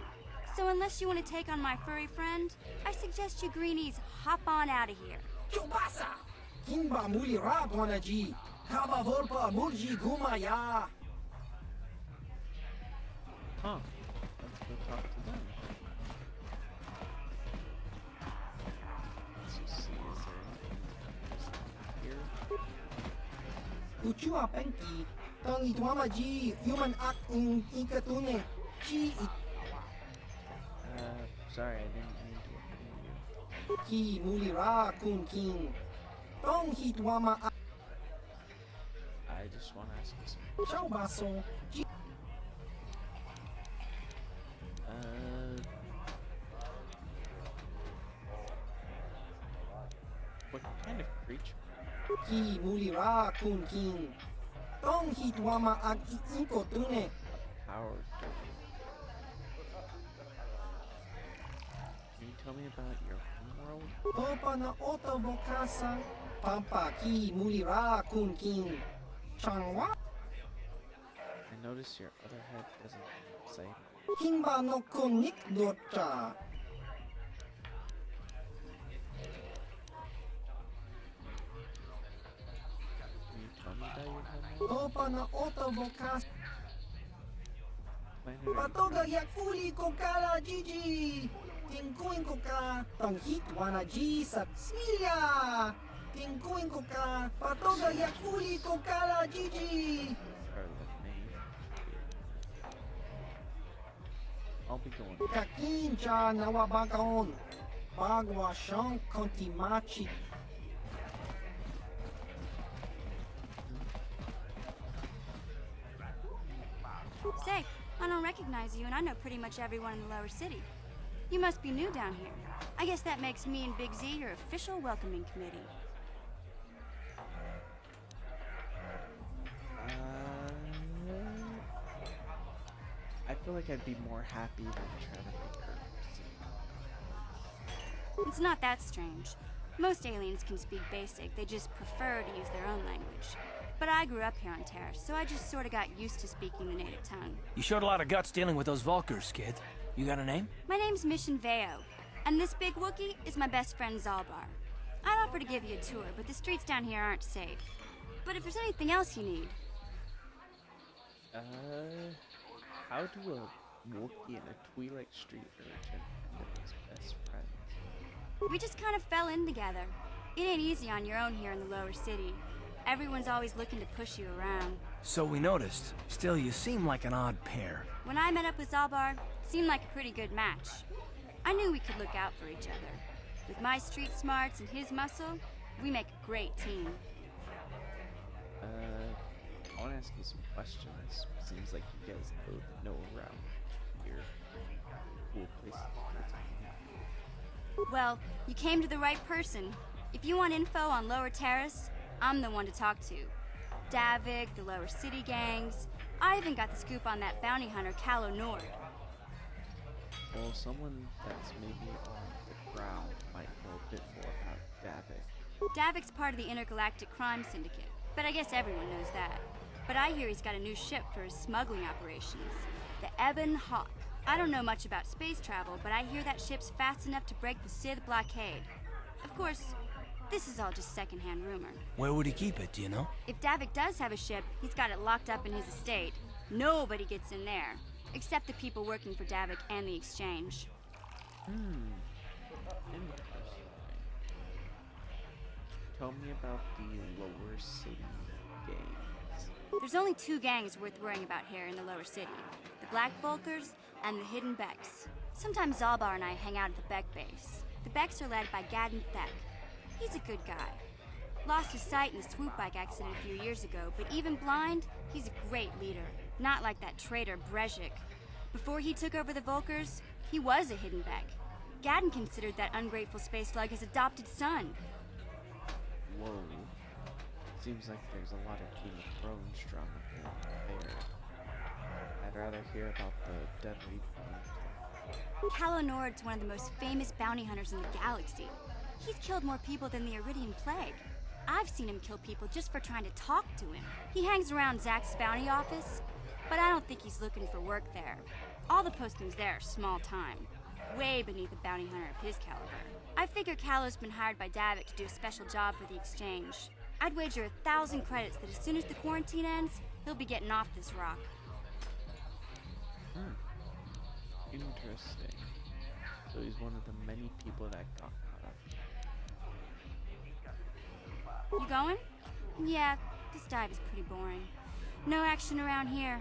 J: So unless you want to take on my furry friend, I suggest you greenies hop on out of here.
B: Chubasa! Kinba muli ra dwanaji. Kaba vorpa mulji gumaya.
A: Huh. Let's go talk to them. Let's just see, is there anything here?
B: Uchua Penki. Tong Itwamaji, Human Act in Ikatune. Chi
A: Sorry, I didn't mean to offend you.
B: Ki mulira kun king. Tong hitwama.
A: I just want to ask you something.
B: Ciao baso. Ki mulira kun king. Tong hitwama ag iiko tune.
A: Power. Can you tell me about your homeworld?
B: Topa na oto vokasa. Pampa ki mulira kun king. Changwa.
A: I notice your other head doesn't say.
B: Himba no konik docha.
A: Can you tell me about your homeworld?
B: Topa na oto vokas. Patoga yak fuli ko kala Gigi. Tingkuin ko ka. Tanghit wana G sa Smilia. Tingkuin ko ka. Patoga yak fuli ko kala Gigi.
A: I'll be going.
B: Kakinja nawabagaon. Bagwa siyang kontimachi.
J: Say, I don't recognize you, and I know pretty much everyone in the lower city. You must be new down here. I guess that makes me and Big Z your official welcoming committee.
A: I feel like I'd be more happy than trying to make her see.
J: It's not that strange. Most aliens can speak basic, they just prefer to use their own language. But I grew up here on Terrace, so I just sort of got used to speaking the native tongue.
D: You showed a lot of guts dealing with those Vulkars, kid. You got a name?
J: My name's Mission Veo, and this big Wookiee is my best friend Zalbar. I'd offer to give you a tour, but the streets down here aren't safe. But if there's anything else you need...
A: How do a Wookiee and a Twi'lek street urchin end up as best friends?
J: We just kind of fell in together. It ain't easy on your own here in the lower city. Everyone's always looking to push you around.
D: So we noticed. Still, you seem like an odd pair.
J: When I met up with Zalbar, it seemed like a pretty good match. I knew we could look out for each other. With my street smarts and his muscle, we make a great team.
A: I want to ask you some questions. Seems like you guys both know around here. Cool places to hang out.
J: Well, you came to the right person. If you want info on Lower Terrace, I'm the one to talk to. Davic, the Lower City gangs. I even got the scoop on that bounty hunter, Calo Nord.
A: Well, someone that's maybe on the ground might know a bit more about Davic.
J: Davic's part of the Intergalactic Crime Syndicate, but I guess everyone knows that. But I hear he's got a new ship for his smuggling operations, the Ebon Hawk. I don't know much about space travel, but I hear that ship's fast enough to break the Sith blockade. Of course, this is all just secondhand rumor.
D: Where would he keep it, do you know?
J: If Davic does have a ship, he's got it locked up in his estate. Nobody gets in there, except the people working for Davic and the Exchange.
A: Interesting. Tell me about the Lower City gangs.
J: There's only two gangs worth worrying about here in the Lower City. The Black Vulkars and the Hidden Becks. Sometimes Zalbar and I hang out at the Beck base. The Becks are led by Gadden Thek. He's a good guy. Lost his sight in the swoop bike accident a few years ago, but even blind, he's a great leader. Not like that traitor Brezhik. Before he took over the Vulkars, he was a Hidden Beck. Gadden considered that ungrateful space slug his adopted son.
A: Whoa. Seems like there's a lot of Game of Thrones drama here there. I'd rather hear about the deadly bounty.
J: Calo Nord's one of the most famous bounty hunters in the galaxy. He's killed more people than the Iridian Plague. I've seen him kill people just for trying to talk to him. He hangs around Zach's bounty office, but I don't think he's looking for work there. All the postings there are small time, way beneath a bounty hunter of his caliber. I figure Calo's been hired by Davic to do a special job for the Exchange. I'd wager 1,000 credits that as soon as the quarantine ends, he'll be getting off this rock.
A: Interesting. So he's one of the many people that got caught up.
J: You going? Yeah, this dive is pretty boring. No action around here.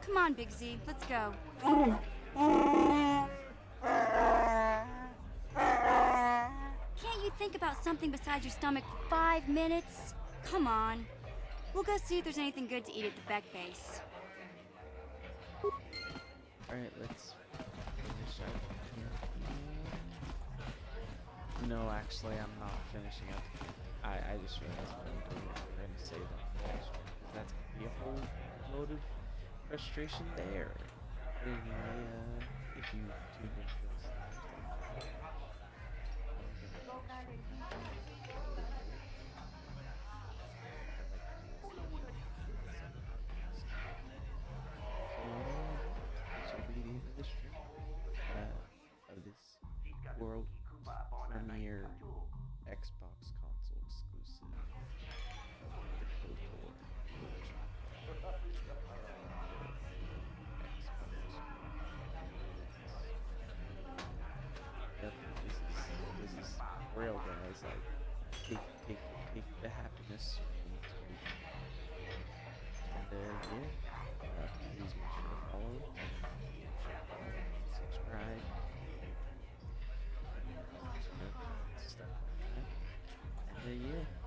J: Come on, Big Z, let's go. Can't you think about something besides your stomach for 5 minutes? Come on. We'll go see if there's anything good to eat at the Beck base.
A: Alright, let's finish up here. No, actually, I'm not finishing up. I just realized what I'm doing. I'm going to say that first, that's going to be a whole load of frustration there. Anyway, if you tune in for this last this will be the end of the stream of this world premiere Xbox console exclusive the KOTOR. Yep, this is real, guys. Like, take the happiness from this week. And yeah, please make sure to follow, subscribe, stuff like that. And yeah.